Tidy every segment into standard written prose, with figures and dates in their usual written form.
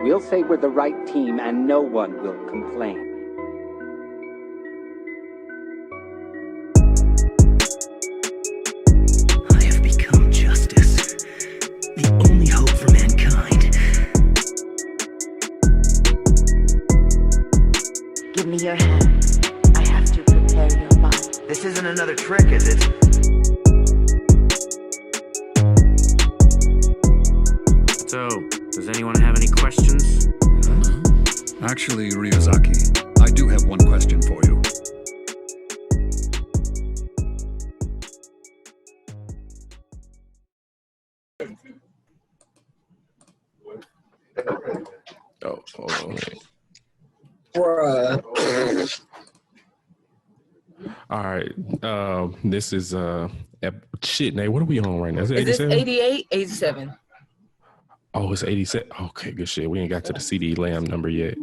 We'll say we're the right team and no one will complain. I have become justice, the only hope for mankind. Give me your hand. I have to prepare your mind. This isn't another trick, is it? So, does anyone have any questions? Actually, Ryuzaki, I do have one question for you. Oh, hold on. Bruh. All right. This is shit, Nate. What are we on right now? Is it Is this 87? 88? 87. Oh, it's 87. Okay, good shit. We ain't got to the CD Lamb number yet.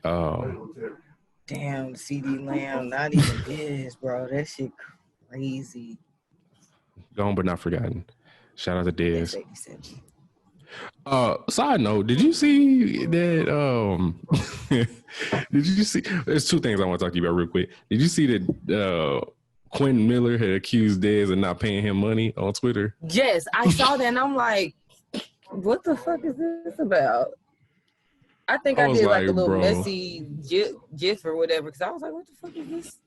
Damn, CD Lamb, not even this, bro. That shit crazy. Gone but not forgotten. Shout out to That's Dez. 87. Side note, did you see that? Did you see? There's two things I want to talk to you about real quick. Did you see that Quentin Miller had accused Dez of not paying him money on Twitter? Yes, I saw that and I'm like, what the fuck is this about? I think I was did like a like, little bro. messy gif or whatever because I was like, what the fuck is this?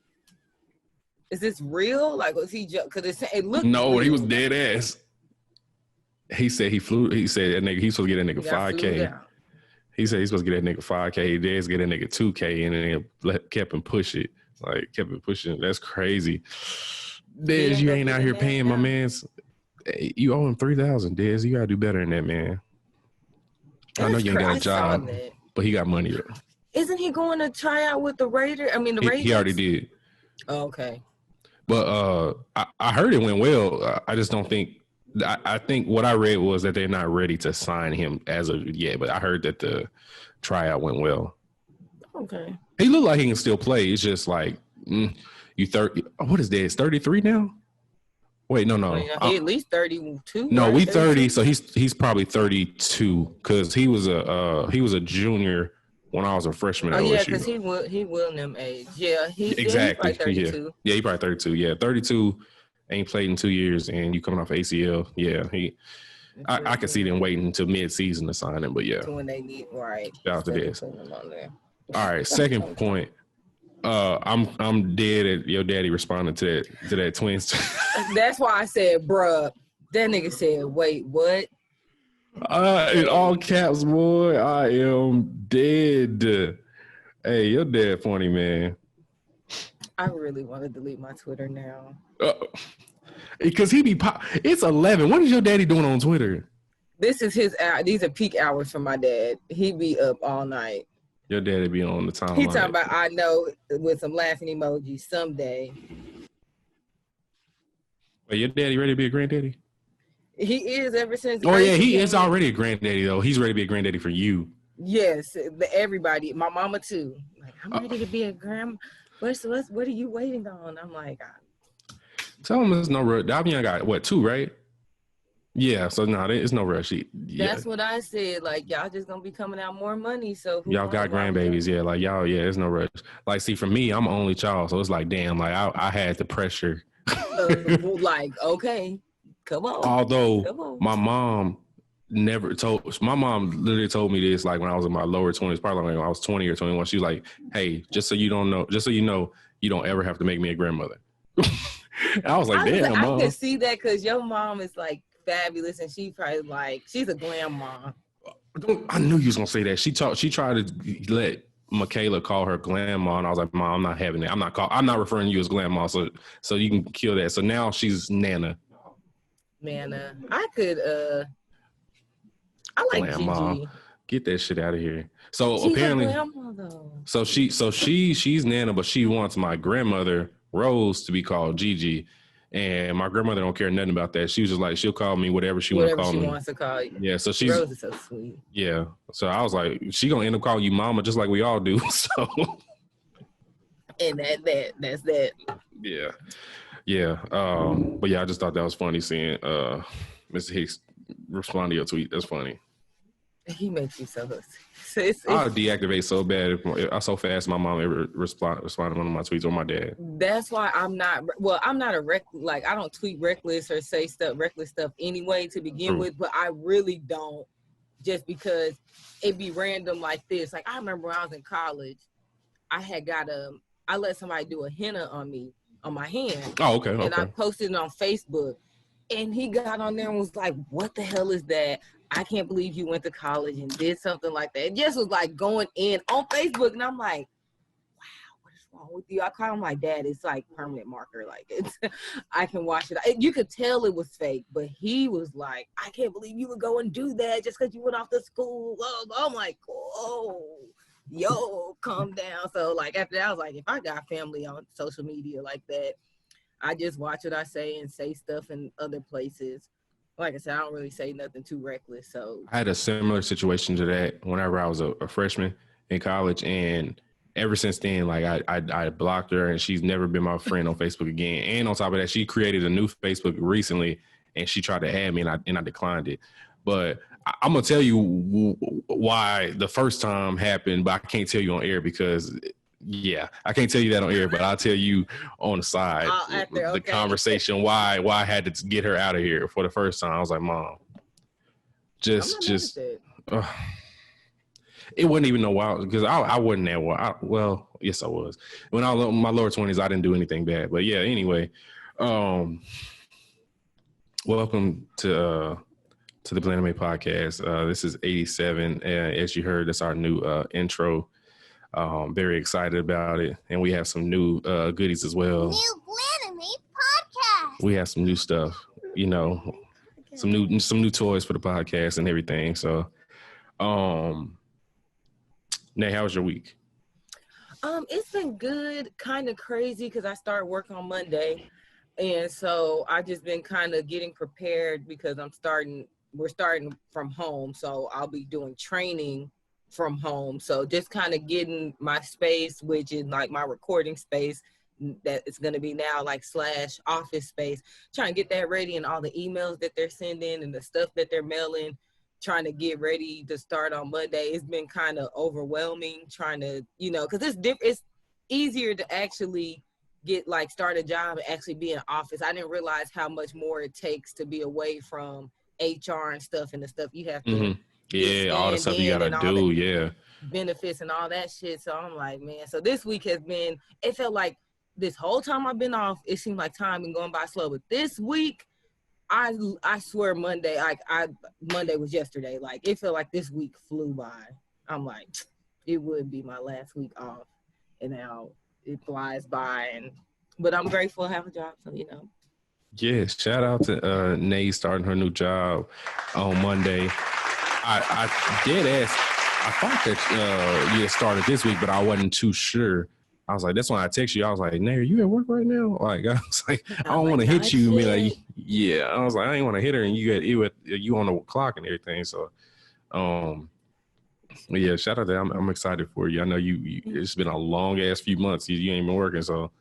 Is this real? Like, was he just because it looked No, real. he was dead ass. He said he flew. He said that nigga. He's supposed to get that nigga Got flew $5K. down. He said he's supposed to get that nigga $5K. Dez get that nigga $2K, and then kept him push it. Like kept him pushing. That's crazy. Dez, you ain't out here paying my man's. Hey, you owe him $3,000, Dez. You gotta do better than that, man. I know you ain't got a job, but he got money though. Isn't he going to try out with the Raiders? I mean, the Raiders. He already did. Oh, okay. But I heard it went well. I just don't think. I think what I read was that they're not ready to sign him as of yet. But I heard that the tryout went well. Okay. He looked like he can still play. It's just like you 30. What is that? It's 33 now. Wait, no. Well, he at least 32. No, right? we 30, so he's probably 32 because he was a junior when I was a freshman. Oh at yeah, OSU. because he will them age. Yeah, Exactly. He's probably 32. Yeah, he probably 32. Yeah, 32. Ain't played in 2 years, and you coming off ACL. Yeah, I could see them waiting until mid-season to sign him, but yeah. To when they need right. Shout out to this. Putting them on there. All right, second point. I'm dead at your daddy responding to that twins. That's why I said, bruh. That nigga said, wait, what? In all caps, boy, I am dead. Hey, your dad funny, man. I really want to delete my Twitter now. Because he be it's 11. What is your daddy doing on Twitter? This is his hour. These are peak hours for my dad. He be up all night. Your daddy be on the timeline. He talking about I know with some laughing emojis someday. Wait, your daddy ready to be a granddaddy? He is ever since. Oh yeah, he is already a granddaddy though. He's ready to be a granddaddy for you. Yes, everybody. My mama too. Like I'm ready to be a grandma. What are you waiting on? I'm like, tell him there's no rush. Davion got what 2, right? Yeah, so no, there's no rush. That's what I said. Like y'all just gonna be coming out more money. So y'all got grandbabies, yeah. Like y'all, yeah, there's no rush. Like, see, for me, I'm an only child, so it's like, damn, like I had the pressure. Like, okay, come on. Although my mom literally told me this like when I was in my lower 20s, probably when I was 20 or 21. She was like, hey, just so you know, you don't ever have to make me a grandmother. I was like, damn, Mom. I can see that because your mom is like fabulous and she probably like, she's a glam mom. I knew you was gonna say that. She tried to let Michaela call her grandma, and I was like, Mom, I'm not having that. I'm not referring to you as grandma, so you can kill that. So now she's Nana. Nana. I could I like grandma. Gigi. Get that shit out of here. So She's apparently, a grandma, though. so she's Nana, but she wants my grandmother Rose to be called Gigi. And my grandmother don't care nothing about that. She was just like, she'll call me whatever she want to call me. Whatever she wants to call you. Yeah, so she's Rose is so sweet. Yeah, so I was like, she gonna end up calling you Mama, just like we all do. So, and that's that. Yeah. But yeah, I just thought that was funny seeing Mr. Hicks respond to your tweet. That's funny. He makes you so I'll deactivate so bad. I so fast my mom ever responded to one of my tweets or my dad. That's why I'm not a like I don't tweet reckless or say reckless stuff anyway to begin with, but I really don't, just because it be random like this. Like I remember when I was in college, I let somebody do a henna on me on my hand. Oh, okay. And I posted it on Facebook, and he got on there and was like, "What the hell is that? I can't believe you went to college and did something like that." It just was like going in on Facebook, and I'm like, "Wow, what is wrong with you?" I call him my dad. It's like permanent marker. Like it's, I can watch it. You could tell it was fake, but he was like, "I can't believe you would go and do that just because you went off to school." I'm like, "Oh, yo, calm down." So like after that, I was like, if I got family on social media like that, I just watch what I say and say stuff in other places. Like I said, I don't really say nothing too reckless. So I had a similar situation to that whenever I was a freshman in college, and ever since then, like I blocked her, and she's never been my friend on Facebook again. And on top of that, she created a new Facebook recently, and she tried to add me, and I declined it. But I'm gonna tell you why the first time happened, but I can't tell you on air because. Yeah, I can't tell you that on air, but I'll tell you on the side the conversation why I had to get her out of here for the first time. I was like, "Mom, just it wasn't even no wild because I wasn't that wild. Well, yes, I was. When I was in my lower 20s, I didn't do anything bad. But yeah, anyway, welcome to the Blanime podcast. This is 87, as you heard, that's our new intro. Very excited about it, and we have some new goodies as well. New Blanime podcast. We have some new stuff, some new toys for the podcast and everything. So, Nay, how was your week? It's been good, kind of crazy because I started work on Monday, and so I just been kind of getting prepared because we're starting from home, so I'll be doing training from home. So just kind of getting my space, which is like my recording space that it's going to be now like / office space, trying to get that ready and all the emails that they're sending and the stuff that they're mailing, trying to get ready to start on Monday. It's been kind of overwhelming trying to, because it's easier to actually start a job and actually be in office. I didn't realize how much more it takes to be away from HR and stuff and the stuff you have to Yeah, all the stuff you gotta do, yeah. Benefits and all that shit. So I'm like, man. So this week it felt like this whole time I've been off, it seemed like time been going by slow. But this week, I swear Monday was yesterday. Like it felt like this week flew by. I'm like, it would be my last week off, and now it flies by. But I'm grateful to have a job. So Yeah, shout out to Nay starting her new job on Monday. I did ask. I thought that you had started this week, but I wasn't too sure. I was like, that's when I text you. I was like, Nay, are you at work right now? Like, I was like, I don't want to hit you and be like, yeah. I was like, I ain't want to hit her, and you on the clock and everything. So, yeah, shout out to that. I'm excited for you. I know you it's been a long ass few months. You ain't been working, so.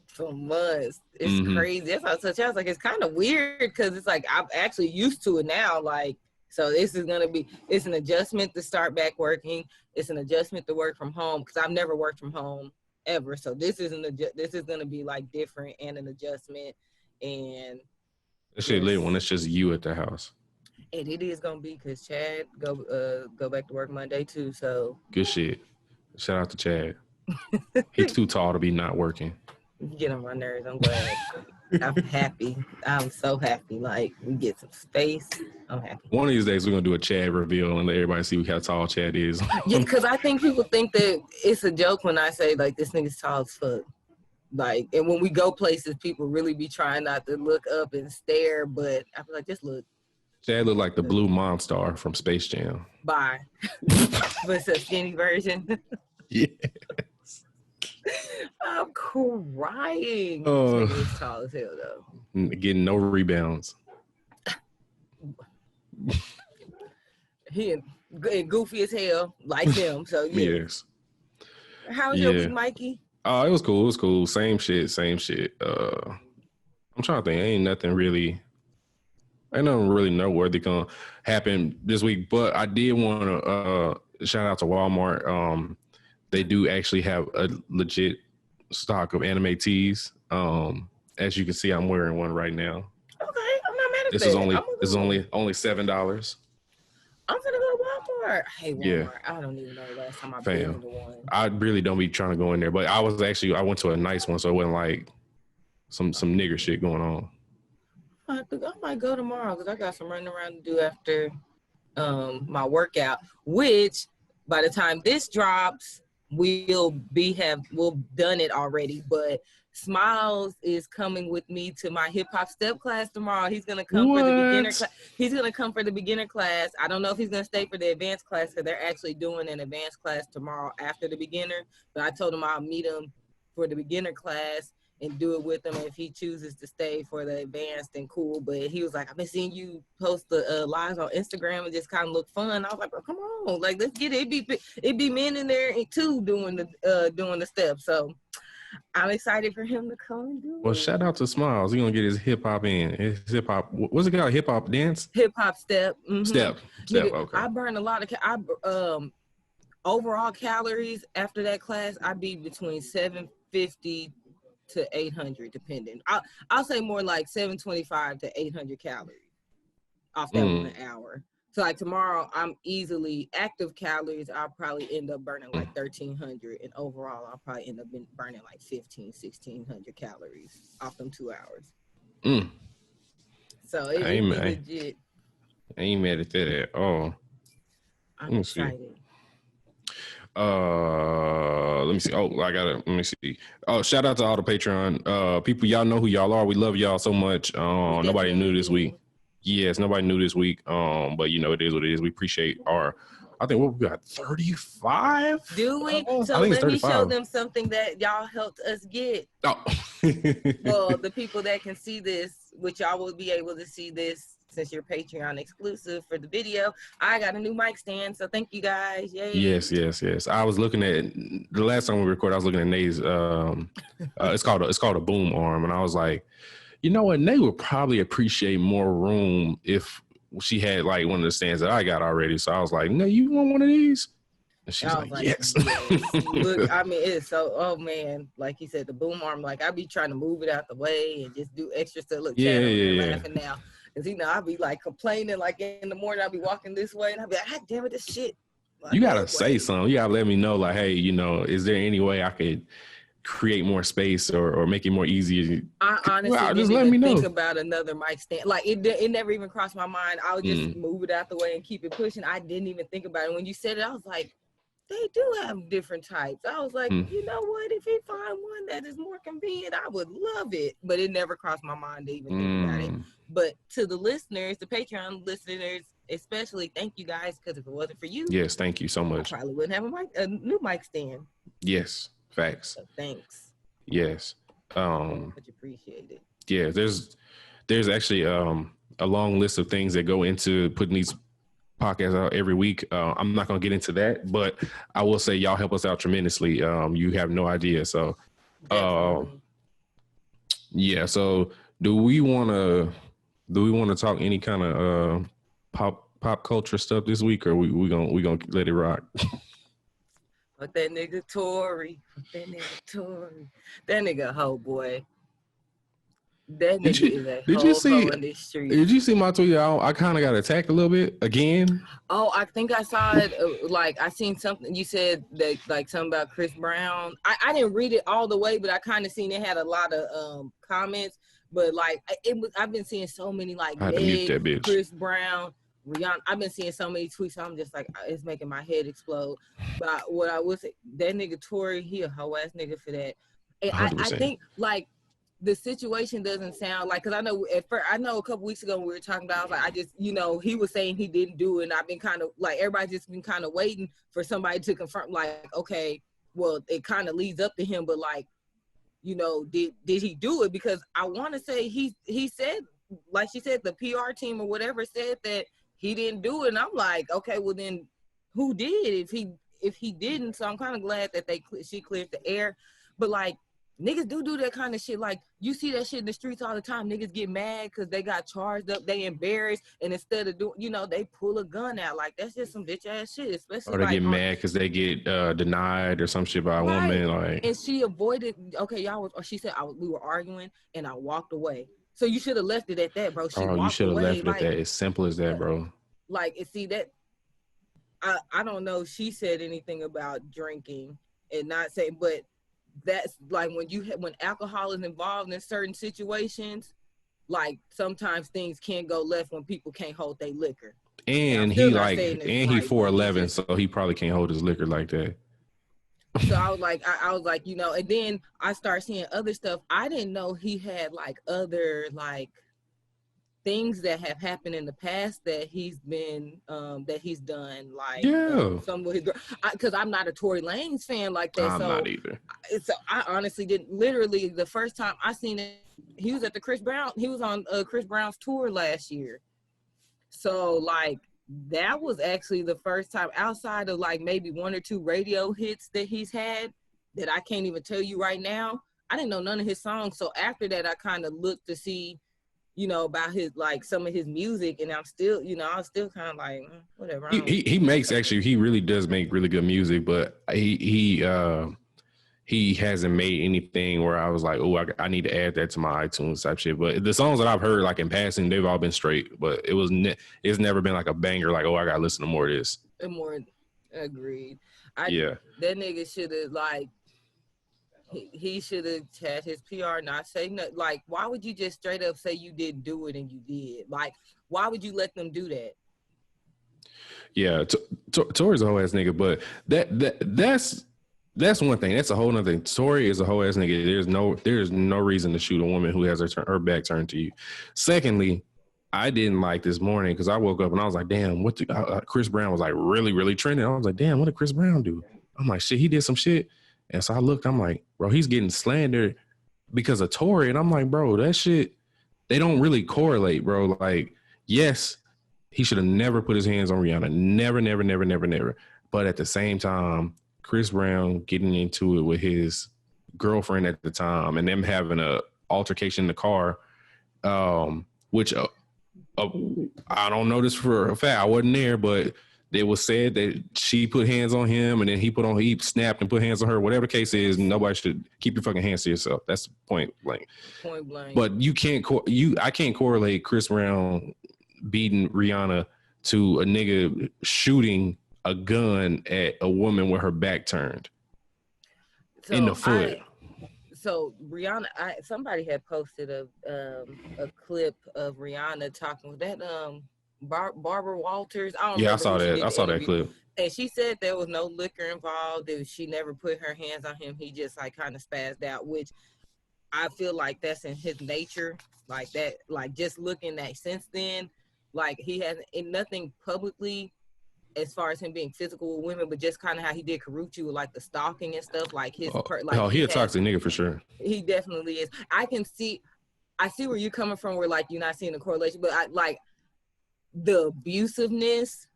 For months. It's crazy. That's how I was like, it's kind of weird because it's like I'm actually used to it now. Like, so it's an adjustment to start back working. It's an adjustment to work from home because I've never worked from home ever. So this is going to be like different and an adjustment. And that shit lit when it's just you at the house. And it is going to be because Chad go back to work Monday too. So good shit. Shout out to Chad. He's too tall to be not working. Get on my nerves. I'm glad. I'm happy. I'm so happy. Like, we get some space. I'm happy. One of these days, we're going to do a Chad reveal and let everybody see how tall Chad is. Yeah, because I think people think that it's a joke when I say, like, this nigga's tall as fuck. Like, and when we go places, people really be trying not to look up and stare, but I feel like, just look. Chad looked like the blue mom star from Space Jam. Bye. But it's a skinny version. Yeah. I'm crying. He's tall as hell, though. Getting no rebounds. He goofy as hell, like him. So yeah. Yes. How was your week, Mikey? Oh, it was cool. It was cool. Same shit. I'm trying to think. Ain't nothing really Ain't nothing really noteworthy gonna happen this week, but I did want to shout out to Walmart. They do actually have a legit stock of anime tees. As you can see, I'm wearing one right now. Okay, I'm not mad at This that. is only $7. I'm gonna go to Walmart. I hate Walmart. Yeah. I don't even know the last time I've been to one. I really don't be trying to go in there, but I went to a nice one, so it wasn't like some nigger shit going on. I might go tomorrow because I got some running around to do after my workout, which by the time this drops, we'll done it already. But Smiles is coming with me to my hip hop step class tomorrow. He's gonna come for the beginner class. He's gonna come for the beginner class. I don't know if he's gonna stay for the advanced class because they're actually doing an advanced class tomorrow after the beginner. But I told him I'll meet him for the beginner class and do it with him. If he chooses to stay for the advanced, then cool. But he was like, I've been seeing you post the lives on Instagram and just kind of look fun. I was like, oh, come on, like let's get it. It'd be men in there too doing the steps. So I'm excited for him to come and do it. Well, shout out to Smiles. He's gonna get his hip hop in. His hip hop. What's it called? Hip hop dance. Hip hop step. Mm-hmm. Step. Nigga, Okay. I burn a lot of overall calories after that class. I'd be between 750 to 800, depending. I'll say more like 725 to 800 calories off that 1 hour. So like tomorrow, I'm easily active calories. I'll probably end up burning like 1,300, and overall, I'll probably end up burning like 1,600 calories off them 2 hours. So it's legit. I ain't mad at that at all. I'm excited. Let me see. Let me see. Oh, shout out to all the Patreon people. Y'all know who y'all are. We love y'all so much. Nobody knew this week. Yes, nobody knew this week. But you know, it is what it is. We appreciate I think we got 35. Do we? So let me show them something that y'all helped us get. Oh. Well, the people that can see this, which y'all will be able to see this since you're Patreon exclusive for the video. I got a new mic stand, so thank you guys. Yay. Yes. I was looking at the last time we recorded. I was looking at Nate's. It's called a boom arm, and I was like, you know what? Nate would probably appreciate more room if she had like one of the stands that I got already. So I was like, no, you want one of these? And she's like, yes. Look, I mean, it's so, oh man, like he said, the boom arm, like I be trying to move it out the way and just do extra stuff. Look, laughing now. Cause I'll be like complaining, like in the morning, I'll be walking this way and I'll be like, God damn it, this shit. Like, you gotta say something. You gotta let me know, like, hey, you know, is there any way I could create more space or make it more easy? I honestly didn't even think about another mic stand. Like it never even crossed my mind. I would just move it out the way and keep it pushing. I didn't even think about it. When you said it, I was like, they do have different types. I was like, you know what? If he find one that is more convenient, I would love it. But it never crossed my mind to even think about it. But to the listeners, the Patreon listeners, especially, thank you guys, because if it wasn't for you, yes, thank you so much. I probably wouldn't have a new mic stand. Yes, facts. So thanks. Yes. Much appreciated. Yeah, there's actually a long list of things that go into putting these podcasts out every week. I'm not gonna get into that, but I will say y'all help us out tremendously. You have no idea. So yeah, so do we wanna talk any kind of pop culture stuff this week, or we gonna let it rock? But that nigga Tory, that nigga hoe boy. That nigga is a hoe in this street. Did you see my tweet? I kind of got attacked a little bit again. Oh, I think I saw it. Like I seen something you said that like something about Chris Brown. I didn't read it all the way, but I kind of seen it had a lot of comments. But like I've been seeing so many like Chris Brown, Rihanna. I've been seeing so many tweets. So I'm just like, it's making my head explode. But what I would say, that nigga Tory, he a hoe ass nigga for that. And I think like the situation doesn't sound like, because I know a couple weeks ago when we were talking about, I was like, I just, you know, he was saying he didn't do it, and I've been kind of like, everybody's just been kind of waiting for somebody to confirm, like, okay, well, it kind of leads up to him, but like, you know, did he do it? Because I want to say he said, like she said, the PR team or whatever said that he didn't do it, and I'm like, okay, well then who did if he didn't? So I'm kind of glad that she cleared the air. But like, niggas do that kind of shit. Like, you see that shit in the streets all the time. Niggas get mad because they got charged up, they embarrassed, and instead of doing, they pull a gun out. Like, that's just some bitch ass shit. Especially Or they like, get mad because they get denied or some shit by a woman. Like, and she avoided. Okay, she said we were arguing, and I walked away. So you should have left it at that, bro. you should have left it at that. As simple as that, bro. Like, see that. I don't know. She said anything about drinking and not saying, but that's like when alcohol is involved in certain situations, like sometimes things can go left when people can't hold their liquor. And he 4'11", so he probably can't hold his liquor like that. So I was like, and then I start seeing other stuff. I didn't know he had like other like things that have happened in the past that he's been that he's done, like some of his, because I'm not a Tory Lanez fan like that. I'm not either. So I honestly didn't. Literally, the first time I seen it, he was at the Chris Brown. He was on Chris Brown's tour last year. So like that was actually the first time outside of like maybe one or two radio hits that he's had that I can't even tell you right now. I didn't know none of his songs. So after that, I kind of looked to see, about his, like some of his music, and I'm still, I was still kind of like, whatever. He really does make really good music, but he hasn't made anything where I was like, oh, I need to add that to my iTunes type shit. But the songs that I've heard like in passing, they've all been straight, but it's never been like a banger, like, oh, I gotta listen to more of this. More agreed. That nigga should have like, he should have had his PR not say nothing. Like, why would you just straight up say you didn't do it and you did? Like, why would you let them do that? Yeah, Tory's a whole ass nigga, but that's one thing. That's a whole nother thing. Tory is a whole ass nigga. There's no reason to shoot a woman who has her back turned to you. Secondly, I didn't like this morning because I woke up and I was like, damn, Chris Brown was like really, really trending. I was like, damn, what did Chris Brown do? I'm like, shit, he did some shit. And so I looked, I'm like, bro, he's getting slandered because of Tory. And I'm like, bro, that shit, they don't really correlate, bro. Like, yes, he should have never put his hands on Rihanna. Never, never, never, never, never. But at the same time, Chris Brown getting into it with his girlfriend at the time and them having a altercation in the car, which I don't know this for a fact. I wasn't there, but it was said that she put hands on him and then he snapped and put hands on her. Whatever the case is, nobody should keep your fucking hands to yourself. That's point blank. Point blank. But I can't correlate Chris Brown beating Rihanna to a nigga shooting a gun at a woman with her back turned in the foot. So Rihanna, somebody had posted a clip of Rihanna talking with that Barbara Walters. I saw that clip. And she said there was no liquor involved. She never put her hands on him. He just like kind of spazzed out, which I feel like that's in his nature. Like that, like just looking at since then, like he hasn't nothing publicly as far as him being physical with women, but just kind of how he did Karuchi with like the stalking and stuff. Like he a toxic nigga for sure. He definitely is. I see where you're coming from, where like you're not seeing the correlation, but I like the abusiveness,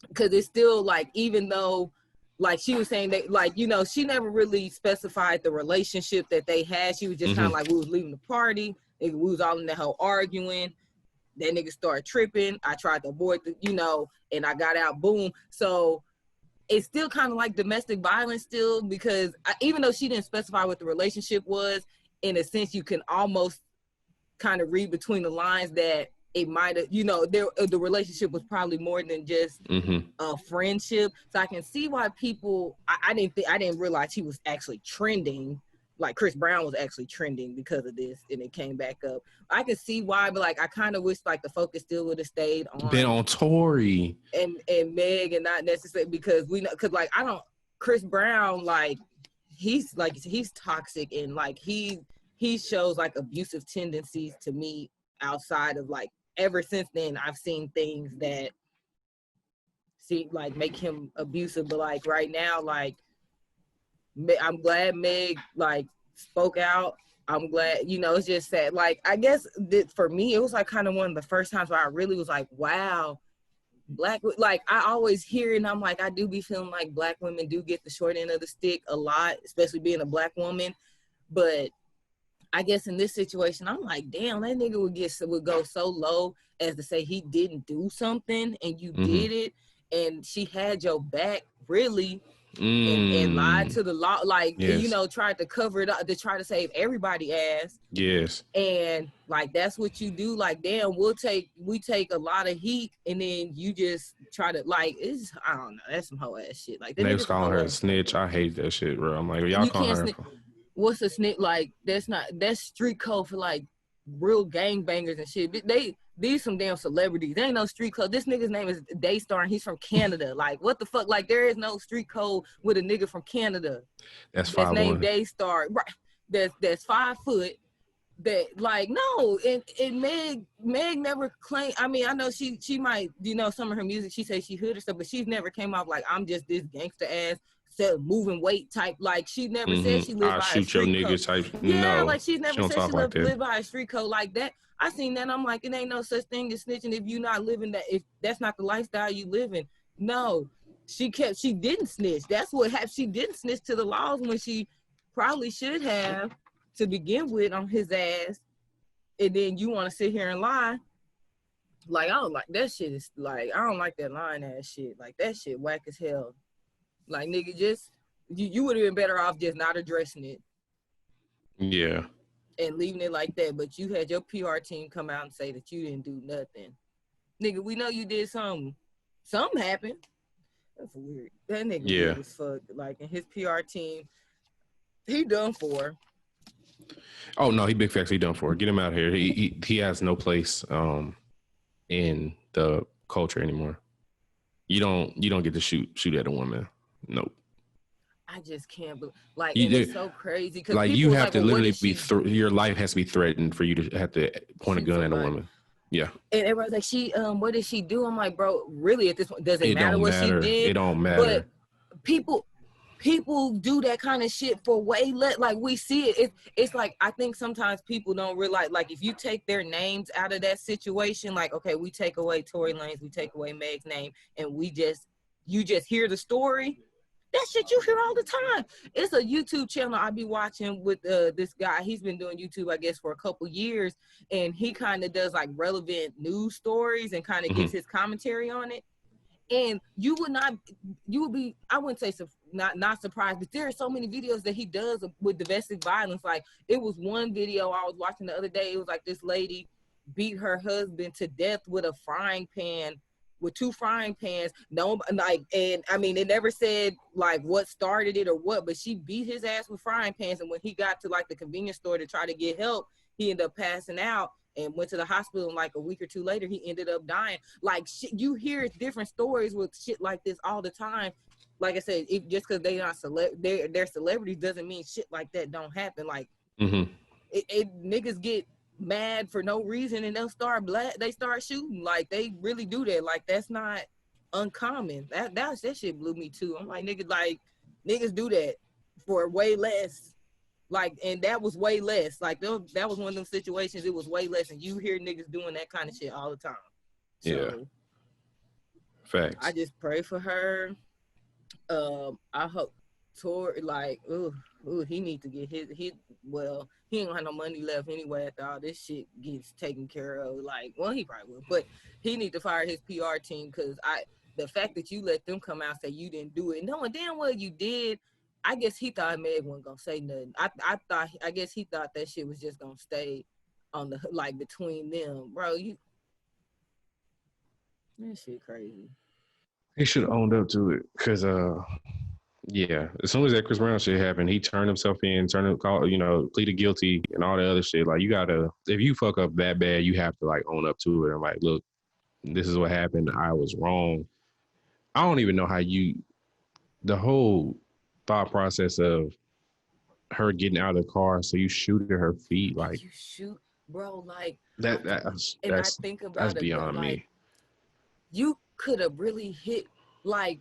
because it's still like, even though like she was saying that, like, she never really specified the relationship that they had. She was just kind of like, we was leaving the party, we was all in the hell arguing. That nigga started tripping. I tried to avoid and I got out, boom. So it's still kind of like domestic violence still, because even though she didn't specify what the relationship was, in a sense, you can almost kind of read between the lines that it might have, the relationship was probably more than just a friendship. So I can see why people, I didn't realize he was actually trending. Like Chris Brown was actually trending because of this, and it came back up. I can see why, but like I kind of wish like the focus still would have stayed on Tory and Meg, and not necessarily because like Chris Brown, like he's toxic, and like he shows like abusive tendencies to me. Outside of like, ever since then, I've seen things that make him abusive, but like right now, like I'm glad Meg like spoke out. I'm glad, it's just that, like, I guess that for me, it was like kind of one of the first times where I really was like, wow, like I always hear it, and I'm like, I do be feeling like Black women do get the short end of the stick a lot, especially being a Black woman. But I guess in this situation, I'm like, damn, that nigga would go so low as to say he didn't do something and you did it, and she had your back, really, and lied to the law, like, you know, tried to cover it up to try to save everybody ass. Yes. And like that's what you do. Like, damn, we take a lot of heat, and then you just try to like it's I don't know. That's some hoe ass shit. Like they was calling her a snitch. I hate that shit, bro. I'm like, y'all calling her. What's a snitch? Like that's street code for like real gangbangers and shit. These some damn celebrities. There ain't no street code. This nigga's name is Daystar, and he's from Canada. Like, what the fuck? Like, there is no street code with a nigga from Canada. That's named Daystar. Right. That's 5 foot. That like no, and Meg never claimed. I mean, I know she might, you know, some of her music she says she hood or stuff, but she's never came off like I'm just this gangster ass moving weight type. Like she never said she lived by a street code. Nigga type. Yeah, no, like she's never said she lived by a street code like that. I seen that. I'm like, it ain't no such thing as snitching if you not living that. If that's not the lifestyle you living. No, she didn't snitch. That's what happened. She didn't snitch to the laws when she probably should have to begin with on his ass. And then you want to sit here and lie. Like, I don't like that shit. Is like, I don't like that lying ass shit. Like, that shit whack as hell. Like, nigga, just you would have been better off just not addressing it. Yeah. And leaving it like that. But you had your PR team come out and say that you didn't do nothing. Nigga, we know you did something. Something happened. That's weird. That nigga weird as fuck. Like, and his PR team, he done for. Oh no, he big facts. He done for. Get him out of here. He has no place in the culture anymore. You don't get to shoot at a woman. Nope. I just can't believe, like, and it's so crazy because like you have to literally be your life has to be threatened for you to have to point a gun at a woman. Yeah. And everybody's like, what did she do? I'm like, bro, really at this point, does it matter what she did? It don't matter. But people do that kind of shit for way less. Like, we see it. It's like, I think sometimes people don't realize, like, if you take their names out of that situation, like, okay, we take away Tory Lanez, we take away Meg's name, and you just hear the story. That shit you hear all the time. It's a YouTube channel I be watching with this guy. He's been doing YouTube, I guess, for a couple years, and he kind of does like relevant news stories and kind of gives his commentary on it. And you would be, I wouldn't say not surprised, but there are so many videos that he does with domestic violence. Like, it was one video I was watching the other day. It was like this lady beat her husband to death with a frying pan, with 2 frying pans. No, like, and I mean, it never said like what started it or what, but she beat his ass with frying pans. And when he got to like the convenience store to try to get help, he ended up passing out and went to the hospital. And like a week or 2 later, he ended up dying. Like, shit, you hear different stories with shit like this all the time. Like I said, just because they not they're celebrities doesn't mean shit like that don't happen. Like, niggas get mad for no reason and they start shooting. Like, they really do that. Like, that's not uncommon. That shit blew me too. I'm like, niggas do that for way less. Like, and that was way less. Like, that was one of them situations. It was way less, and you hear niggas doing that kind of shit all the time. So, yeah. Facts. I just pray for her. I hope Tori, like, he need to get he ain't gonna have no money left anyway after all this shit gets taken care of. Like, well, he probably will, but he need to fire his PR team, because the fact that you let them come out and say you didn't do it, knowing damn well you did. I guess he thought Meg wasn't gonna say nothing. I guess he thought that shit was just gonna stay on the, like, between them, bro. That shit crazy. He should have owned up to it, because yeah, as soon as that Chris Brown shit happened, he turned himself in, pleaded guilty and all the other shit. Like, you gotta, if you fuck up that bad, you have to like own up to it and like, look, this is what happened. I was wrong. I don't even know how the whole thought process of her getting out of the car, so you shoot at her feet, like, you shoot, bro, like that's I think about that's it, beyond like, me. You could have really hit, like,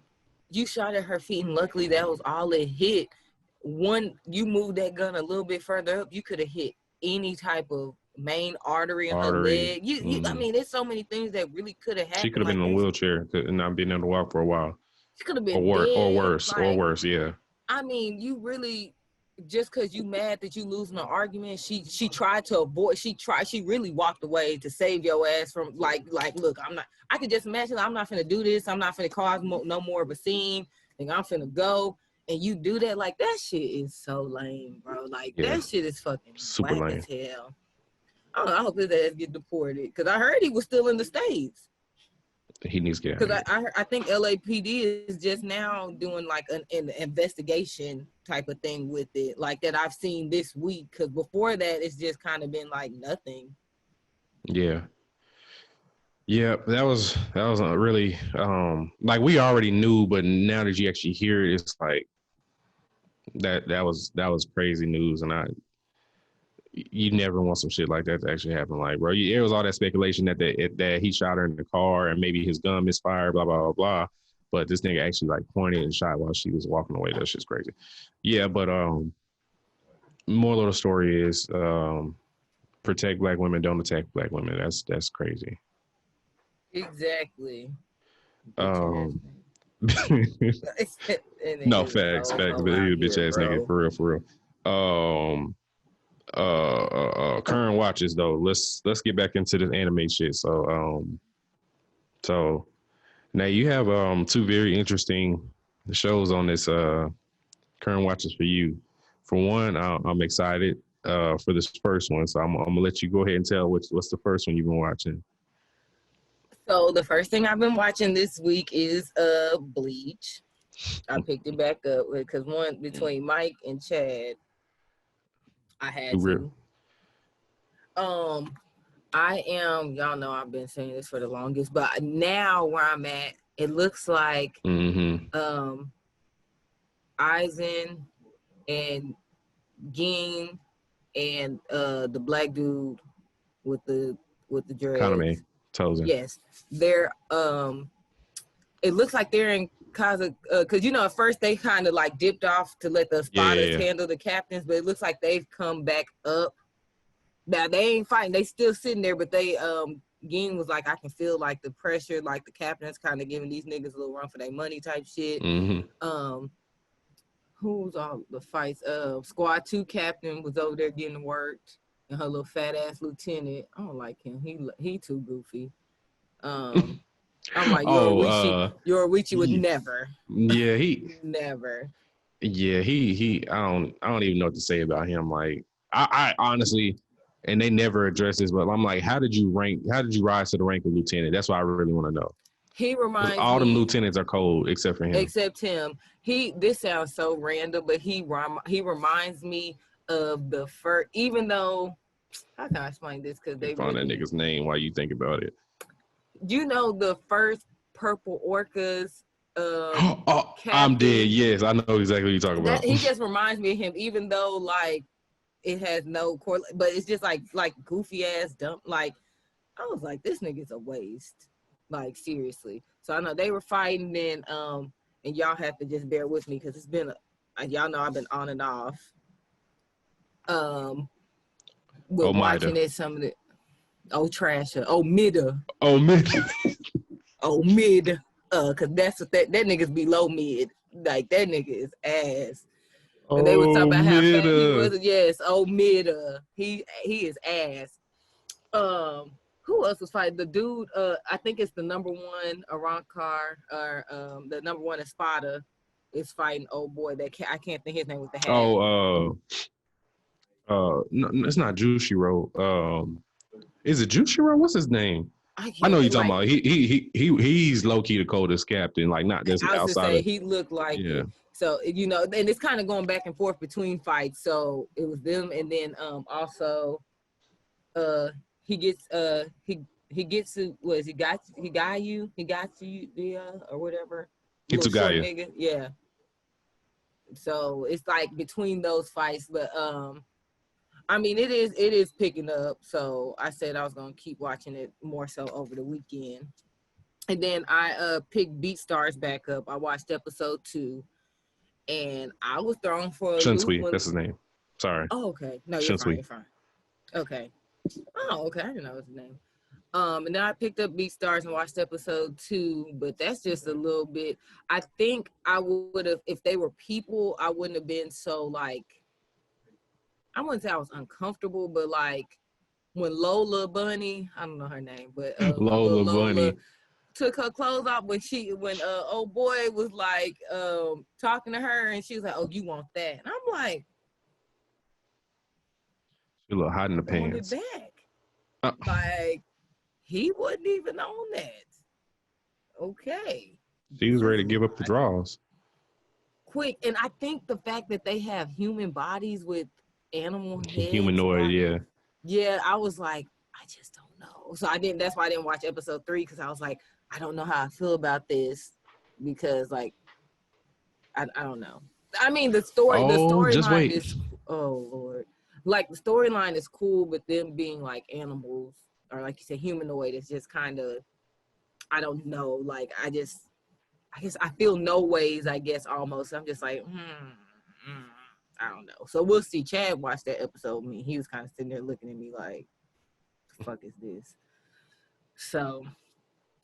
you shot at her feet, and luckily that was all it hit. You moved that gun a little bit further up, you could have hit any type of main artery in her leg. I mean, there's so many things that really could have happened. She could have been in a wheelchair and not been able to walk for a while. She could have been or worse, yeah. I mean, you really, just because you mad that you losing an argument, she tried to avoid. She really walked away to save your ass from like look, I'm not. I could just imagine I'm not finna do this. I'm not finna cause no more of a scene. And I'm finna go. And you do that, like that shit is so lame, bro. Like that shit is fucking super whack lame as hell. I don't know. I hope his ass get deported because I heard he was still in the States. He needs to get Because out. I think LAPD is just now doing like an investigation type of thing with it, like that I've seen this week. Because before that, it's just kind of been like nothing. Yeah. Yeah, that was really like we already knew, but now that you actually hear it, it's like that was crazy news, and you never want some shit like that to actually happen. Like, bro, it was all that speculation that he shot her in the car and maybe his gun misfired, blah blah blah blah. But this nigga actually like pointed and shot while she was walking away. That shit's crazy. Yeah, but moral of the story is protect black women, don't attack black women. That's crazy. Exactly. No, facts. But he's a bitch ass nigga, for real. Current watches though. Let's get back into this anime shit. So now you have two very interesting shows on this current watches for you. For one, I'm excited for this first one. So I'm gonna let you go ahead and tell what's the first one you've been watching. So the first thing I've been watching this week is Bleach. I picked it back up because one between Mike and Chad, I had to. I am, y'all know I've been saying this for the longest, but now where I'm at, it looks like Aizen and Ging and the black dude with the dreads. KissAnime, Tozen. Yes, they're it looks like they're in Kaza, because at first they kind of like dipped off to let the spotters handle the captains, but it looks like they've come back up. Now they ain't fighting, they still sitting there, but they Ging was like, I can feel like the pressure, like the captain's kind of giving these niggas a little run for their money type shit. Who's all the fights? Squad 2 captain was over there getting worked, and her little fat ass lieutenant. I don't like him. He too goofy. I'm like, Yoruichi would never. Yeah, he never. Yeah, he I don't even know what to say about him. Like I honestly, and they never address this, but I'm like, how did you rise to the rank of lieutenant? That's what I really want to know. He reminds me, all them lieutenants are cold except for him. Except him. This sounds so random, but he reminds me of the first, even though, how can I explain this? Because they found that nigga's name while you think about it. The first Purple Orcas. I'm dead. Yes, I know exactly what you're talking about. He just reminds me of him, even though like it has no correlation, but it's just like goofy ass dumb. Like I was like, this nigga's a waste. Like seriously. So I know they were fighting, and y'all have to just bear with me because it's been y'all know I've been on and off. With watching it, some of the Trasher, Mida. Mid. Cause that's what that nigga's below mid. Like that nigga is ass. And they were talking about how fat he was. Yes, Mida. He is ass. Who else was fighting? The dude, I think it's the number one Arankar, or the number one Espada is fighting old boy I can't think his name with the hat. No, it's not Jushiro. Is it Jushiro? What's his name? I know you're talking about. He's low key the coldest captain. Like not just outside. Say, he looked like it. So and it's kind of going back and forth between fights. So it was them, and then also he gets to what is he got you or whatever. Hitsugaya. Yeah. So it's like between those fights, but I mean, it is picking up. So I said I was gonna keep watching it more so over the weekend, and then I picked Beastars back up. I watched episode 2, and I was thrown for a loop. That's his name. Sorry. Oh, okay. No, you're fine. Okay. Oh, okay. I didn't know his name. And then I picked up Beastars and watched episode 2, but that's just a little bit. I think I would have, if they were people, I wouldn't have been so like I wouldn't say I was uncomfortable, but like when Lola Bunny, I don't know her name, but Lola Bunny took her clothes off when old boy was like talking to her and she was like, "Oh, you want that?" And I'm like, she look hot in the "Want pants. it back?" Like he wasn't even on that. Okay. She was ready to give up the draws. Quick, and I think the fact that they have human bodies with animal heads, Humanoid, yeah. Yeah, I was like, I just don't know. So that's why I didn't watch episode 3, because I was like, I don't know how I feel about this, because like I don't know. I mean the storyline is, oh Lord. Like the storyline is cool, but them being like animals or like you said, humanoid is just kind of, I don't know. Like I guess I feel no ways, I guess almost. I'm just like, I don't know. So we'll see. Chad watched that episode with me. He was kind of sitting there looking at me like, the fuck is this? So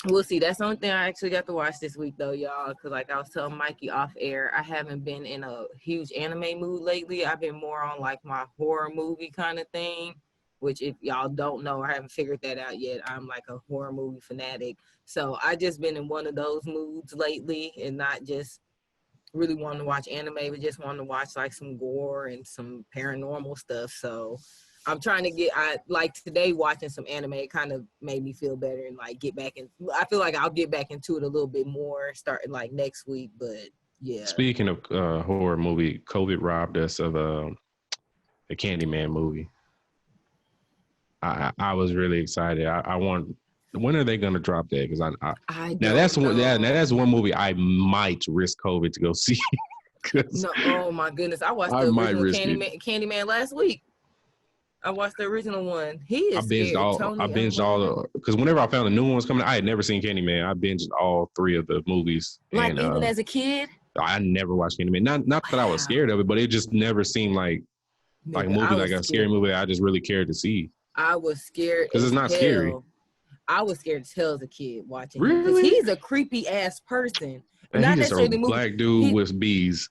we'll see. That's the only thing I actually got to watch this week though, y'all. Because like I was telling Mikey off air, I haven't been in a huge anime mood lately. I've been more on like my horror movie kind of thing. Which if y'all don't know or haven't figured that out yet, I'm like a horror movie fanatic. So I just been in one of those moods lately and not just really wanting to watch anime, but just wanting to watch like some gore and some paranormal stuff. So I'm trying to I like today watching some anime, it kind of made me feel better and like get back in. I feel like I'll get back into it a little bit more starting like next week, but yeah. Speaking of horror movie, COVID robbed us of the Candyman movie. I was really excited. I want. When are they gonna drop that? Because that's one movie I might risk COVID to go see. No, oh my goodness! I watched the original Candyman last week. I watched the original one. He is scary. I binged all because whenever I found the new one was coming, I had never seen Candyman. I binged all 3 of the movies. Like and, even as a kid, I never watched Candyman. Not that I was scared of it, but it just never seemed like a movie, like a scary movie that I just really cared to see. I was scared because it's not scary. I was scared as hell as a kid watching him. Because he's a creepy ass person. And not necessarily a black dude with bees.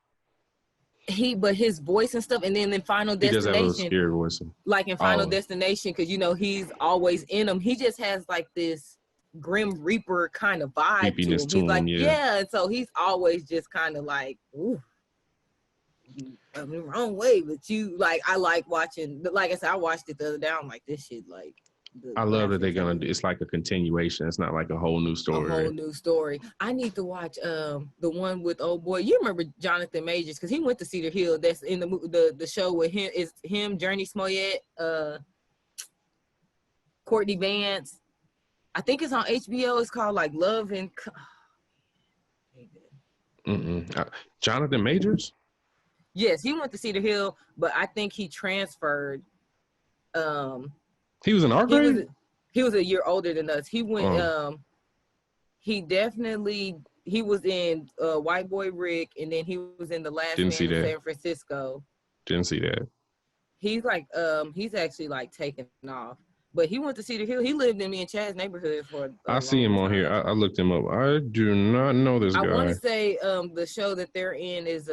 But his voice and stuff, and then in Final Destination, he does have a scary voice. Like in Final Destination, because he's always in them. He just has like this Grim Reaper kind of vibe to him. He's like, yeah, and so he's always just kind of like, ooh. I'm the wrong way, but I like watching. But like I said, I watched it the other day. I'm like, this shit, like. I love that they're gonna do. It's like a continuation. It's not like a whole new story. A whole new story. I need to watch the one with old boy. You remember Jonathan Majors because he went to Cedar Hill. That's in the show with him. Is him, Journey Smollett, Courtney Vance. I think it's on HBO. It's called like Love and. Jonathan Majors. Yes, he went to Cedar Hill, but I think he transferred. He was in our grade? He was a year older than us. He went, he was in White Boy Rick, and then he was in The Last Man in San Francisco. Didn't see that. He's like, he's actually like taken off. But he went to Cedar Hill. He lived in me and Chad's neighborhood for I see him on here. I looked him up. I do not know this guy. I want to say the show that they're in is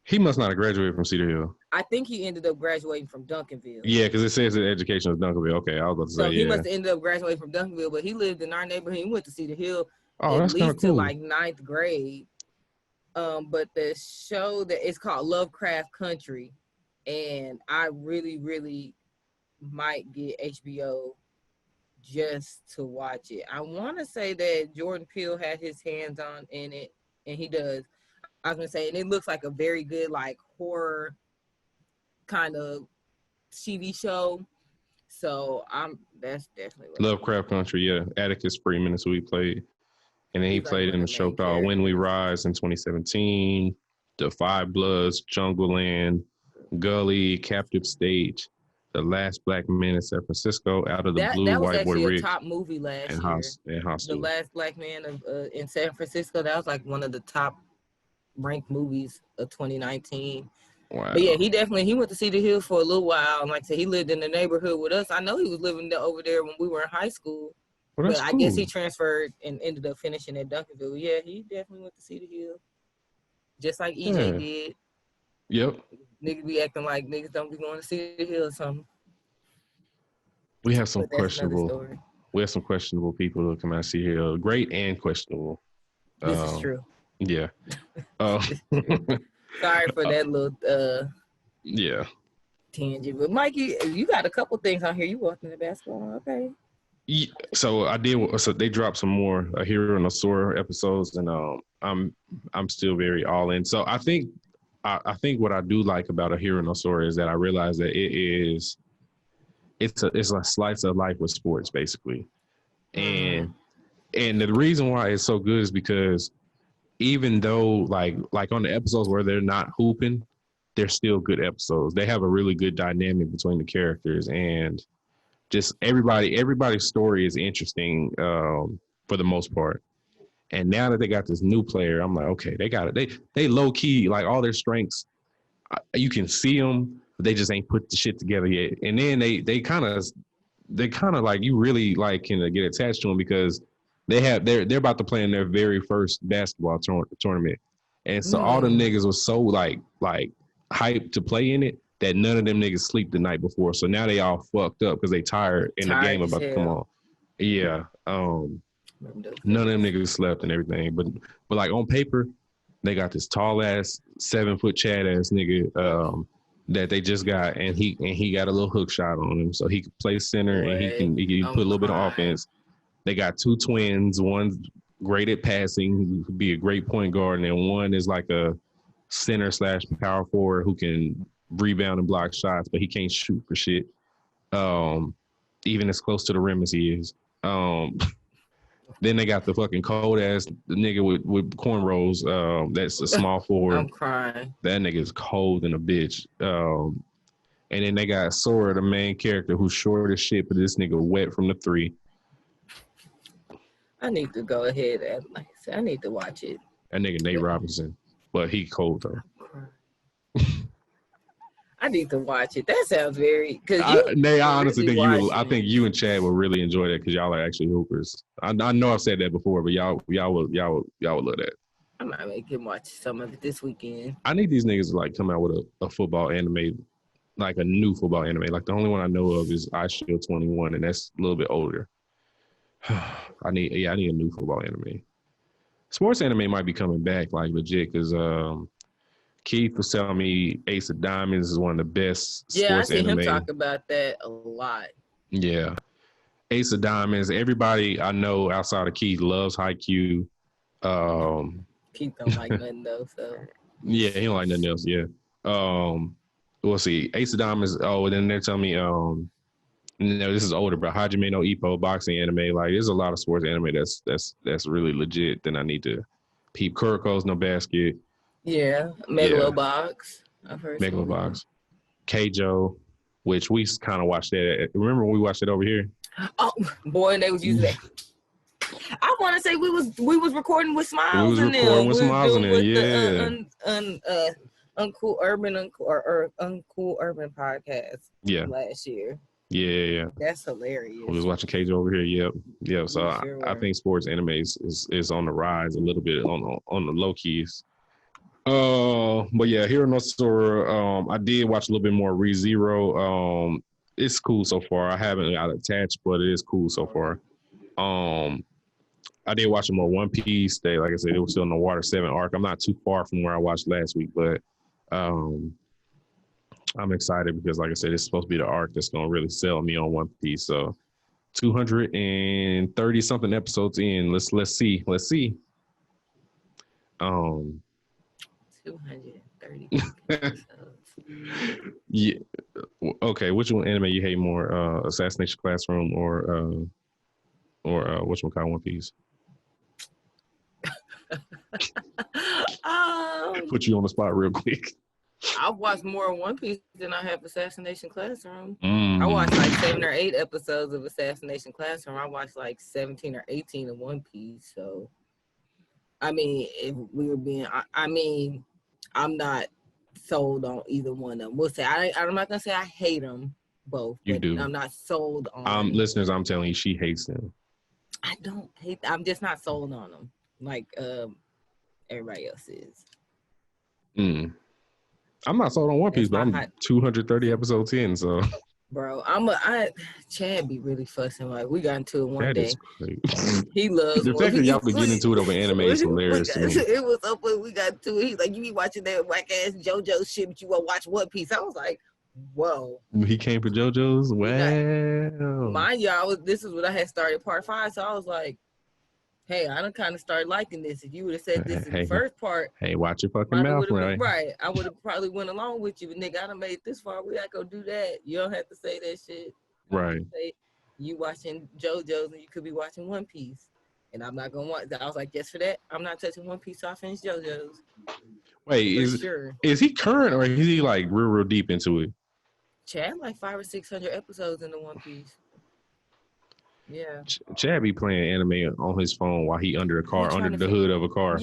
he must not have graduated from Cedar Hill. I think he ended up graduating from Duncanville. Yeah, because it says that education was Duncanville. Okay, I was about to say, he must have ended up graduating from Duncanville, but he lived in our neighborhood. He went to Cedar Hill at least to like 9th grade. But the show that it's called Lovecraft Country, and I really, really might get HBO just to watch it. I want to say that Jordan Peele had his hands on in it, and he does. I was gonna say, and it looks like a very good like horror kind of TV show. So that's definitely Lovecraft Country. Yeah, Atticus Freeman is who he played, and then he played in a show called When We Rise in 2017, The Five Bloods, Jungle Land, Gully, Captive State, The Last Black Man in San Francisco, Out of the Blue, that was White Boy Rick, a top movie last year. The Last Black Man in San Francisco. That was like one of the top ranked movies of 2019. Wow. But yeah, he went to Cedar Hill for a little while, and like I said, he lived in the neighborhood with us. I know he was living over there when we were in high school. Well, but I guess he transferred and ended up finishing at Duncanville. Yeah, he definitely went to Cedar Hill, just like EJ did. Yep. Niggas be acting like niggas don't be going to see the hill or something. We have some But that's another questionable. story. We have some questionable people who come out and see here. Great and questionable. This is true. Yeah. This is true. Sorry for that little Yeah. tangent. But Mikey, you got a couple things on here. You walked into basketball, okay? Yeah, so I did. So they dropped some more Hero and Asura episodes, and I'm still very all in. So I think what I do like about a Hero and Asura is that I realize that it's a slice of life with sports basically, and the reason why it's so good is because even though like on the episodes where they're not hooping, they're still good episodes. They have a really good dynamic between the characters, and just everybody's story is interesting for the most part. And now that they got this new player, I'm like, okay, they got it. They low key, like all their strengths, you can see them, but they just ain't put the shit together yet. And then they kind of like, you really like can get attached to them because they're about to play in their very first basketball tournament. And so all them niggas was so like hyped to play in it that none of them niggas sleep the night before. So now they all fucked up because they tired and the game about to come on. Yeah. None of them niggas slept and everything. But like on paper, they got this tall ass 7 foot Chad ass nigga that they just got, and he got a little hook shot on him. So he can play center and he can put a little bit of offense. They got 2 twins, one's great at passing, who could be a great point guard, and then one is like a center / power forward who can rebound and block shots, but he can't shoot for shit. Even as close to the rim as he is. Then they got the fucking cold ass nigga with cornrows. That's a small forward. I'm crying. That nigga is cold than a bitch. And then they got Sora, the main character, who's short as shit, but this nigga wet from the 3. I need to go ahead and like I said, I need to watch it. That nigga Nate Robinson, but he cold though. I need to watch it. That sounds very. Nate, I honestly think I think you and Chad will really enjoy that because y'all are actually hoopers. I know I've said that before, but y'all would love that. I might make him watch some of it this weekend. I need these niggas to like come out with a football anime, like a new football anime. Like the only one I know of is I Shield 21, and that's a little bit older. I need a new football anime. Sports anime might be coming back like legit because Keith was telling me Ace of Diamonds is one of the best sports anime. I see him talk about that a lot. Yeah. Ace of Diamonds. Everybody I know outside of Keith loves Haikyuu. Keith don't like nothing though, so. Yeah, he don't like nothing else, yeah. We'll see. Ace of Diamonds, and then they're telling me, this is older, but Hajime no Ippo, boxing anime. Like, there's a lot of sports anime that's really legit. Then I need to peep Kuroko's No Basket. Yeah, Megalobox. I've heard Megalobox. Keijo, which we kind of watched that. Remember when we watched it over here? Oh boy, they was using that. I want to say we was recording with Smiles in there. Yeah. The Uncool Urban podcast. Yeah. Last year. Yeah. That's hilarious. We was watching Keijo over here. Yep. So I think sports anime is on the rise a little bit on the low keys. But yeah, Hero no Sora, I did watch a little bit more ReZero. It's cool so far. I haven't got attached, but it is cool so far. I did watch more One Piece. Like I said, it was still in the Water 7 arc. I'm not too far from where I watched last week, but I'm excited because, like I said, it's supposed to be the arc that's gonna really sell me on One Piece. So 230 something episodes in. Let's see. 230 episodes. Yeah. Okay. Which one anime you hate more? Assassination Classroom or whatchamacallit, One Piece? Put you on the spot real quick. I watched more One Piece than I have Assassination Classroom. I watched like 7 or 8 episodes of Assassination Classroom. I watched like 17 or 18 of One Piece. So, I mean, if we were being, I'm not sold on either one of them. We'll say I'm not gonna say I hate them both. You do. I'm not sold on. Listeners, I'm telling you, she hates them. I don't hate. I'm just not sold on them like everybody else is. I'm not sold on One Piece, That's but my I'm 230 episodes in, so Bro, Chad be really fussing. Like, we got into it one that day. is crazy. He loves The fact that y'all been getting into it over anime is hilarious to me. It was up when we got to it. He's like, you be watching that whack ass JoJo shit, but you won't watch One Piece. I was like, whoa. He came for JoJo's. Wow. Mind y'all, this is when I had started part 5, so I was like, hey, I done kind of started liking this. If you would have said this in the first part, hey, watch your fucking mouth, right? Right. I would have probably went along with you, but nigga, I done made it this far. We gotta go do that. You don't have to say that shit. Right. Say, you watching JoJo's and you could be watching One Piece. And I'm not gonna watch that. I was like, yes for that. I'm not touching One Piece, so I finished JoJo's. Wait, is he current or is he like real deep into it? Chad like 500 or 600 episodes into One Piece. Yeah. Chad be playing anime on his phone while he under a car, under the hood of a car.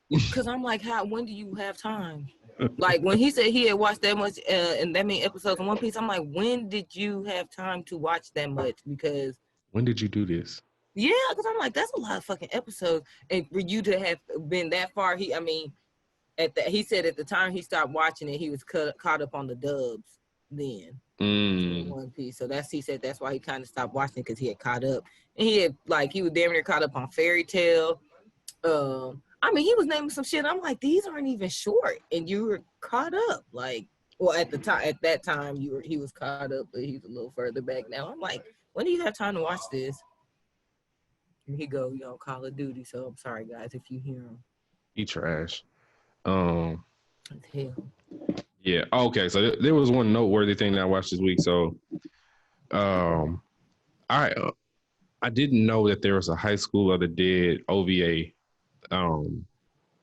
Yeah. Cause I'm like, when do you have time? Like when he said he had watched that much and that many episodes of One Piece, I'm like, when did you have time to watch that much? Because when did you do this? Yeah, because I'm like, that's a lot of fucking episodes. And for you to have been that far, he said at the time he stopped watching it, he was caught up on the dubs then. One Piece. So he said that's why he kind of stopped watching because he had caught up. And he was damn near caught up on Fairy Tail. He was naming some shit. I'm like, these aren't even short, and you were caught up. Like, well, at that time, he was caught up, but he's a little further back now. I'm like, when do you have time to watch this? And he go, Call of Duty. So I'm sorry, guys, if you hear him. He trash. Hell. Yeah. Okay. So there was one noteworthy thing that I watched this week. So, I didn't know that there was a High School of the Dead OVA.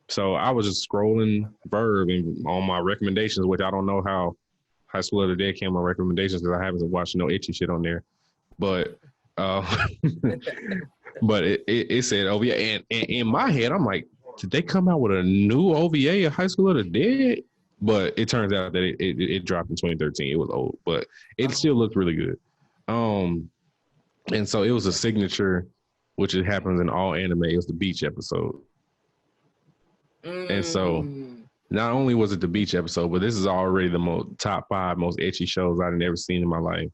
So I was just scrolling Verve and on my recommendations, which I don't know how High School of the Dead came on recommendations because I haven't watched no itchy shit on there. But but it said OVA, and in my head I'm like, did they come out with a new OVA of High School of the Dead? But it turns out that it dropped in 2013. It was old, but it still looked really good. And so it was a signature, which it happens in all anime. It was the beach episode. And so not only was it the beach episode, but this is already the top 5 most ecchi shows I've ever seen in my life.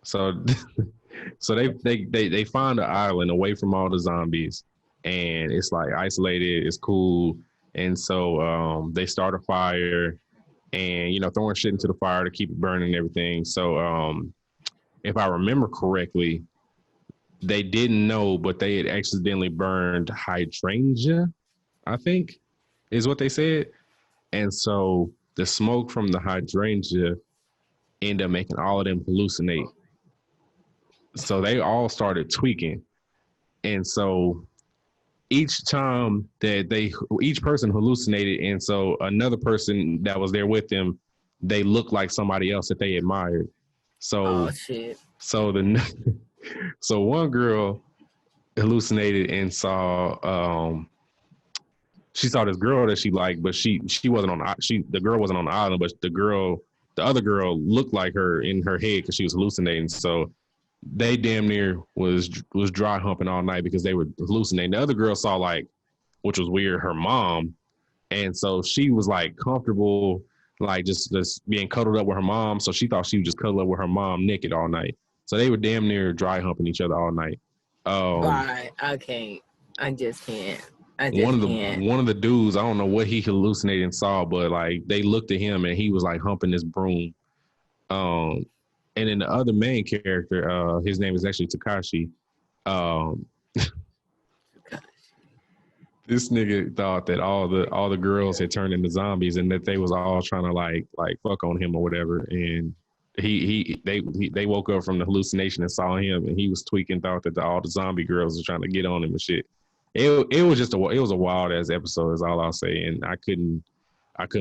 So they find an island away from all the zombies, and it's like isolated. It's cool. And so they start a fire, and throwing shit into the fire to keep it burning and everything. So if I remember correctly, they didn't know, but they had accidentally burned hydrangea, I think, is what they said. And so the smoke from the hydrangea ended up making all of them hallucinate. So they all started tweaking. And so each time that each person hallucinated, and so another person that was there with them, they looked like somebody else that they admired. So, shit. So so one girl hallucinated and saw she saw this girl that she liked, but she wasn't on the girl wasn't on the island, but the other girl looked like her in her head because she was hallucinating. So they damn near was dry humping all night because they were hallucinating. The other girl saw, like, which was weird, her mom, and so she was like comfortable, like just being cuddled up with her mom. So she thought she would just cuddle up with her mom naked all night. So they were damn near dry humping each other all night. Right. I can't. I just can't. One of the dudes, I don't know what he hallucinated and saw, but like they looked at him and he was like humping this broom. And then the other main character, his name is actually Takashi. This nigga thought that all the girls had turned into zombies and that they was all trying to like fuck on him or whatever. And they woke up from the hallucination and saw him, and he was tweaking, thought that all the zombie girls were trying to get on him and shit. It was a wild ass episode, is all I'll say. And I couldn't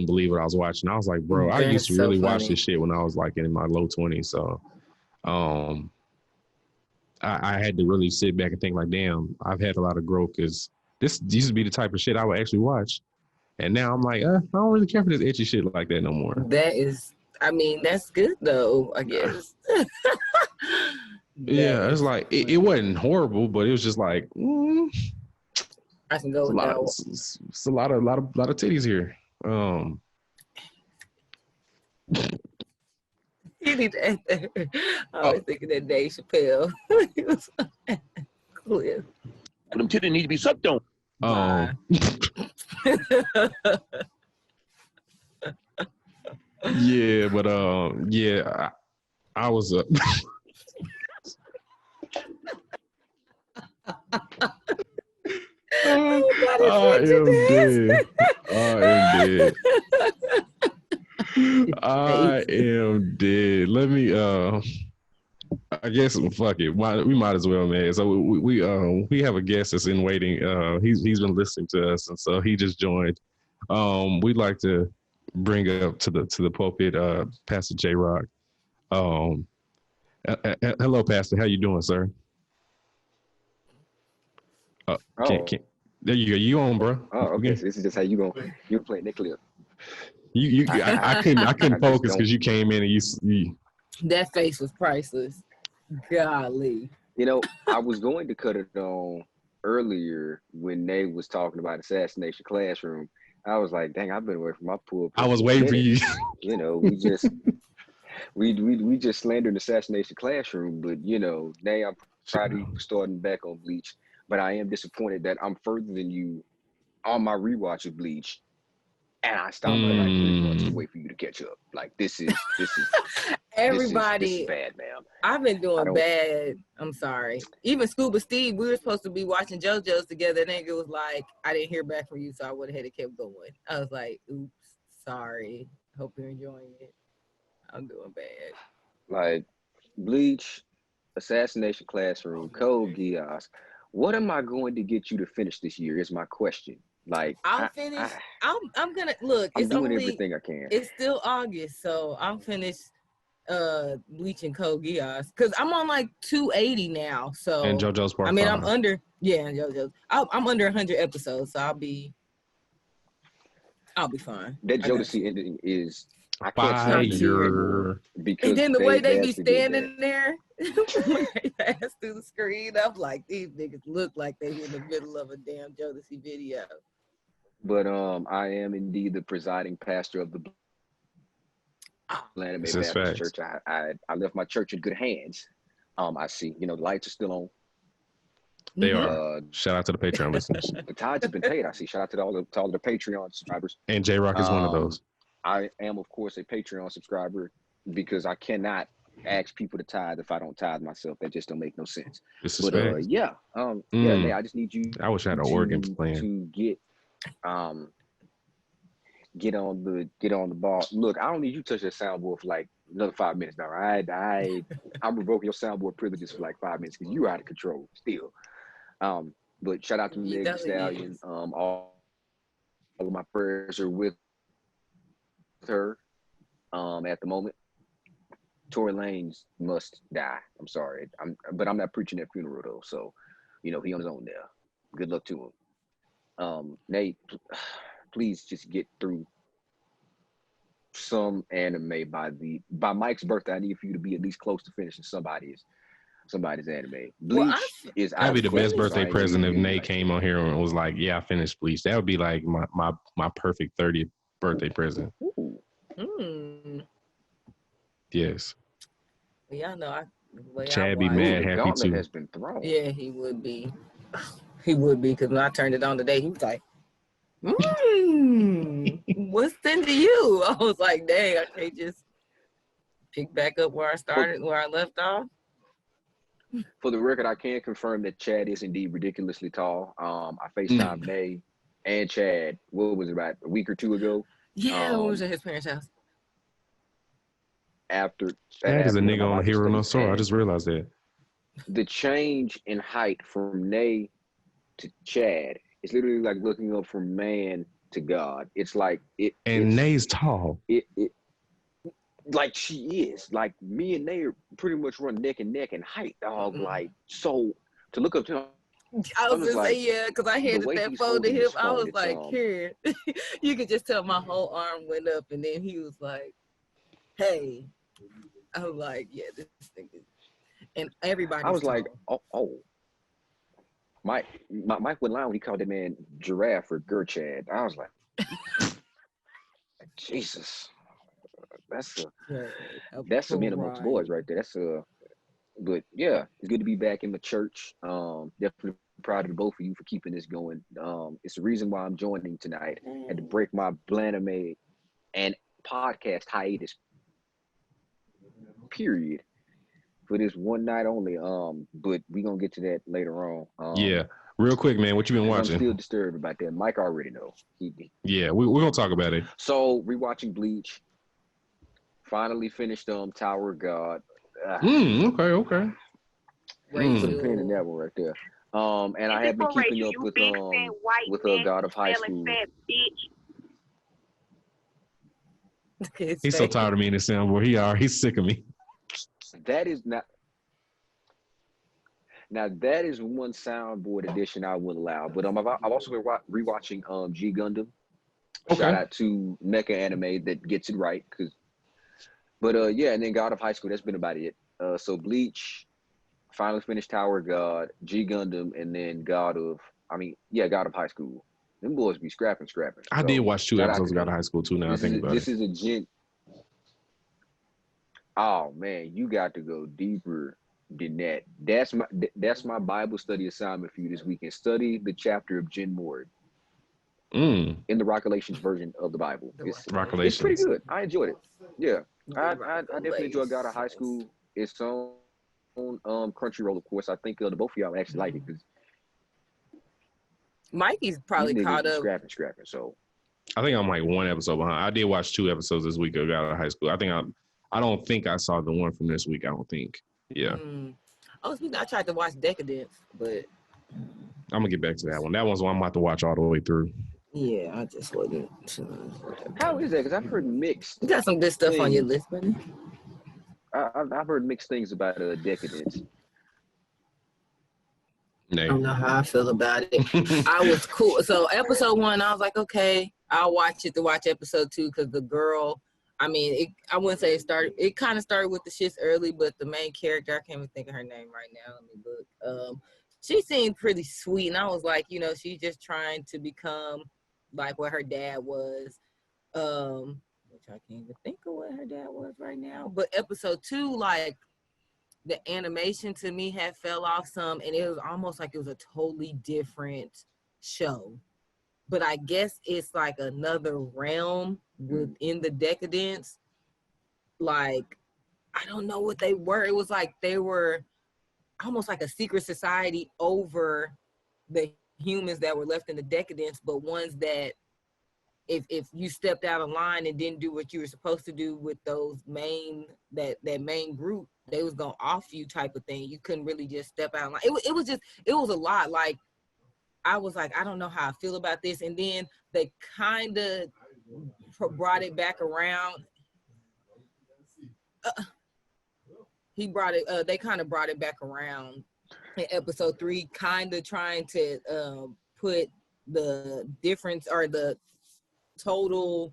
believe what I was watching. I was like, bro, I used to really watch this shit when I was like in my low 20s. So I had to really sit back and think like, damn, I've had a lot of growth, because this used to be the type of shit I would actually watch. And now I'm like, I don't really care for this itchy shit like that no more. That's good though, I guess. Yeah, it's like it wasn't horrible, but it was just like I can go with that. It's a lot of titties here. You need to add that. I was thinking that Dave Chappelle. He was Cliff. But them titties need to be sucked on. Yeah, but yeah, I was I am dead. I am dead. Let me I guess fuck it. We might as well, man. So we have a guest that's in waiting. He's been listening to us, and so he just joined. We'd like to bring up to the pulpit, Pastor JRoc. Hello, Pastor. How you doing, sir? There you go. You on, bro? Oh, okay. So this is just how you playing that clip. I couldn't focus because you came in and you. That face was priceless. Golly. You know, I was going to cut it on earlier when Nate was talking about Assassination Classroom. I was like, dang, I've been away from my pool. I was waiting for you. You know, we just slandered Assassination Classroom, but you know, Nate, I'm proud of you starting back on Bleach, but I am disappointed that I'm further than you on my rewatch of Bleach. And I stopped for like 3 months to wait for you to catch up. Like this is everybody. This is bad, ma'am. I've been doing bad. I'm sorry. Even Scuba Steve, we were supposed to be watching JoJo's together. And it was like, I didn't hear back from you, so I went ahead and kept going. I was like, oops, sorry. Hope you're enjoying it. I'm doing bad. Like Bleach, Assassination Classroom, Code Geass. What am I going to get you to finish this year? Is my question. Like I'll finish. I'm gonna look. I'm it's doing only everything I can. It's still August, so I'll finish Bleach and Code Geass because I'm on like 280 now. So and JoJo's part. I mean, 5. I'm under. Yeah, and JoJo's. I'm under 100 episodes, so I'll be fine. That Jodeci ending is I can't stand it because and then the way they be standing there when they pass through the screen, I'm like, these niggas look like they in the middle of a damn Jodeci video. But I am indeed the presiding pastor of the Blanime Baptist Church. I left my church in good hands. I see, you know, the lights are still on. They are. Shout out to the Patreon listeners. The tithes have been paid. I see. Shout out to all the Patreon subscribers. And JRoc is one of those. I am, of course, a Patreon subscriber because I cannot ask people to tithe if I don't tithe myself. That just don't make no sense. But yeah, yeah, I just need you. I wish I had an organ plan to get on the ball. Look, I don't need you to touch that soundboard for like another 5 minutes now. I'm revoking your soundboard privileges for like 5 minutes because you're out of control still. But shout out to Meg Thee Stallion. All of my prayers are with her at the moment. Tory Lanez must die. I'm sorry. But I'm not preaching at funeral though. So, you know, he on his own there. Good luck to him. Nate, please just get through some anime by Mike's birthday. I need for you to be at least close to finishing somebody's anime. Bleach is that'd be the best birthday present if Nate came on here and was like, yeah, I finished Bleach. That would be like my perfect 30th birthday present. Yes. Well, y'all know Chad be mad happy too. Has been thrown. Yeah, he would be. He would be because when I turned it on today, he was like, what's into you? I was like, dang, I can't just pick back up where I started, where I left off. For the record, I can confirm that Chad is indeed ridiculously tall. I FaceTimed May and Chad, what was it, about a week or two ago? Yeah, when was at his parents' house. Chad is a nigga on a Hero No Sword. I just realized that. The change in height from Nay to Chad is literally like looking up from man to God. It's like it. And Nay's tall. It like she is. Like me and Nay pretty much run neck and neck in height, dog. Like so to look up to him. I was just like, saying, yeah, because I handed that phone to him. I was like, here. You could just tell my whole arm went up, and then he was like, hey. I was like, yeah, this thing is. And everybody. I was like, oh. Mike went line when he called that man giraffe or Gerchad. I was like, Jesus. That's a man amongst boys right there. But yeah, it's good to be back in the church. Definitely proud of both of you for keeping this going. It's the reason why I'm joining tonight. Had to break my Blanime and podcast hiatus period for this one night only. But we gonna get to that later on. Yeah, real quick, man. What you been watching? I'm still disturbed about that. Mike already know. Yeah, we're gonna talk about it. So rewatching Bleach. Finally finished Tower of God. Okay. Put a pin in that one right there. And I have been keeping up with God of High School. He's so tired of me in this soundboard. He's sick of me. That is not. Now that is one soundboard edition I would allow. But I've also been rewatching G Gundam. Okay. Shout out to Mecha Anime that gets it right. But yeah, and then God of High School. That's been about it. So Bleach, finally finished Tower of God, G Gundam, and then God of High School. Them boys be scrapping. I did watch 2 episodes of God of High School too. Now I think about it. This is a gent. Oh man, you got to go deeper than that. That's my Bible study assignment for you this weekend. Study the chapter of Jin Mord in the Rockalations version of the Bible. It's pretty good. I enjoyed it. Yeah, I definitely enjoyed God of High School. It's on Crunchyroll, of course. I think the both of y'all actually like it because Mikey's probably caught up. Scrapping. So I think I'm like 1 episode behind. I did watch 2 episodes this week of God of High School. I don't think I saw the one from this week. I don't think. Yeah. I tried to watch Decadence, but I'm gonna get back to that one. That one's one I'm about to watch all the way through. Yeah, I just wasn't. How is that? Because I've heard mixed. You got some good stuff on your list, buddy. I've heard mixed things about Decadence. I don't know how I feel about it. I was cool. So episode 1, I was like, okay, I'll watch it to watch episode 2 because the girl. I mean, I wouldn't say it started. It kind of started with the shits early, but the main character, I can't even think of her name right now. Let me look. She seemed pretty sweet, and I was like, she's just trying to become like what her dad was. Which I can't even think of what her dad was right now. But episode 2, like the animation to me had fell off some, and it was almost like it was a totally different show. But I guess it's like another realm within the Decadence. Like, I don't know what they were. It was like they were almost like a secret society over the humans that were left in the Decadence, but ones that if you stepped out of line and didn't do what you were supposed to do with those that main group, they was gonna off you type of thing. You couldn't really just step out of line. It was a lot. Like, I was like, I don't know how I feel about this. And then they kind of brought it back around. They kind of brought it back around in episode 3, kind of trying to put the difference or the total,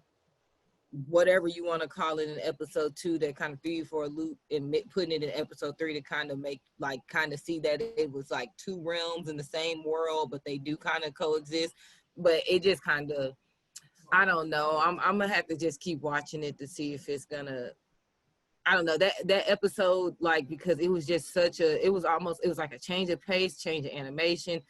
whatever you want to call it, in episode 2 that kind of threw you for a loop, and putting it in episode 3 to kind of make, like, kind of see that it was like 2 realms in the same world, but they do kind of coexist. But it just kind of, I don't know. I'm gonna have to just keep watching it to see if it's gonna, I don't know, that episode, like, because it was just it was like a change of pace, change of animation,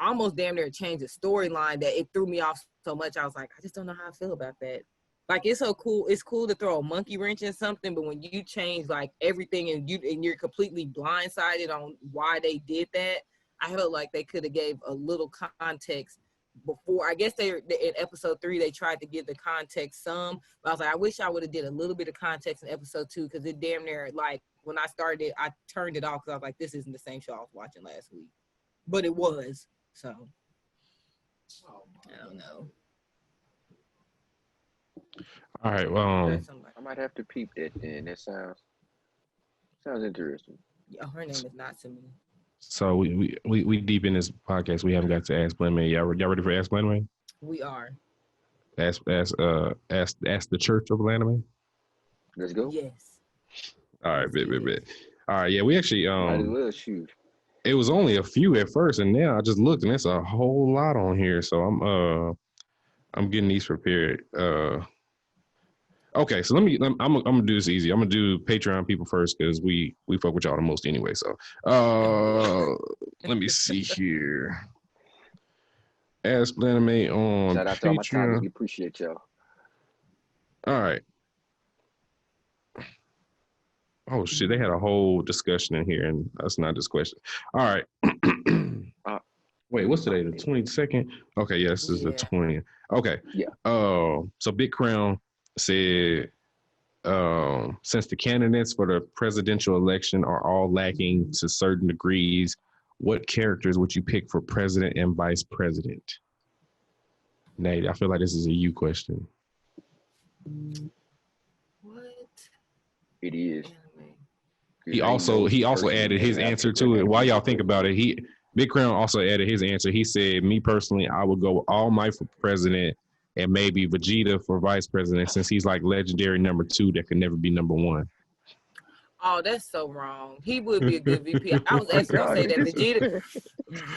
almost damn near a change of storyline that it threw me off so much. I was like, I just don't know how I feel about that. Like, it's so cool. It's cool to throw a monkey wrench in something, but when you change like everything and you're completely blindsided on why they did that, I felt like they could have gave a little context before. I guess in episode 3 they tried to give the context some, but I was like, I wish I would have did a little bit of context in episode 2, because it damn near, like, when I started, I turned it off because I was like, this isn't the same show I was watching last week, but it was. So I don't know. All right, well, I might have to peep that then. That sounds interesting. Yeah, her name is not to me. So we deep in this podcast. We haven't got to Ask Blanime. Y'all ready for Ask Blanime? We are. Ask the Church of Blanime. Let's go. Yes. All right, bit. All right, yeah, we actually shoot. It was only a few at first, and now I just looked, and it's a whole lot on here. So I'm getting these prepared. Okay, so I'm gonna do this easy. I'm gonna do Patreon people first because we fuck with y'all the most anyway. So let me see here. Ask Blanime on Shout out to all my timers. Patreon. We appreciate y'all. All right. Oh shit, they had a whole discussion in here, and that's not this question. All right. Wait, what's today? The 22nd? Okay, yes, this is the 20th. Okay. Yeah. So Big Crown said, since the candidates for the presidential election are all lacking to certain degrees, what characters would you pick for president and vice president? Nate, I feel like this is a you question. What? It is. He also added his answer to it. While y'all think about it, Big Crown also added his answer. He said, me personally, I would go All Might for president and maybe Vegeta for vice president, since he's like legendary number 2 that could never be number 1. Oh, that's so wrong. He would be a good VP. I was actually gonna say that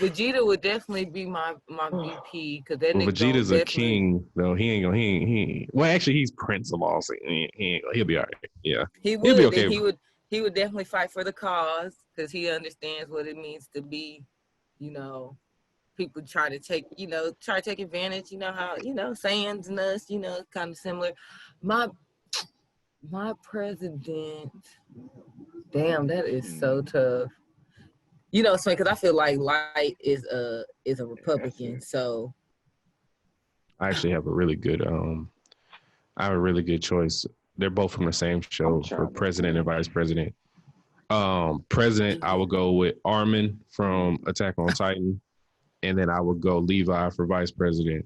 Vegeta would definitely be my VP because that nigga Vegeta's a king though. He ain't. Well, actually, he's Prince of all. So he'll be all right. Yeah, he'll be okay. He would definitely fight for the cause because he understands what it means to be, people try to take advantage, how, Saiyans and us, kind of similar. My president, damn, that is so tough. So because I feel like Light is a Republican, so I actually have a really good choice. They're both from the same show for president and vice president. President, I would go with Armin from Attack on Titan, and then I would go Levi for vice president.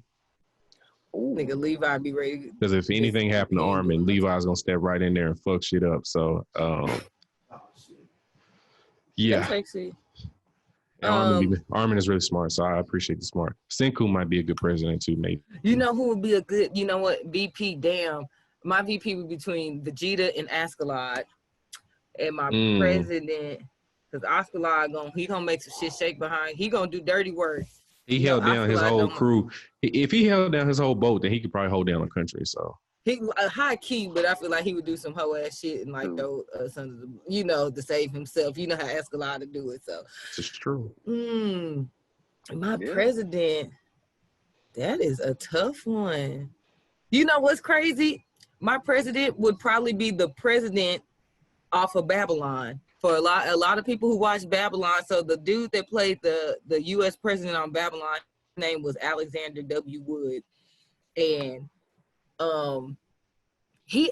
Nigga, Levi be ready. Because if anything happened to Armin, Levi's gonna step right in there and fuck shit up. So, yeah. Armin is really smart, so I appreciate the smart. Senku might be a good president too, maybe. You know who would be a good, VP? Damn, my VP would be between Vegeta and Askeladd, and my president, because Askeladd he gonna make some shit shake behind. He gonna do dirty work. He held down his whole crew. If he held down his whole boat, then he could probably hold down the country. So he high key, but I feel like he would do some hoe ass shit and throw some, to save himself. You know how Askeladd to do it. So it's true. My president, that is a tough one. You know what's crazy? My president would probably be the president off of Babylon. For a lot of people who watch Babylon, so the dude that played the U.S. president on Babylon, his name was Alexander W. Wood, and he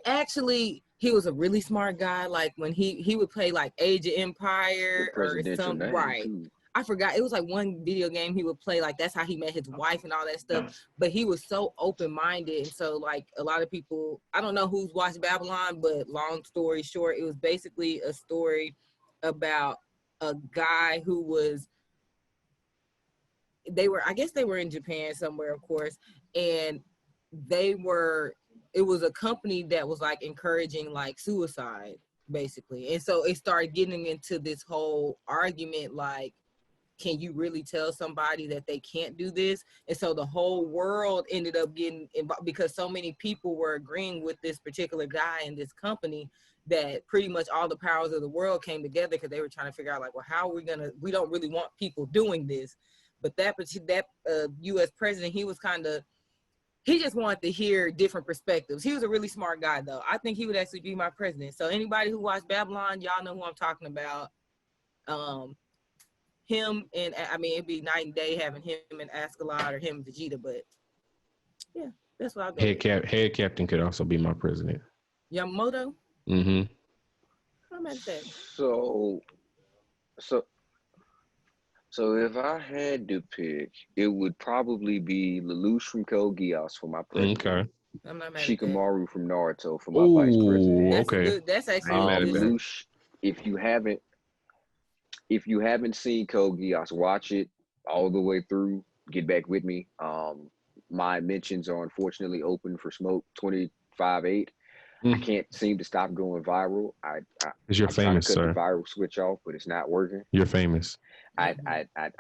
was a really smart guy. Like when he would play like Age of Empire or something, right? I forgot. It was like one video game he would play. Like that's how he met his wife and all that stuff. But he was so open-minded, and so like a lot of people, I don't know who's watched Babylon, but long story short, it was basically a story about a guy who was. I guess they were in Japan somewhere, of course, and it was a company that was like encouraging like suicide, basically, and so it started getting into this whole argument like, can you really tell somebody that they can't do this? And so the whole world ended up getting involved because so many people were agreeing with this particular guy in this company that pretty much all the powers of the world came together because they were trying to figure out like, well, how are we don't really want people doing this. But that U.S. president, he just wanted to hear different perspectives. He was a really smart guy though. I think he would actually be my president. So anybody who watched Babylon, y'all know who I'm talking about. Him and it'd be night and day having him and Askeladd or him and Vegeta, but yeah, that's what I'll go. Head captain could also be my president. Yamamoto? Mm-hmm. I'm at that. So if I had to pick, it would probably be Lelouch from Code Geass for my president. Okay. I'm not mad Shikamaru from Naruto for my vice president. Okay. That's actually Lelouch. If you haven't seen Code Geass, watch it all the way through. Get back with me. My mentions are unfortunately open for smoke 25/8. I can't seem to stop going viral. Because you're famous, cut sir. the viral switch off, but it's not working. You're famous. I've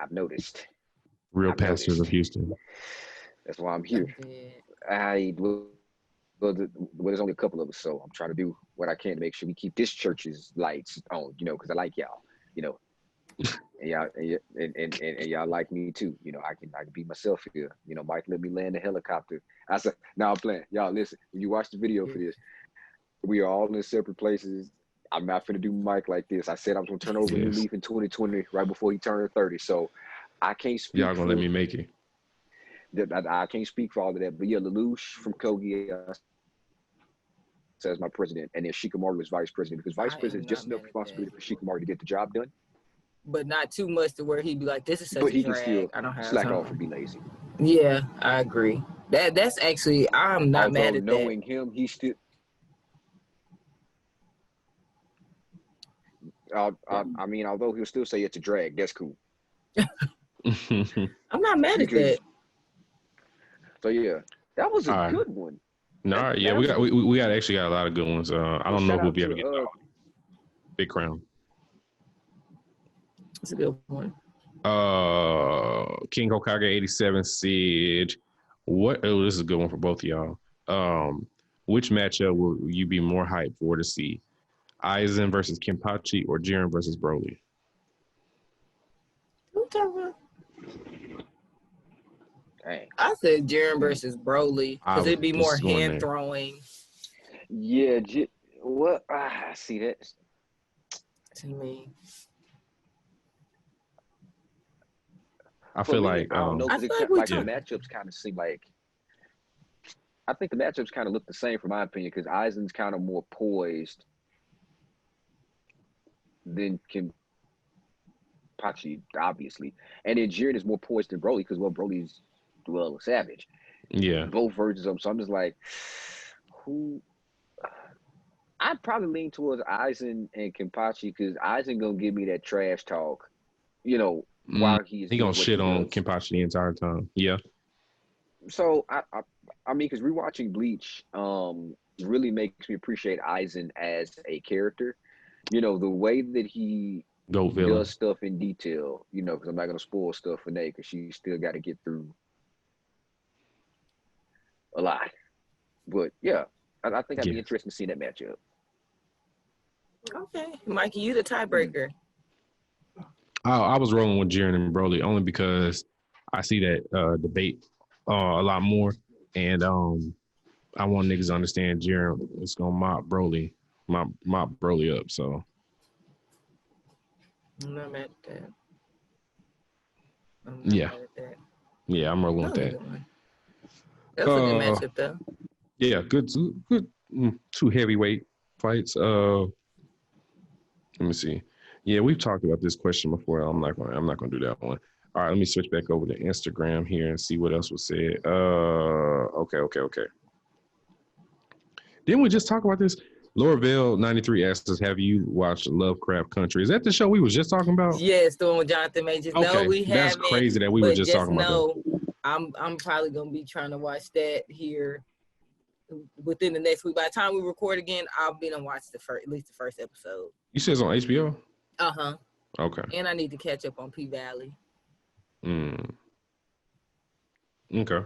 noticed. Real pastors of Houston. That's why I'm here. I well, there's only a couple of us, so I'm trying to do what I can to make sure we keep this church's lights on, because I like y'all, and y'all like me too. I can be myself here. Mike let me land the helicopter. I said, "Now I'm playing." Y'all listen. When you watch the video for this, we are all in separate places. I'm not finna do Mike like this. I said I'm gonna turn over a new leaf in 2020, right before he turned 30. So I can't speak. Y'all gonna let me make it? I can't speak for all of that. But yeah, Lelouch from Kogi says my president, and then Shikamaru was vice president, because vice president is just enough responsibility for Shikamaru to get the job done, but not too much to where he'd be like, "This is such but a he drag. can still I don't have slack time." off and be lazy. Yeah, I agree. That's actually, I'm not mad at knowing that. him, he still. I mean, although he'll still say it's a drag, that's cool. I'm not mad at that. So yeah, that was a good one. No, yeah, we actually got a lot of good ones. I don't know who'll be able to get Big Crown. That's a good one. King Hokage 87 said, "What? Oh, this is a good one for both of y'all. Which matchup will you be more hyped for to see? Aizen versus Kenpachi or Jiren versus Broly?" Who talking about? Dang. I said Jiren versus Broly because it'd be more hand throwing. Yeah, what? I see that. To me, I feel like I don't know. I The matchups kind of seem like. I think the matchups kind of look the same, from my opinion, because Aizen's kind of more poised than Kenpachi, obviously, and then Jiren is more poised than Broly because Broly's a savage. Yeah, both versions of them. So I'm just like, who? I'd probably lean towards Aizen and Kenpachi, because Aizen gonna give me that trash talk, while he gonna shit on Kenpachi the entire time. Yeah. So I mean, because rewatching Bleach really makes me appreciate Aizen as a character. The way that he does stuff in detail. Because I'm not gonna spoil stuff for Nate, because she still got to get through a lot. But yeah, I think I'd be interested in seeing that matchup. Okay, Mikey, you the tiebreaker. I was rolling with Jiren and Broly only because I see that debate a lot more, and I want niggas to understand Jiren is gonna mop Broly up. So I'm not mad at that. Yeah, I'm rolling with that. That's a good matchup, though. Yeah, good two heavyweight fights. Let me see. Yeah, we've talked about this question before. I'm not gonna do that one. All right, let me switch back over to Instagram here and see what else was said. Okay. Didn't we just talk about this? Laurville 93 asks us, "Have you watched Lovecraft Country?" Is that the show we was just talking about? Yes, the one with Jonathan Majors. Okay. No, we haven't. That's crazy that we were just talking about that. I'm probably gonna be trying to watch that here within the next week. By the time we record again, I'll be to watch at least the first episode. You said it's on HBO? Uh-huh. Okay. And I need to catch up on P-Valley. Okay.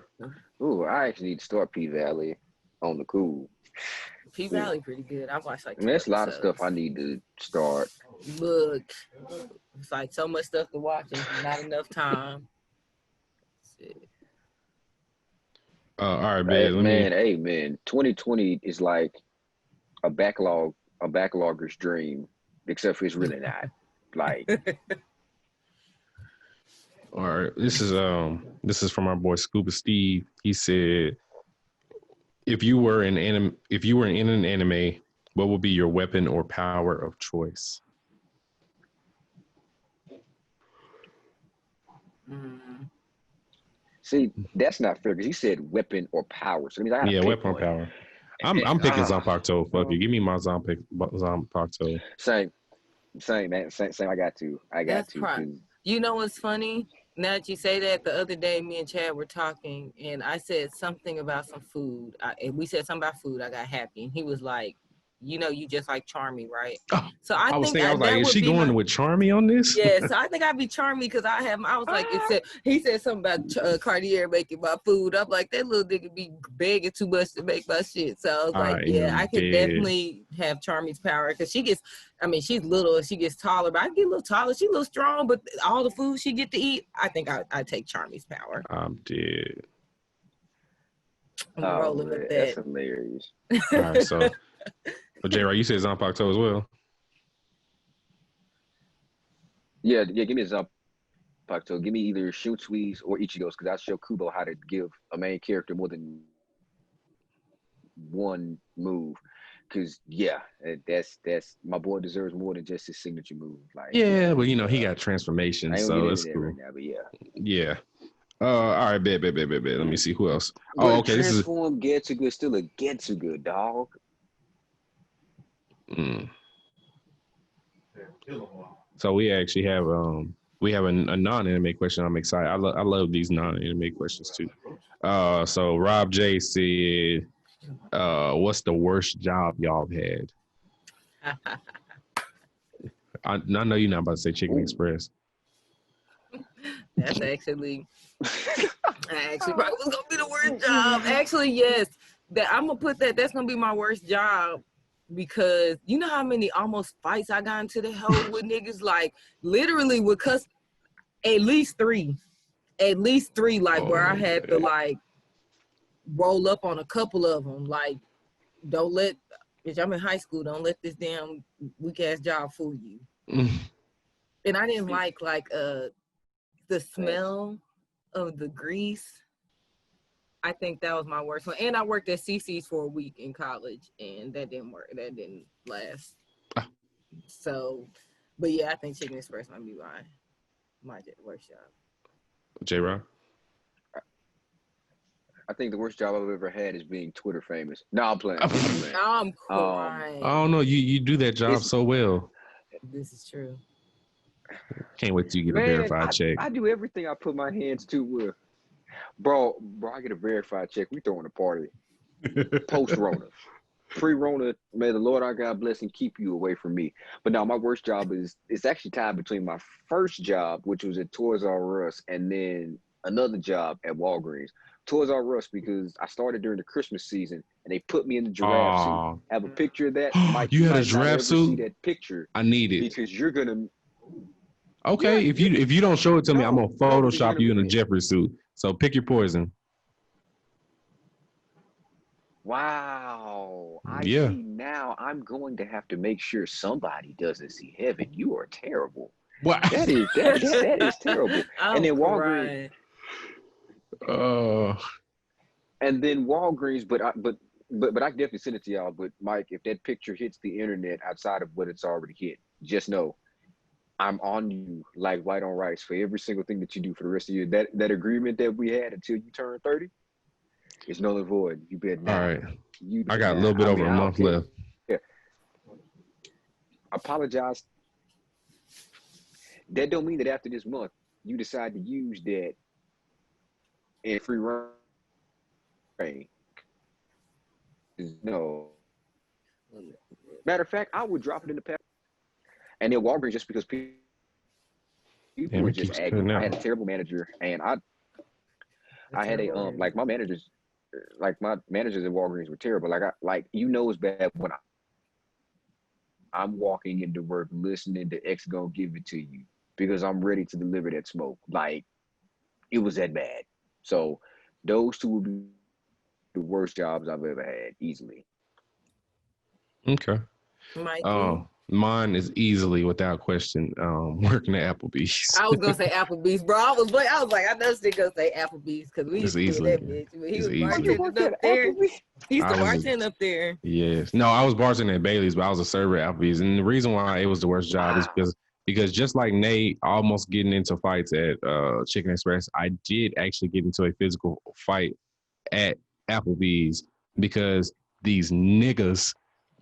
Ooh, I actually need to start P-Valley on the cool. P-Valley pretty good. I've watched like there's a lot of stuff I need to start. Look, it's like so much stuff to watch and not enough time. All right, man. Hey, man. 2020 is like a backlogger's dream, except for it's really not. Like. All right, this is from our boy Scuba Steve. He said, if you were in an anime, what would be your weapon or power of choice? See, that's not fair, because he said weapon or power. So that means weapon or power. I'm picking Zanpakuto. Fuck you. Give me my Zanpakuto. Same, man. Same. I got to. You know what's funny? Now that you say that, the other day me and Chad were talking, and I said something about some food. We said something about food. I got happy, and he was like, you just like Charmy, right? Oh, So I was think thinking, I was like, that is would she be going with Charmy on this? Yeah, so I think I'd be Charmy because I was like, he said something about Cartier making my food. I'm like, that little nigga be begging too much to make my shit. So I was like, yeah, I could definitely have Charmy's power because she's little and she gets taller, but I get a little taller. She's a little strong, but all the food she get to eat, I think I take Charmy's power. I'm dead. I'm rolling with that. That's hilarious. All right, so JRoc, you said Zanpakuto as well. Yeah, give me a Zanpakuto. Give me either Shunsui's or Ichigo's because I show Kubo how to give a main character more than one move. Because that's my boy deserves more than just his signature move. Like but he got transformation, so it's cool. Right now, but yeah. All right, bet. Let me see who else. But Okay, this is Getsuga still a Getsuga, dog. So we actually have a non-anime question. I'm excited. I love these non-anime questions too. So Rob J said, "What's the worst job y'all have had?" I know you're not about to say Chicken Express. That's actually probably was gonna be the worst job. Actually, yes. I'm gonna put that's gonna be my worst job because you know how many almost fights I got into the hell with niggas, like literally with at least three, like where I had to like roll up on a couple of them. Like, bitch, I'm in high school. Don't let this damn weak ass job fool you. And I didn't like the smell of the grease. I think that was my worst one. And I worked at CC's for a week in college, and that didn't work. That didn't last. So, but yeah, I think Chicken Express might be my worst job. JRoc? I think the worst job I've ever had is being Twitter famous. No, I'm playing. I'm crying. I don't know. You do that job so well. This is true. Can't wait till you get a verified check. I do everything I put my hands to with. Bro, I get a verified check. We throwing a party. Post-Rona. Pre-Rona, may the Lord our God bless and keep you away from me. But now my worst job it's actually tied between my first job, which was at Toys R Us, and then another job at Walgreens. Toys R Us because I started during the Christmas season and they put me in the giraffe suit. I have a picture of that. Mike, you had a giraffe suit? See that picture. I need it. Because you're gonna. Okay, if you don't show it to me, I'm gonna Photoshop you in a Jeffrey suit. So pick your poison. Wow. I see now I'm going to have to make sure somebody doesn't see heaven. You are terrible. What? That is terrible. And then Walgreens. And then Walgreens, but I can definitely send it to y'all. But Mike, if that picture hits the internet outside of what it's already hit, just know I'm on you like white on rice for every single thing that you do for the rest of the year. That agreement that we had until you turn 30 is null and void. You bet now. All right. I got a little bit over a month left. Yeah. Apologize. That don't mean that after this month you decide to use that in free reign. No. Matter of fact, I would drop it in the pack. And then Walgreens just because people were just acting. I had a terrible manager, and I had a my managers at Walgreens were terrible. It's bad when I'm walking into work listening to X gonna give it to you because I'm ready to deliver that smoke. Like it was that bad. So those two would be the worst jobs I've ever had, easily. Okay. Mine is easily, without question, working at Applebee's. I was gonna say Applebee's, bro. I was like, I know she's gonna say Applebee's because we used to be that bitch. He was bartending up there. He used to bartend up there. Yes. No, I was bartending at Bailey's, but I was a server at Applebee's. And the reason why it was the worst job is because just like Nate almost getting into fights at Chicken Express, I did actually get into a physical fight at Applebee's because these niggas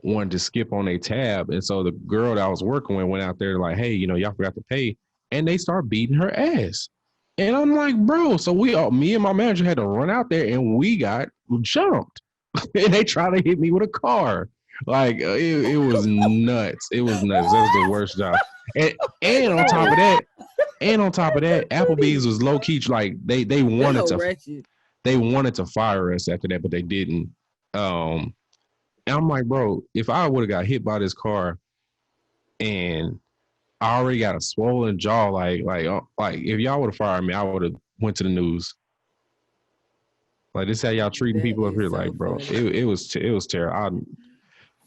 wanted to skip on a tab. And so the girl that I was working with went out there like, hey, y'all forgot to pay. And they start beating her ass. And I'm like, bro, so me and my manager had to run out there and we got jumped. And they tried to hit me with a car. Like it was nuts. It was nuts. That was the worst job. And on top of that, Applebee's was low key like they wanted to fire us after that, but they didn't. And I'm like, bro, if I would have got hit by this car and I already got a swollen jaw, like if y'all would have fired me, I would have went to the news. Like this, how y'all treating people up here, so like, bro, it was terrible.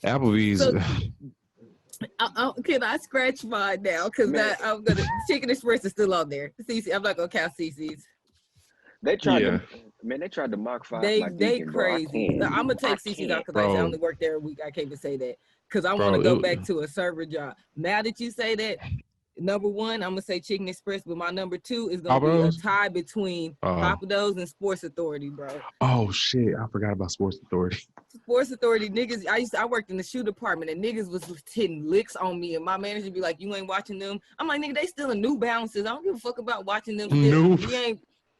Applebee's. So, can I scratch mine now? Because I'm gonna Chicken Express is still on there. CC, I'm not gonna count CC's. They tried to mock five. They crazy. I'm gonna take CC's out because I only work there a week. I can't even say that because I want to go back to a server job. Now that you say that, number one, I'm gonna say Chicken Express, but my number two is gonna be a tie between Papa Do's and Sports Authority, bro. Oh shit, I forgot about Sports Authority. Sports Authority niggas. I worked in the shoe department and niggas was hitting licks on me, and my manager be like, "You ain't watching them." I'm like, "Nigga, they still in New Balances. I don't give a fuck about watching them."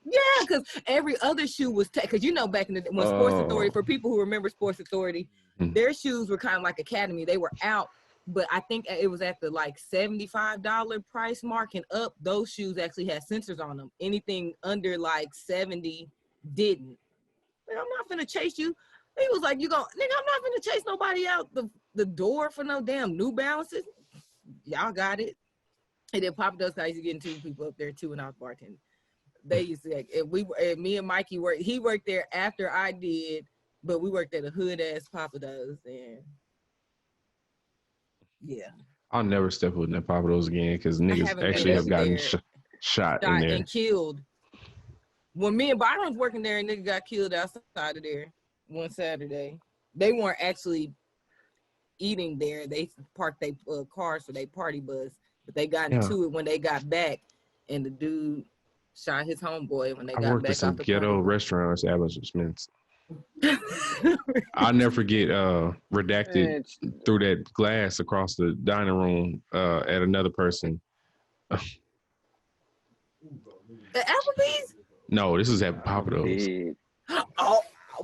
Yeah, because every other shoe was because back in the when Sports Authority, for people who remember Sports Authority, their shoes were kind of like Academy. They were out. But I think it was at the like $75 price mark and up. Those shoes actually had sensors on them. Anything under like 70 didn't. I'm not finna chase you. He was like, nigga, I'm not finna chase nobody out the door for no damn New Balances. Y'all got it. And then Papa Do's, I used to get two people up there too when I was bartending. They used to me and Mikey worked. He worked there after I did, but we worked at a hood ass Papa Do's and. Yeah, I'll never step foot in that Papa Do's again because niggas actually have gotten shot in there and killed. When me and Byron was working there, a nigga got killed outside of there one Saturday. They weren't actually eating there. They parked their cars for their party bus, but they got into it when they got back, and the dude shot his homeboy when they got back. I worked at some ghetto restaurant establishments. I'll never forget redacted through that glass across the dining room at another person. At Applebee's? No, this is at Papa Do's. I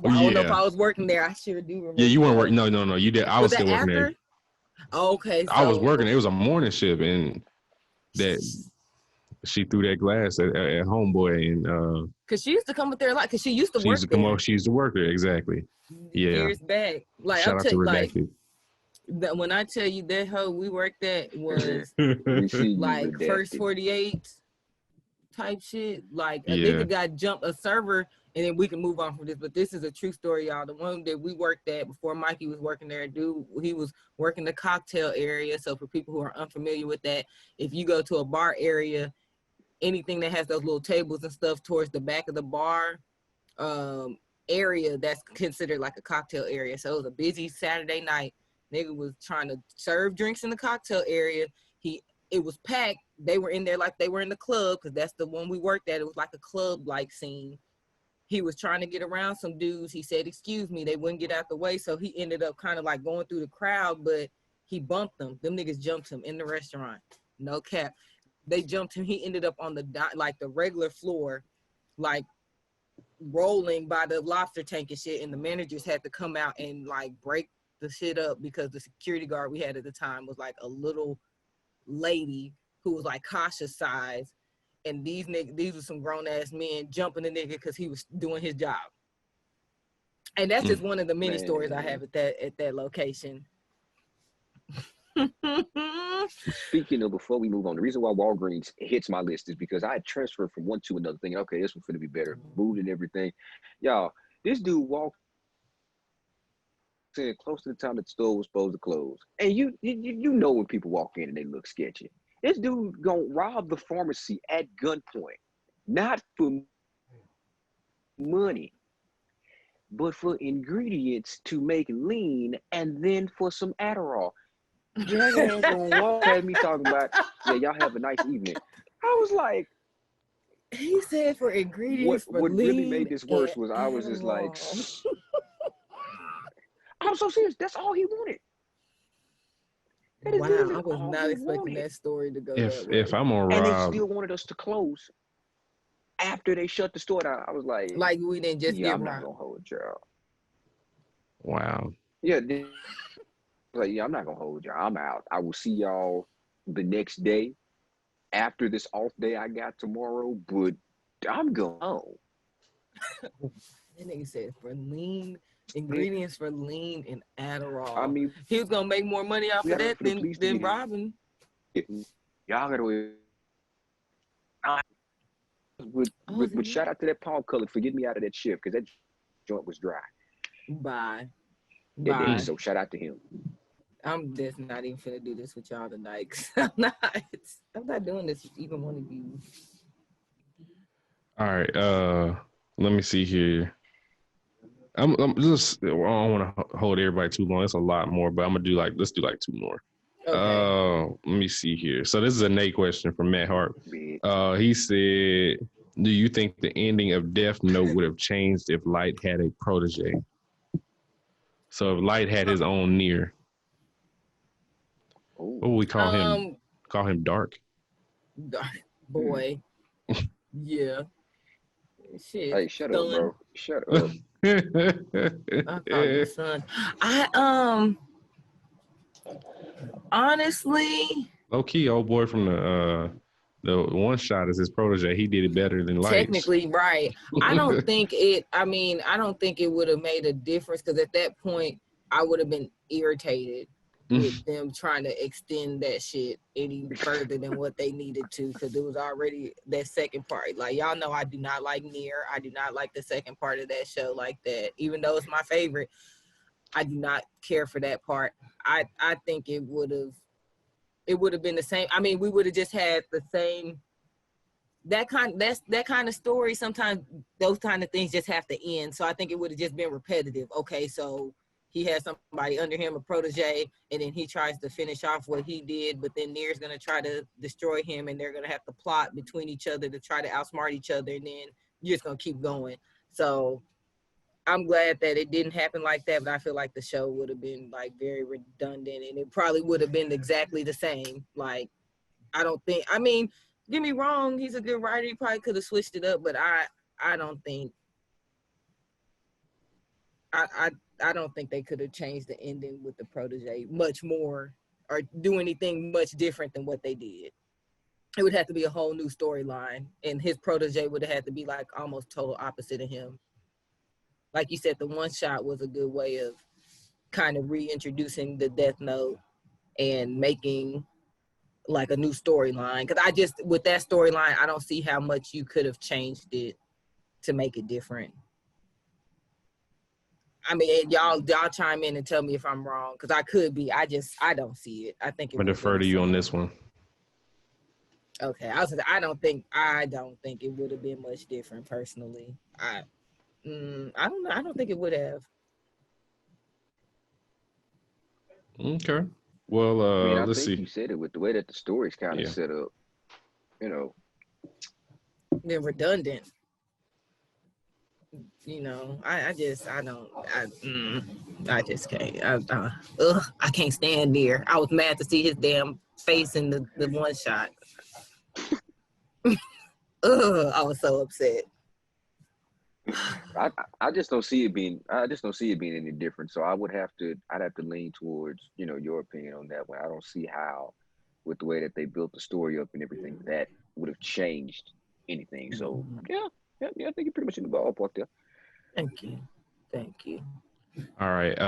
don't know if I was working there. I sure do remember. Yeah, you weren't working. No, you did. I was still working there. Okay. I was working. It was a morning shift, and that she threw that glass at homeboy, and because she used to come up there a lot. Because she used to work there. She used to work there, exactly. Yeah. Years back, like shout out to Redacted. That when I tell you that hoe we worked at was like first 48 type shit. Like a nigga got jumped a server, and then we can move on from this. But this is a true story, y'all. The one that we worked at before Mikey was working there, dude, he was working the cocktail area. So for people who are unfamiliar with that, if you go to a bar area, anything that has those little tables and stuff towards the back of the bar area, that's considered like a cocktail area. So it was a busy Saturday night. Nigga was trying to serve drinks in the cocktail area. It was packed. They were in there like they were in the club because that's the one we worked at. It was like a club-like scene. He was trying to get around some dudes. He said, "Excuse me," they wouldn't get out the way. So he ended up kind of like going through the crowd, but he bumped them. Them niggas jumped him in the restaurant. No cap. They jumped him. He ended up on the regular floor, like rolling by the lobster tank and shit. And the managers had to come out and like break the shit up because the security guard we had at the time was like a little lady who was like Kasha's size. And these were some grown ass men jumping the nigga because he was doing his job. And that's just one of the many stories I have at that location. Speaking of, before we move on, the reason why Walgreens hits my list is because I had transferred from one to another, thinking, okay, this one's going to be better, moved and everything. Y'all, this dude walked in close to the time that the store was supposed to close. And you know when people walk in and they look sketchy. This dude gonna rob the pharmacy at gunpoint, not for money, but for ingredients to make lean and then for some Adderall. Jackass gonna walk at me talking about, yeah, y'all have a nice evening. I was like, he said for ingredients. What really made this worse was I was just like, I'm so serious. That's all he wanted. Wow, I was not expecting that story to go. If I'm on Rob, and they still wanted us to close after they shut the store down. I was like we didn't just get I'm not gonna hold y'all. Wow. Yeah. like, yeah, I'm not gonna hold y'all. I'm out. I will see y'all the next day after this off day I got tomorrow, but I'm going home. That nigga said for lean ingredients for lean and Adderall. I mean, he was gonna make more money off we of gotta that for the than police to get in. robbing. Y'all gotta but shout out to that palm color for getting me out of that shift because that joint was dry. Bye. That day, Bye. so shout out to him. I'm just not even finna do this with y'all tonight. 'Cause I'm not doing this with even one of you. All right. Let me see here. I'm just. I don't want to hold everybody too long. It's a lot more, but I'm gonna let's do like 2 more. Okay. Let me see here. So this is a Nate question from Matt Hart. Big. He said, "Do you think the ending of Death Note would have changed if Light had a protege? So if Light had his own Nier, what would we call him? Call him Dark? Boy. Yeah. Shit. Hey, shut up, bro. Shut up. I call you son. Honestly, Low key, old boy from the one shot is his protege. He did it better than Light. technically, right. I don't think it would have made a difference because at that point, I would have been irritated with them trying to extend that shit any further than what they needed to because it was already that second part. Like, y'all know I do not like Nier. I do not like the second part of that show like that. Even though it's my favorite, I do not care for that part. I think it would have been the same. I mean, we would have just had the same that kind of story. Sometimes those kind of things just have to end. So I think it would have just been repetitive. Okay, so he has somebody under him, a protege, and then he tries to finish off what he did, but then Nier's gonna try to destroy him, and they're gonna have to plot between each other to try to outsmart each other, and then you're just gonna keep going. So I'm glad that it didn't happen like that, but I feel like the show would have been like very redundant, and it probably would have been exactly the same. Like, I mean, get me wrong, he's a good writer. He probably could have switched it up, but I don't think I don't think they could have changed the ending with the protege much more or do anything much different than what they did. It would have to be a whole new storyline, and his protege would have had to be like almost total opposite of him. Like you said, the one shot was a good way of kind of reintroducing the Death Note and making like a new storyline. Because with that storyline, I don't see how much you could have changed it to make it different. I mean, y'all chime in and tell me if I'm wrong, because I could be. I don't see it. I think I'm gonna defer to you on this one. Okay, I don't think it would have been much different personally. I don't know. I don't think it would have. Okay. Well, I mean, I let's think see. you said it with the way that the story's kind of set up. You know, They're redundant. You know, I just can't. I can't stand there. I was mad to see his damn face in the one shot. I was so upset. I just don't see it being any different. So I'd have to lean towards, your opinion on that one. I don't see how, with the way that they built the story up and everything, that would have changed anything. So yeah, I think you're pretty much in the ballpark there. Thank you. All right.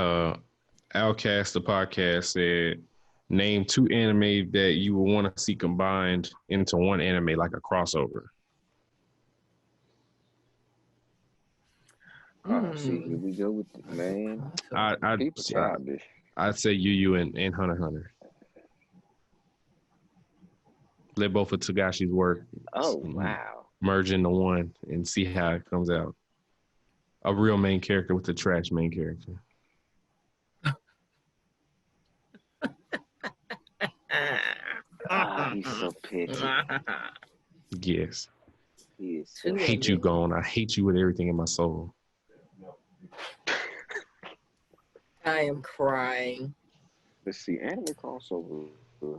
Outcast the podcast said, name 2 anime that you would want to see combined into one anime, like a crossover. See, here we go with it, man. I'd say Yu and Hunter x Hunter. Let both of Togashi's work. Oh wow! Merge into one and see how it comes out. A real main character with a trash main character. He's so picky. Yes. He is. I hate you, Gone. I hate you with everything in my soul. I am crying. Let's see, anime crossover. I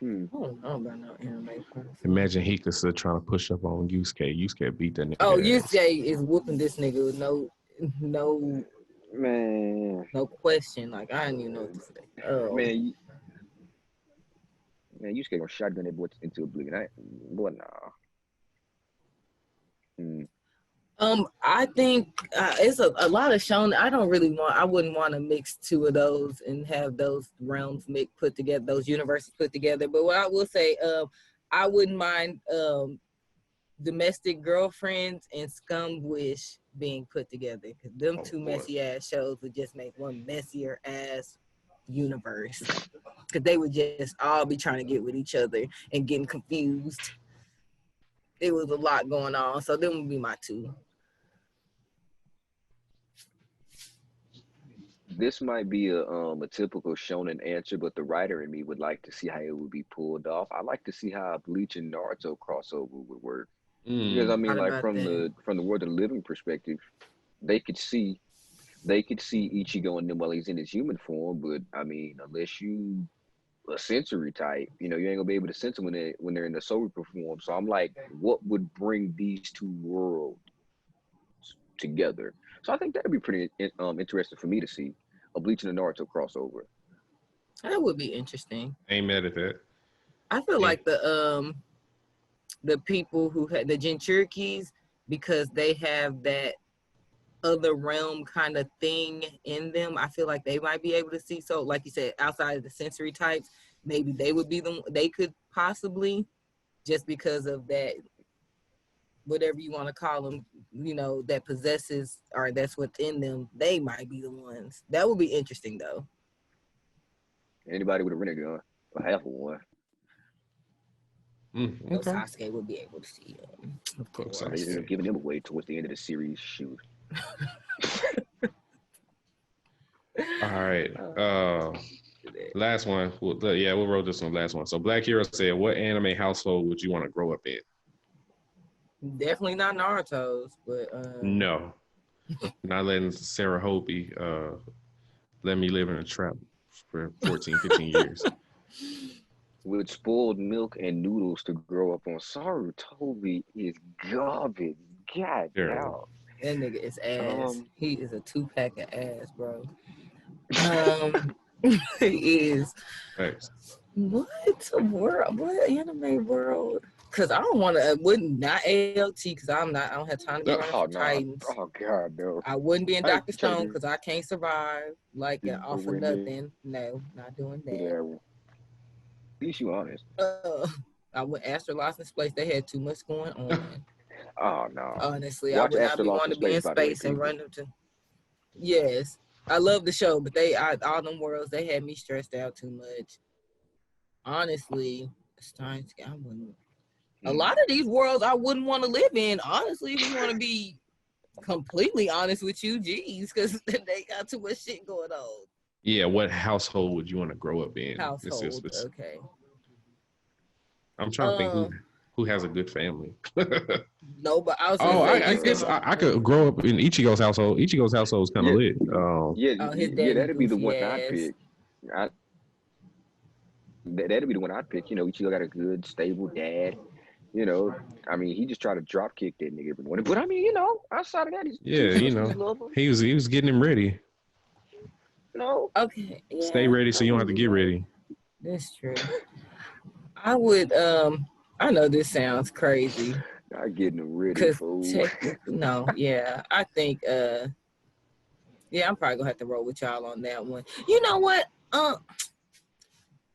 don't know about no anime crossover. Imagine Hikasa trying to push up on Yusuke. Yusuke beat that nigga. Oh, Yusuke is whooping this nigga with no Man, No question. Like I didn't even know what to say. Oh. Man, you just gonna shotgun that boy into oblivion. Boy, nah. I think it's a lot of shown. I wouldn't want to mix two of those and have those realms put together, those universes put together. But what I will say, I wouldn't mind Domestic Girlfriends and Scum Wish being put together, because them two messy ass shows would just make one messier ass universe, because they would just all be trying to get with each other and getting confused. It was a lot going on, so them would be my two. This might be a typical shonen answer, but the writer in me would like to see how it would be pulled off. I like to see how Bleach and Naruto crossover would work. Because I mean, like from the World of the Living perspective, they could see Ichigo and them while he's in his human form, but I mean, unless you a sensory type, you ain't gonna be able to sense them when they're in the soul form. So I'm like, what would bring these two worlds together? So I think that'd be pretty interesting for me to see a Bleach and a Naruto crossover. That would be interesting. Ain't mad at that. I feel like the people who had the Jinchurikis, because they have that other realm kind of thing in them, I feel like they might be able to see. So like you said, outside of the sensory types, maybe they would be they could possibly, just because of that, whatever you want to call them, that possesses, or that's within them, they might be the ones. That would be interesting though. Anybody with a Rinnegan or half of one. Okay. Sasuke would be able to see them. Of course. They're giving him away towards the end of the series. Shoot. All right. Last one. We'll roll this one. Last one. So Black Hero said, what anime household would you want to grow up in? Definitely not Naruto's, but no. Not letting Sarah Hobie let me live in a trap for 14, 15 years. With spoiled milk and noodles to grow up on. Sarutobi is garbage. God damn. That nigga is ass. He is a 2-pack of ass, bro. He is. Thanks. What world? What anime world? Because I don't want to. Not ALT, because I don't have time to be running for Titans. Oh God, no. I wouldn't be in Dr. Stone because I can't survive off of nothing. No, not doing that. Yeah. At least you honest. I went Astro License Place. They had too much going on. Oh no. Honestly, I would not be wanting to be in space and run into. Yes, I love the show, but all them worlds, they had me stressed out too much. Honestly, I wouldn't. A lot of these worlds I wouldn't want to live in. Honestly, if you want to be completely honest with you, geez, because they got too much shit going on. Yeah, what household would you want to grow up in? Household, okay. I'm trying to think who has a good family. No, but I was. I guess I could grow up in Ichigo's household. Ichigo's household is kind of lit. That'd be the one I'd pick. That'd be the one I'd pick. Ichigo got a good, stable dad. I mean, he just tried to drop kick that nigga every morning. But I mean, outside of that, he was getting him ready. No. Okay. Yeah. Stay ready so you don't have to get ready. That's true. I would. I know this sounds crazy. Not getting them ready. No. Yeah. I think. Yeah, I'm probably gonna have to roll with y'all on that one. You know what?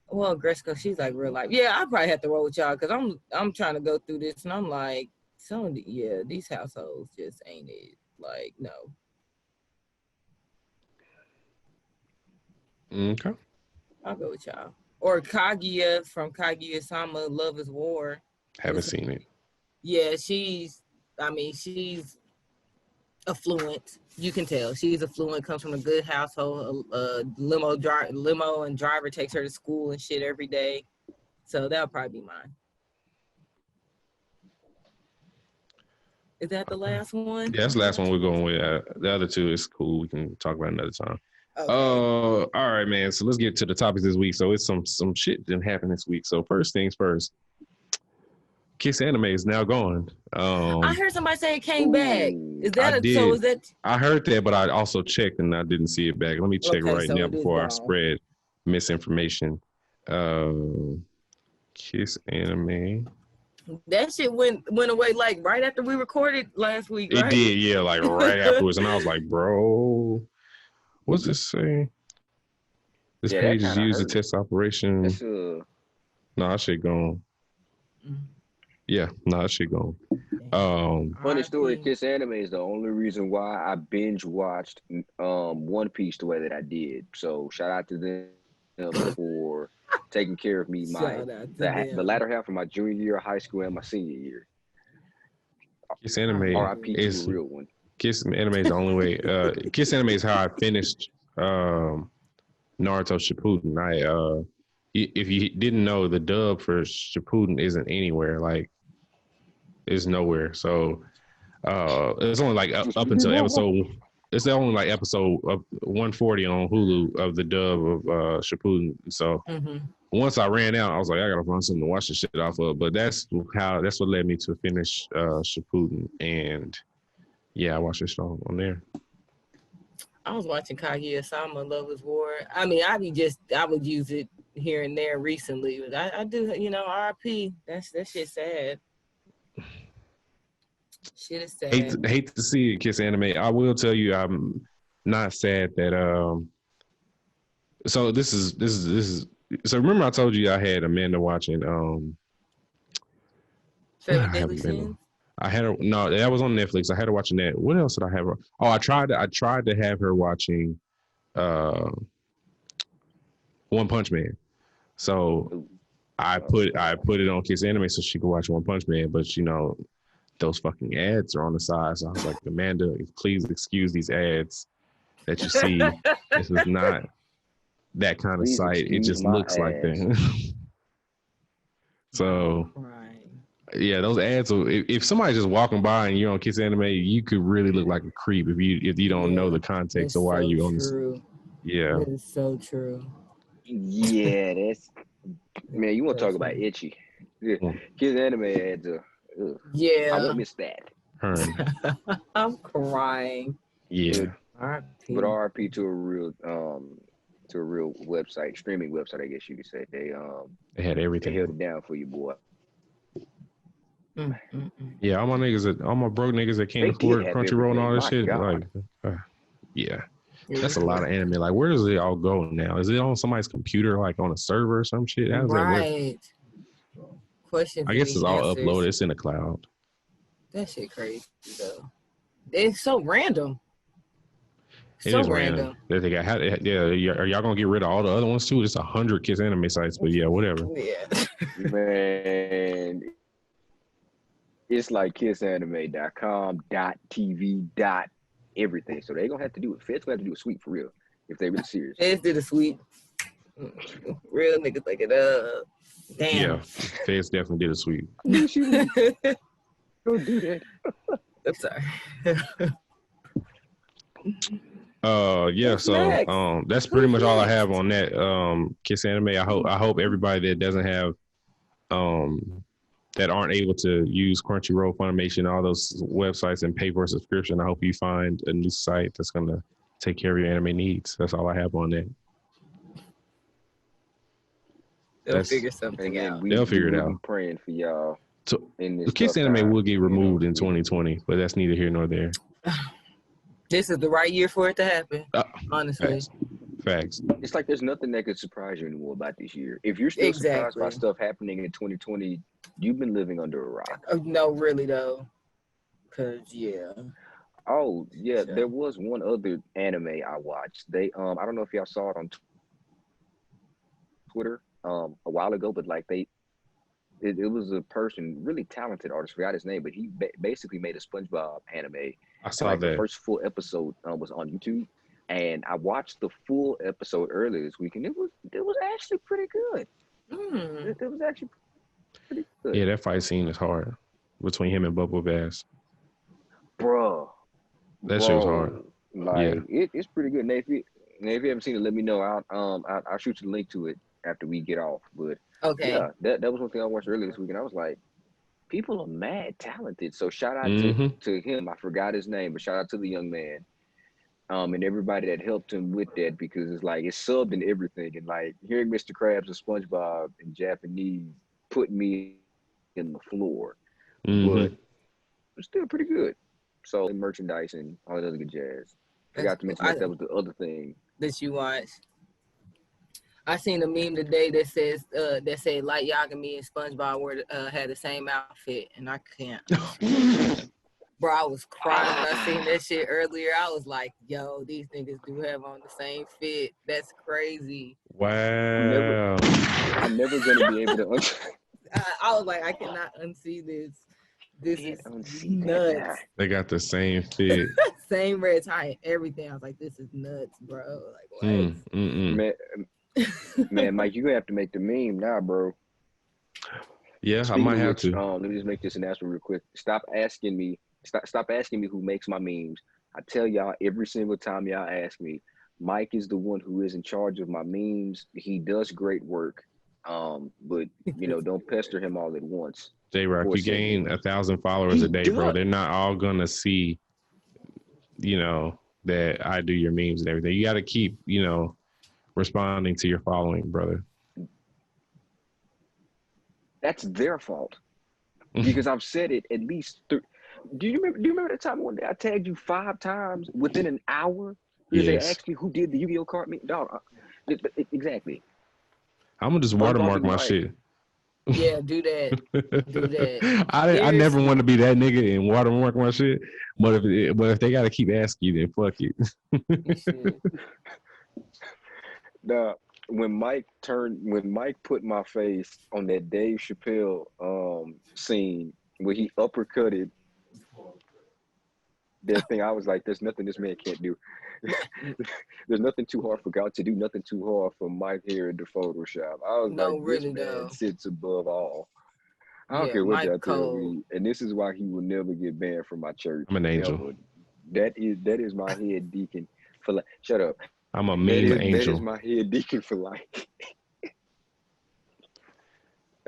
Well, Gresco, she's like real life. Yeah, I probably have to roll with y'all because I'm trying to go through this and I'm like, these households just ain't it. Like, no. Okay. I'll go with y'all. Or Kaguya from Kaguya-sama, Love is War. Haven't seen it. Yeah, she's affluent. You can tell she's affluent, comes from a good household. Limo and driver takes her to school and shit every day. So that'll probably be mine. Is that the last one? Yeah, that's the last one we're going with. The other two is cool. We can talk about another time. Okay. All right, man. So let's get to the topics this week. So it's some shit didn't happen this week. So first things first. KissAnime is now gone. I heard somebody say it came back. Is that I so? did. Is that I heard that, but I also checked and I didn't see it back. Let me check Okay, right so now it is before I gone. spread misinformation. KissAnime. that shit went away like right after we recorded last week, It right? did, yeah, like right afterwards. And I was like, bro, what's this saying? This Yeah, that page is kinda used to hurt. test operation. That's No, that shit gone. Yeah, no, that shit gone. funny story. RIP. KissAnime is the only reason why I binge watched One Piece the way that I did. So shout out to them for taking care of me Shout out to the them. latter half of my junior year of high school and my senior year. KissAnime R.I.P. to a is real one. KissAnime is the only way. KissAnime is how I finished Naruto Shippuden. If you didn't know, the dub for Shippuden isn't anywhere. Like, it's nowhere. So it's only like up until episode. It's only like episode of 140 on Hulu of the dub of Shippuden. So once I ran out, I was like, I gotta find something to watch the shit off of. But that's what led me to finish Shippuden, and yeah, I watched this on there. I was watching Kaguya-sama Lovers War. I mean, I would use it here and there recently, but I do, RIP. That shit's sad. Shit is sad. Hate to see it, KissAnime. I will tell you, I'm not sad that So this is. So remember, I told you I had Amanda watching. Seven Deadly Sins? I had her. No, that was on Netflix. I had her watching that. What else did I have her? Oh, I tried to have her watching One Punch Man. So I put it on KissAnime so she could watch One Punch Man, but those fucking ads are on the side. So I was like, Amanda, please excuse these ads that you see. This is not that kind of site. It just looks like that. So yeah, those ads. If somebody's just walking by and you're on KissAnime, you could really look like a creep if you don't know the context of why you on this. Yeah, that is so true. Yeah, that's man. You want to talk about itchy? KissAnime ads. Yeah, I won't miss that. I'm crying. Yeah, but RIP to a real website, streaming website, I guess you could say. They had everything. They held it down for you, boy. Yeah, all my broke niggas that can't afford Crunchyroll and all this shit. God. Like, yeah, that's a lot of anime. Like, where does it all go now? Is it on somebody's computer, like on a server or some shit? How does that work? Question. I guess it's all uploaded. It's in the cloud. That shit crazy though. It's so random. It is random. They got, are y'all gonna get rid of all the other ones too? It's 100 KissAnime sites, but yeah, whatever. Yeah, man. It's like KissAnime.com, .tv, everything. So they gonna have to do it. Feds gonna have to do a sweep for real if they really serious. Feds did a sweep. Real niggas like it up. Damn. Yeah, Feds definitely did a sweep. Don't do that. I'm sorry. Yeah, so that's pretty much all I have on that. KissAnime. I hope everybody that doesn't have that aren't able to use Crunchyroll, Funimation, all those websites and pay for a subscription, I hope you find a new site that's gonna take care of your anime needs. That's all I have on that. They'll figure something out. They'll figure it out. Praying for y'all. So KissAnime will get removed in 2020, but that's neither here nor there. This is the right year for it to happen. Honestly. Facts. It's like there's nothing that could surprise you anymore about this year. If you're still surprised by stuff happening in 2020, you've been living under a rock. No, really though. Oh yeah, there was one other anime I watched. They I don't know if y'all saw it on Twitter a while ago, but like it was a person, really talented artist, forgot his name, but he basically made a SpongeBob anime. I saw that. The first full episode was on YouTube, and I watched the full episode earlier this week, and it was actually pretty good. It was actually pretty good. Yeah, that fight scene is hard between him and Bubble Bass. Bruh. That shit was hard. Like it's pretty good. Now, if you haven't seen it, let me know. I'll shoot you the link to it after we get off. But okay, yeah, that was one thing I watched earlier this week, and I was like, people are mad talented. So shout out Mm-hmm. to him. I forgot his name, but shout out to the young man. And everybody that helped him with that, because it's like it's subbed in everything. And like hearing Mr. Krabs and SpongeBob in Japanese put me in the floor. But it's still pretty good. So merchandise and all that other good jazz. Forgot to mention that was the other thing that you watched. I seen a meme today that said Light Yagami and SpongeBob had the same outfit, and I can't. Bro, I was crying when I seen that shit earlier. I was like, yo, these niggas do have on the same fit. That's crazy. Wow. I'm never gonna be able to I was like, I cannot unsee this. This is nuts. They got the same fit. Same red tie and everything. I was like, this is nuts, bro. Like, what? Man, Mike, you're gonna have to make the meme now, bro. Yeah, Speaking I might have to. Let me just make this announcement real quick. Stop asking me who makes my memes. I tell y'all every single time y'all ask me. Mike is the one who is in charge of my memes. He does great work. But don't pester him all at once. JRoc, you gain 1,000 followers a day, bro. They're not all gonna see, that I do your memes and everything. You got to keep, responding to your following, brother. That's their fault, because I've said it at least. Do you remember the time one day I tagged you 5 times within an hour because they asked me who did the Yu-Gi-Oh card me? Dog, exactly. I'm gonna just watermark my shit. Yeah, do that. Do that. I never want to be that nigga and watermark my shit. But if they gotta keep asking you, then fuck it. When Mike put my face on that Dave Chappelle scene where he uppercutted that thing, I was like, there's nothing this man can't do. There's nothing too hard for God to do, nothing too hard for Mike here in the Photoshop. I was this man sits above all. I don't care what y'all tell me. And this is why he will never get banned from my church. I'm an angel. That is my head deacon for life. Shut up. I'm a meme angel. That is my head deacon for life.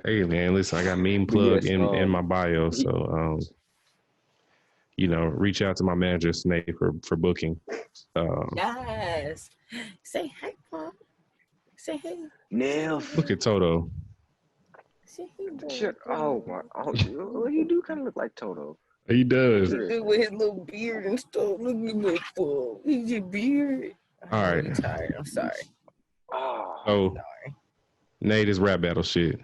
Hey man, listen, I got meme plug in my bio, so reach out to my manager Snake for booking. Yes. Say hey, Paul. Say hey. Nail. Look at Toto. Say hey, boy. Shut. Oh my. Oh, you do kind of look like Toto. He does. With his little beard and stuff. Look at that fool. He's your beard. All right. I'm tired. I'm sorry. Oh, sorry. Nate, this rap battle shit.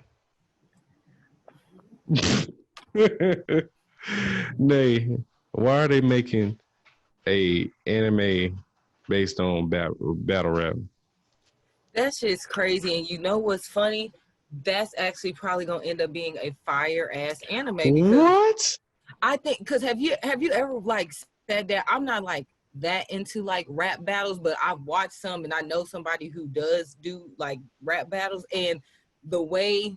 Nate, why are they making a anime based on battle rap? That shit's crazy. And you know what's funny? That's actually probably gonna end up being a fire ass anime. What? I think because have you ever said that I'm not that into rap battles, but I've watched some and I know somebody who does do rap battles, and the way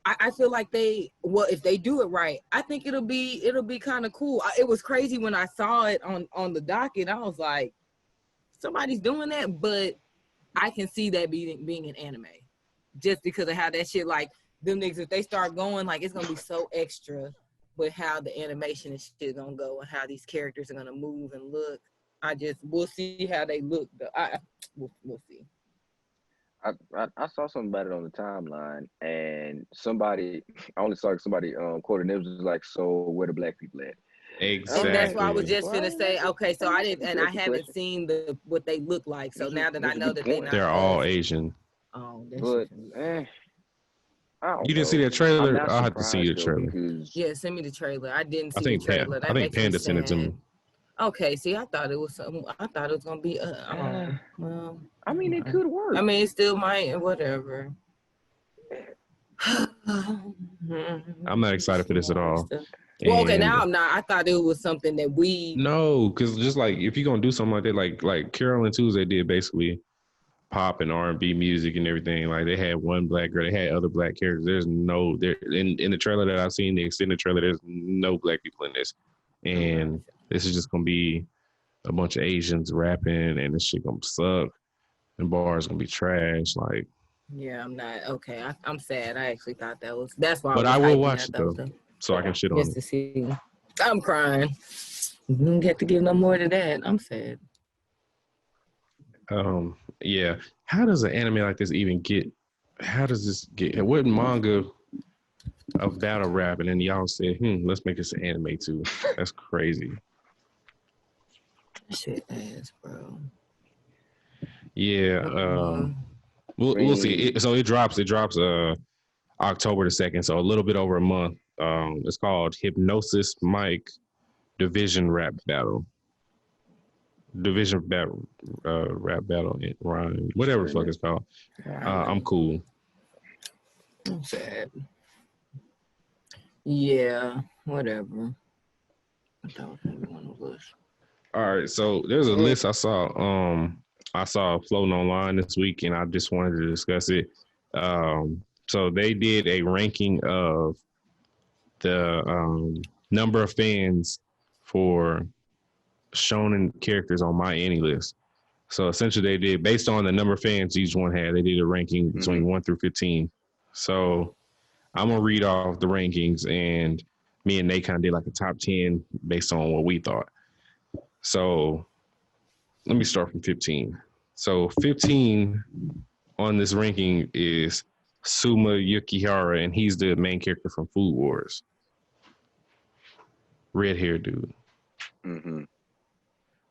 I feel like if they do it right, I think it'll be kind of cool. It was crazy when I saw it on the docket. I was like, somebody's doing that, but I can see that being an anime just because of how that shit them niggas, if they start going it's gonna be so extra with how the animation and shit gonna go and how these characters are gonna move and look. We'll see how they look though. We'll see. I saw something about it on the timeline, and I only saw somebody quoting it was like, so where the black people at? Exactly. And that's why I was just gonna say, okay, so I haven't seen what they look like. So now that I know that they're all Asian. Oh, but you didn't see that trailer? I'll have to see the trailer. Yeah, send me the trailer. I didn't see the trailer. I think Panda sent it to me. Okay, see, I thought it was something. I thought it was gonna be. Well, I mean, it could work. I mean, it still might. Whatever. I'm not excited for this at all. Well, okay, now I'm not. I thought it was something that we. No, because just if you're gonna do something like that, like Carol and Tuesday did, basically pop and R&B music and everything. They had one black girl, they had other black characters. There's no there in the trailer that I've seen, the extended trailer. There's no black people in this, and this is just gonna be a bunch of Asians rapping, and this shit gonna suck, and bars gonna be trash. Yeah, I'm not okay. I'm sad. I actually thought that's why. But I I was will hyping watch that it though, so I can shit on just it. to see. I'm crying. You don't get to give no more to that. I'm sad. Yeah. How does an anime like this even get? How does this get? What manga of battle rap, and then y'all said, let's make this an anime too. That's crazy. Shit ass, bro. Yeah. We'll see. It drops October the 2nd, so a little bit over a month. It's called Hypnosis Mike Division Rap Battle. Division battle, rap battle, rhyme, whatever the fuck it's called. I'm cool. I'm sad. Yeah, whatever. I thought everyone was. All right, so there's a list I saw floating online this week, and I just wanted to discuss it. So they did a ranking of the number of fans for shonen characters on My Annie list. So essentially, they did based on the number of fans each one had. They did a ranking between 1 through 15. So I'm gonna read off the rankings, and me and Nate kind of did like a top 10 based on what we thought. So let me start from 15. So 15 on this ranking is Suma Yukihara, and he's the main character from Food Wars. Red hair dude.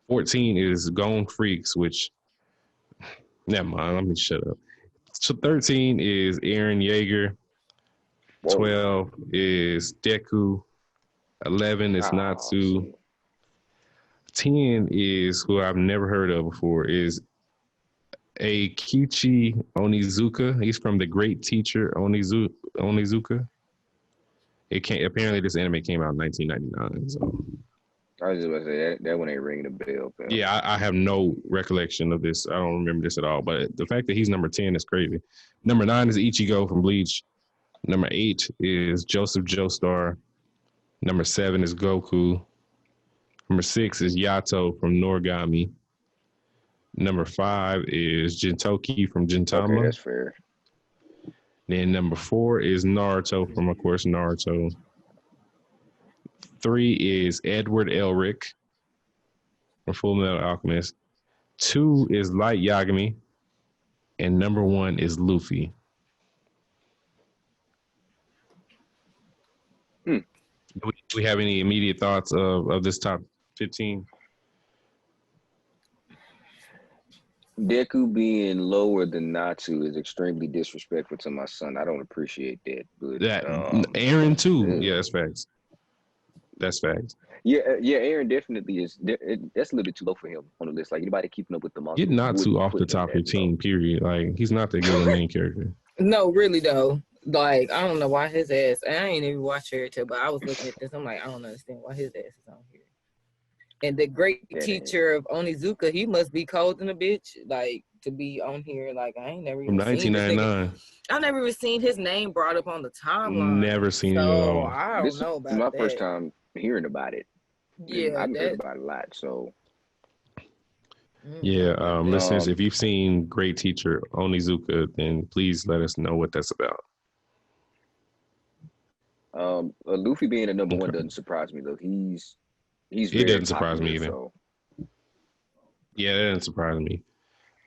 14 is Gone Freaks, which never mind, let me shut up. So 13 is Eren Yeager. 12 is Deku. 11 is Natsu. 10 is who I've never heard of before, is Eikichi Onizuka. He's from The Great Teacher Onizuka. Apparently this anime came out in 1999. So I was just about to say that one ain't ringing a bell. Pal. Yeah, I have no recollection of this. I don't remember this at all. But the fact that he's number 10 is crazy. Number 9 is Ichigo from Bleach. Number 8 is Joseph Joestar. Number 7 is Goku. Number 6 is Yato from Noragami. Number 5 is Jintoki from Gintama. Okay, that's fair. Then number 4 is Naruto from, of course, Naruto. 3 is Edward Elric from Full Metal Alchemist. 2 is Light Yagami. And number 1 is Luffy. Do we have any immediate thoughts of this top 15? Deku being lower than Natsu is extremely disrespectful to my son. I don't appreciate that. But Eren too. Yeah, that's facts. That's facts. Yeah, Eren definitely is. That's a little bit too low for him on the list. Like anybody keeping up with the monster. Get Natsu off the top 15. Period. Like he's not that good of a main character. No, really though. Like I don't know why his ass. I ain't even watched it, but I was looking at this. I'm like, I don't understand why his ass is on here. And the great teacher of Onizuka, he must be cold in a bitch, like to be on here. Like I ain't never even from 1999. I never even seen his name brought up on the timeline. Never seen it at So all. I don't know about this is my that. first time hearing about it. Yeah, I've heard about it a lot. So yeah, listeners, if you've seen Great Teacher Onizuka, then please let us know what that's about. Luffy being a number one doesn't surprise me though. He's it doesn't surprise me either. So. Yeah, that doesn't surprise me.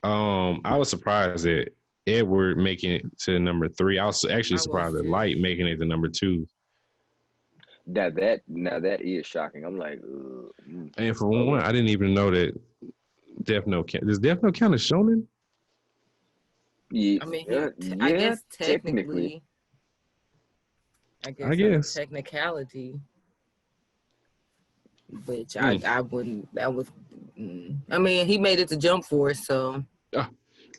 I was surprised that Edward making it to number 3. I was actually surprised that Light making it to number 2. Now that is shocking. I'm like, and for one, I didn't even know that Death Note count. Does Death Note count as shonen? Yeah, I mean, I guess technically. I guess technicality. Which I wouldn't. That was. I mean, he made it to Jump Force, so.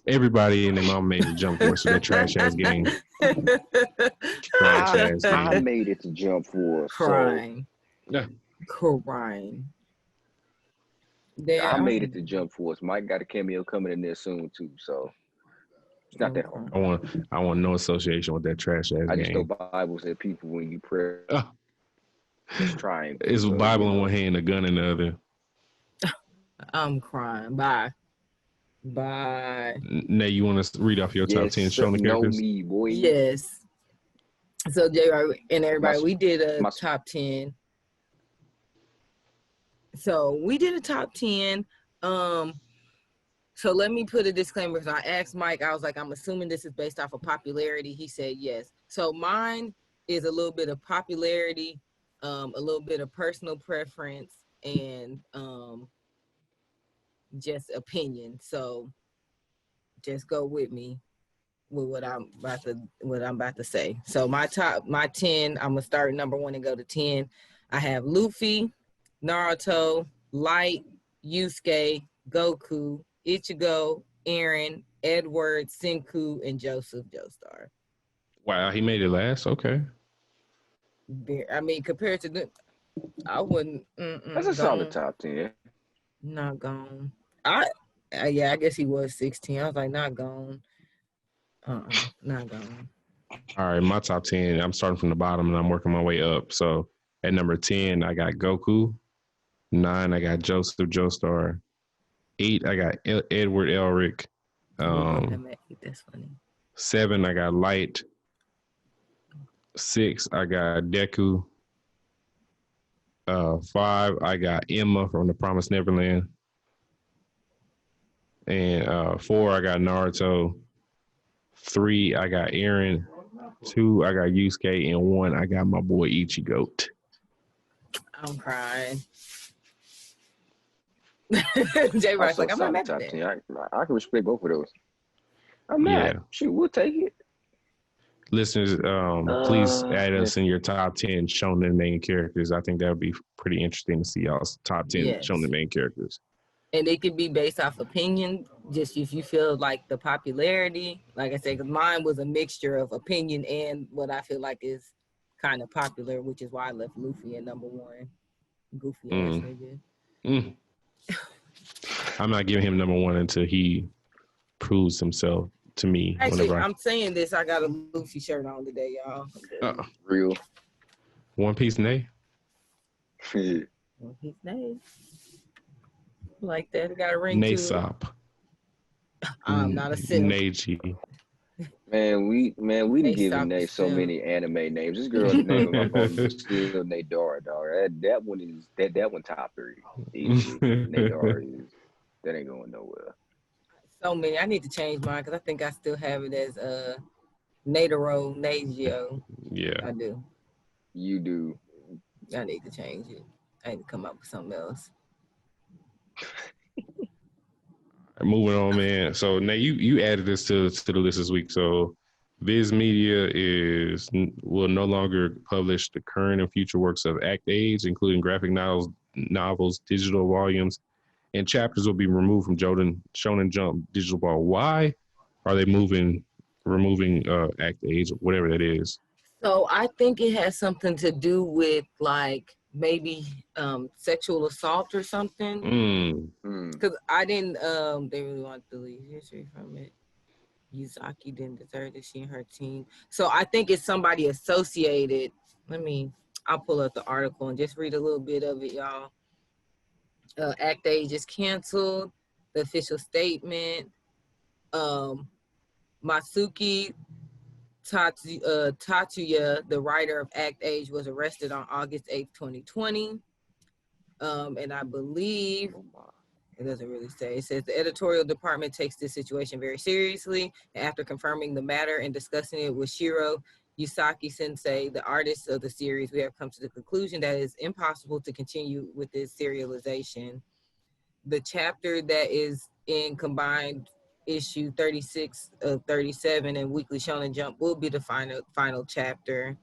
Everybody and their mom made a Jump Force for that trash ass game. Trash ass game. I made it to Jump Force. Crying. So. Yeah. Crying. I made it to Jump Force. Mike got a cameo coming in there soon too, so it's not that hard. I want no association with that trash ass game. I just know Bibles at people when you pray. Just trying. It's a Bible in one hand, a gun in the other. I'm crying. Bye. Bye. Nay, you want to read off your top 10 sir. shonen Know characters? me, boy. Yes. So JRoc and everybody, My- we did a my- top 10. So we did a top 10. So let me put a disclaimer. So I asked Mike, I was like, I'm assuming this is based off of popularity. He said yes. So mine is a little bit of popularity, a little bit of personal preference, and just opinion. So just go with me with what I'm about to say. So my 10, I'm gonna start number 1 and go to 10. I have Luffy, Naruto, Light, Yusuke, Goku, Ichigo, Eren, Edward, Senku, and Joseph Joestar. Wow, he made it last. Okay. I mean, compared to the, I wouldn't. That's a solid top 10. Not gone. Yeah, I guess he was 16. I was like, not gone. Not gone. All right, my top 10. I'm starting from the bottom and I'm working my way up. So at number 10, I got Goku. 9, I got Joseph Joestar. 8, I got Edward Elric. That's funny. 7, I got Light. 6, I got Deku. 5, I got Emma from The Promised Neverland. And 4, I got Naruto. 3, I got Eren. 2, I got Yusuke. And 1, I got my boy Ichigo. I'm crying. JRoc's like, I'm not mad at that. I can respect both of those. I'm not. Yeah. Shoot, we'll take it. Listeners, please add us in your top 10 shonen main characters. I think that would be pretty interesting to see y'all's top 10 shonen main characters. And it could be based off opinion, just if you feel like the popularity. Like I said, because mine was a mixture of opinion and what I feel like is kind of popular, which is why I left Luffy at number 1. Goofy ass nigga. I'm not giving him number 1 until he proves himself to me. Actually, I'm saying this. I got a Luffy shirt on today, y'all. Real. One Piece, Nay? One Piece, Nay. Like that. It got a ring to it. Naysop. I'm not a simp. Neji. Man, we done given Nate so many anime names. This girl's name on my phone is still Nadara, dog. That one is that one top 3. Nadara is that ain't going nowhere. So many. I need to change mine because I think I still have it as Nadaro, Nagio. Yeah. I do. You do. I need to change it. I need to come up with something else. Moving on, man. So now you added this to the list this week. So Viz Media will no longer publish the current and future works of Act Age, including graphic novels, digital volumes, and chapters will be removed from Shonen Jump Digital Ball. Why are they removing Act Age, whatever that is? So I think it has something to do with like maybe sexual assault or something. Because I didn't they really want to delete history from it. Yuzaki didn't deserve it, she and her team. So I think it's somebody associated. I'll pull up the article and just read a little bit of it, y'all. Act Age is canceled. The official statement. Masuki Tatsuya, the writer of Act Age, was arrested on August 8th, 2020. And I believe, it doesn't really say, it says the editorial department takes this situation very seriously. After confirming the matter and discussing it with Shiro Yusaki Sensei, the artist of the series, we have come to the conclusion that it's impossible to continue with this serialization. The chapter that is in combined issue 36 of 37 and Weekly Shonen Jump will be the final chapter.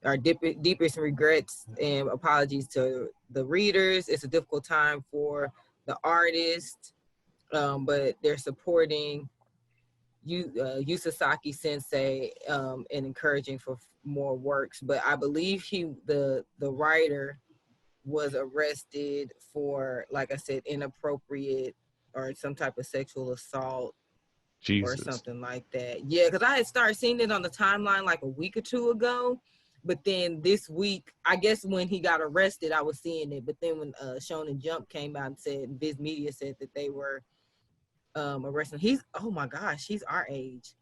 Our deepest regrets and apologies to the readers. It's a difficult time for the artist, but they're supporting Yusasaki Sensei and encouraging for more works. But I believe the writer was arrested for, like I said, inappropriate or some type of sexual assault. Jesus. Or something like that. Yeah, because I had started seeing it on the timeline like a week or two ago. But then this week, I guess when he got arrested, I was seeing it. But then when Shonen Jump came out and said, Viz Media said that they were arresting. He's, oh my gosh, he's our age.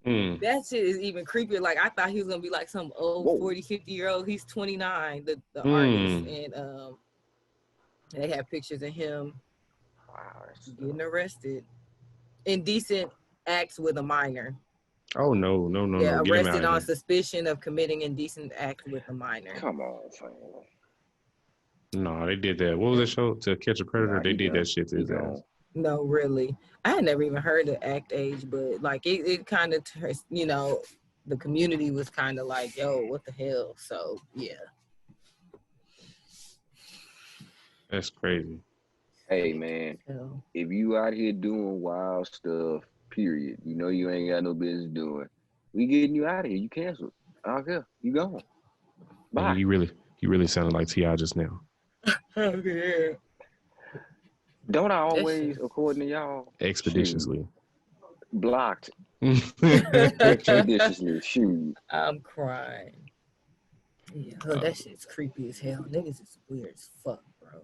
Mm. That shit is even creepier. Like, I thought he was gonna be like some old 40, 50-year-old. He's 29, the artist, and they have pictures of him getting arrested. Indecent acts with a minor. Oh no. Yeah, Get him arrested out on of here. suspicion of committing indecent acts with a minor. Come on, fam. No, they did that. What was that show? To Catch a Predator? Nah, They he did gone. that shit to He his ass. gone. No, really. I had never even heard of act age, but like it kind of, you know, the community was kind of like, yo, what the hell? So yeah. That's crazy. Hey man, So, if you out here doing wild stuff, period, you know you ain't got no business doing. We getting you out of here. You canceled. I don't care. You gone. Bye. Man, you really sounded like T.I. just now. yeah. Don't I always, according to y'all, Expeditiously. blocked expeditiously? Shoot. I'm crying. Yeah, that shit's creepy as hell. Niggas is weird as fuck, bro.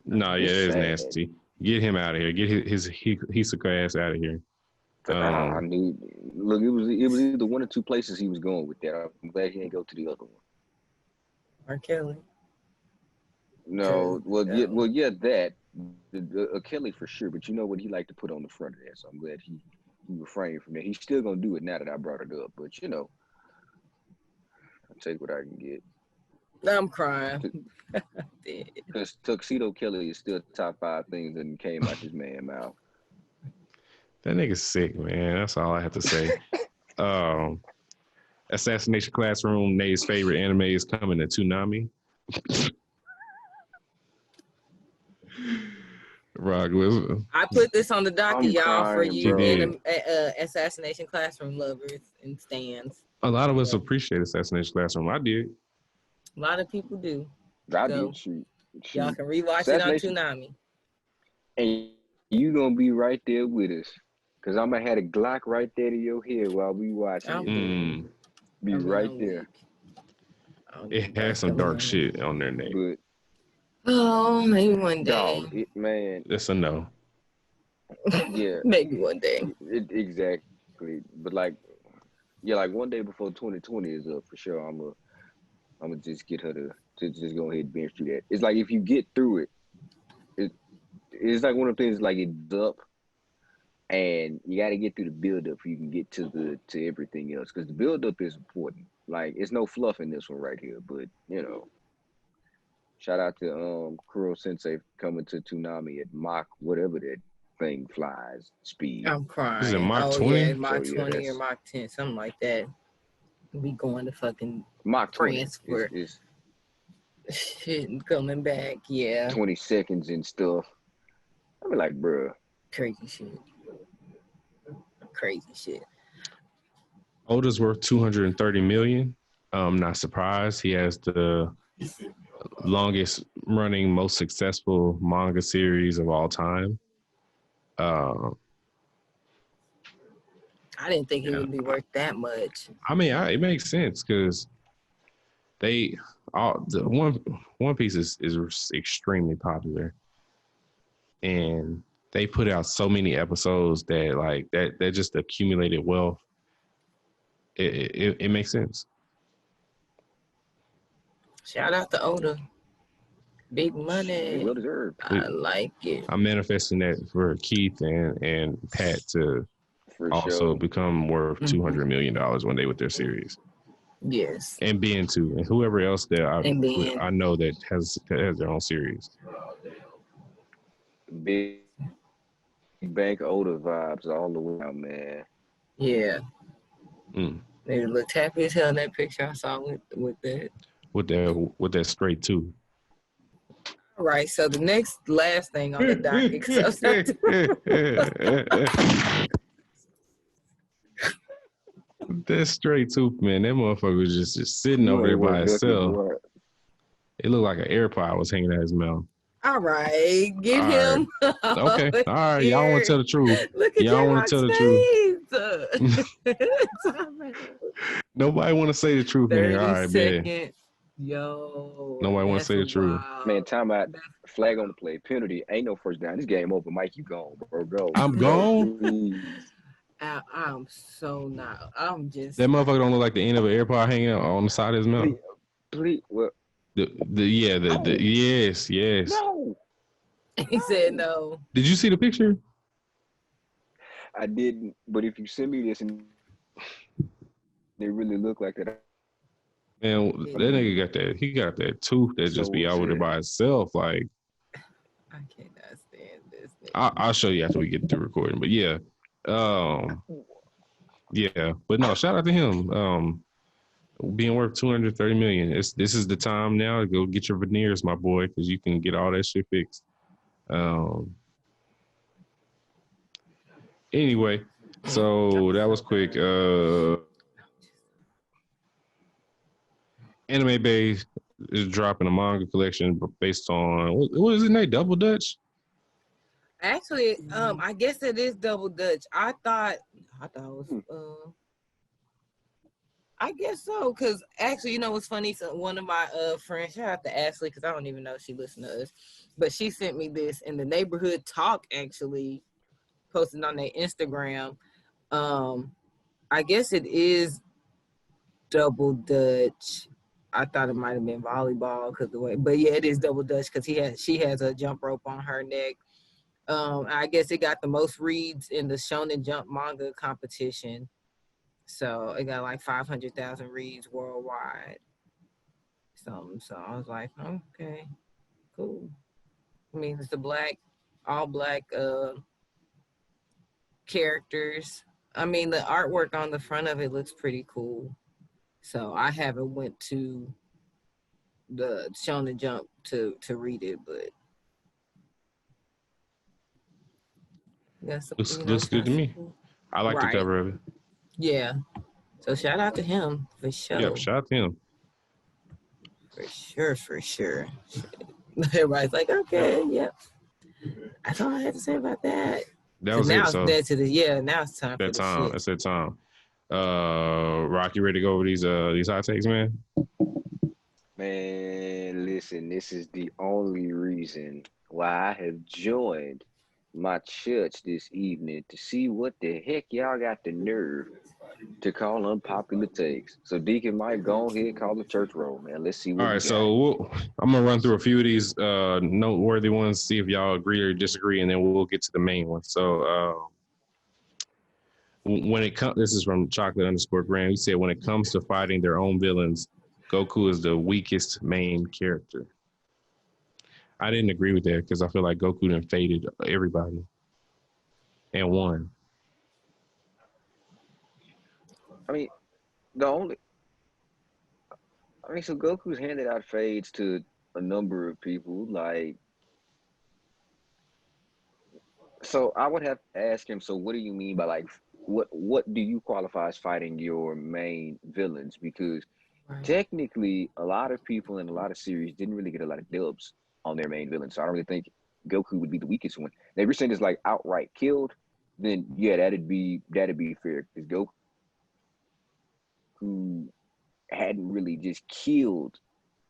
No, yeah, It's it is sad. nasty. Get him out of here. Get his Hisuka ass out of here. I knew. Look, it was either one or two places he was going with that. I'm glad he didn't go to the other one. R. Kelly. No, well, No. that Kelly for sure. But you know what he liked to put on the front of that, so I'm glad he refrained from that. He's still gonna do it now that I brought it up, but you know, I'll take what I can get. I'm crying. Because Tuxedo Kelly is still top 5 things that came out his man mouth. That nigga's sick, man. That's all I have to say. Assassination Classroom, Nate's favorite anime is coming to Toonami. Rock, listen. I put this on the docket, I'm y'all, for crying, you bro. Assassination Classroom lovers and stands. A lot of us appreciate Assassination Classroom. I did. A lot of people do. I So, did shoot. Y'all can rewatch it on Toonami. And you gonna be right there with us. Cause I'm gonna have a Glock right there to your head while we watching it. Be right there. It has some dark shit on there, Nate. But oh, maybe one day. dog, man. That's a no. Yeah. Maybe one day. Exactly. But like one day before 2020 is up for sure. I'm gonna just get her to just go ahead and bench through that. It's like if you get through it, it's like one of the things like it's up, and you got to get through the build up so you can get to everything else. Because the build up is important. Like it's no fluff in this one right here, but you know. Shout out to Kuro Sensei coming to Toonami at Mach whatever that thing flies speed. I'm crying. Is it Mach 20? Yeah, Mach So, 20 or Mach 10, something like that. We going to fucking Mach 20 France for is shit and coming back. Yeah. 20 seconds and stuff. I be like, bruh. Crazy shit. Crazy shit. Oda's worth $230 million. Not surprised. He has the longest running, most successful manga series of all time. I didn't think it would be worth that much. I mean, it makes sense because One Piece is extremely popular, and they put out so many episodes that like that just accumulated wealth. It makes sense. Shout out to Oda. Big money. Well deserved. I like it. I'm manifesting that for Keith and Pat to For also sure. become worth $200 million one day with their series. Yes. And Ben too, and whoever else that I know that has their own series. Big Bank Oda vibes all the way out, man. Yeah. Mm. They looked happy as hell in that picture I saw with that. With that straight too. All right, so the last thing on the docket. That straight too, man. That motherfucker was just sitting over there by himself. It looked like an AirPod was hanging out his mouth. All right, get him. Okay, all right. Y'all want to tell the truth. Look at y'all want to tell the truth. truth. Nobody want to say the truth, man. All right, man. Yo, Nobody want to that's say the truth. Man, wild. time out. Flag on the play. Penalty. Ain't no first down. This game over. Mike, you gone, bro. Go. I'm Bro, gone. please. I'm so not. I'm just. That motherfucker don't look like the end of an AirPod hanging out on the side of his mouth. Please. Well, The yes. no. He said no. Did you see the picture? I didn't. But if you send me this and they really look like that. Man, that nigga got that. He got that tooth that just be out with it by itself. Like, I cannot stand this. I'll show you after we get through recording. But yeah, yeah. But no, shout out to him. Being worth $230 million. This is the time now to go get your veneers, my boy, because you can get all that shit fixed. Anyway, so that was quick. Anime Bay is dropping a manga collection based on what is it, Nate? Double Dutch? Actually, I guess it is Double Dutch. I thought it was. I guess so, because actually, you know what's funny? So one of my friends, shout out to Ashley, because I don't even know if she listened to us, but she sent me this, and the Neighborhood Talk actually posted on their Instagram. I guess it is Double Dutch. I thought it might have been volleyball because the way, but yeah, it is Double Dutch because she has a jump rope on her neck. I guess it got the most reads in the Shonen Jump manga competition. So it got like 500,000 reads worldwide. So I was like, okay, cool. I mean, it's the all black characters. I mean, the artwork on the front of it looks pretty cool. So I haven't went to the Shonen Jump to read it, but Looks good to me. Cool. I like the cover of it. Yeah. So shout out to him for sure. Yep, shout out to him. For sure. Everybody's like, okay, yep. That's all I had to say about that. That was now it. So now it's time for the shit. That's that time. Rock, you ready to go over these hot takes, man? Man, listen, this is the only reason why I have joined my church this evening to see what the heck y'all got the nerve to call unpopular takes. So Deacon Mike, go ahead, call the church roll, man. Let's see what all right, so I'm gonna run through a few of these noteworthy ones, see if y'all agree or disagree, and then we'll get to the main one. So when it comes, this is from Chocolate_Graham. He said, when it comes to fighting their own villains, Goku is the weakest main character. I didn't agree with that because I feel like Goku done faded everybody and won. So Goku's handed out fades to a number of people. So I would have to ask him, so what do you mean by what do you qualify as fighting your main villains? Because technically a lot of people in a lot of series didn't really get a lot of dubs on their main villains. So I don't really think Goku would be the weakest one. Now, if you're saying it's like outright killed, then yeah, that'd be fair. Because Goku hadn't really just killed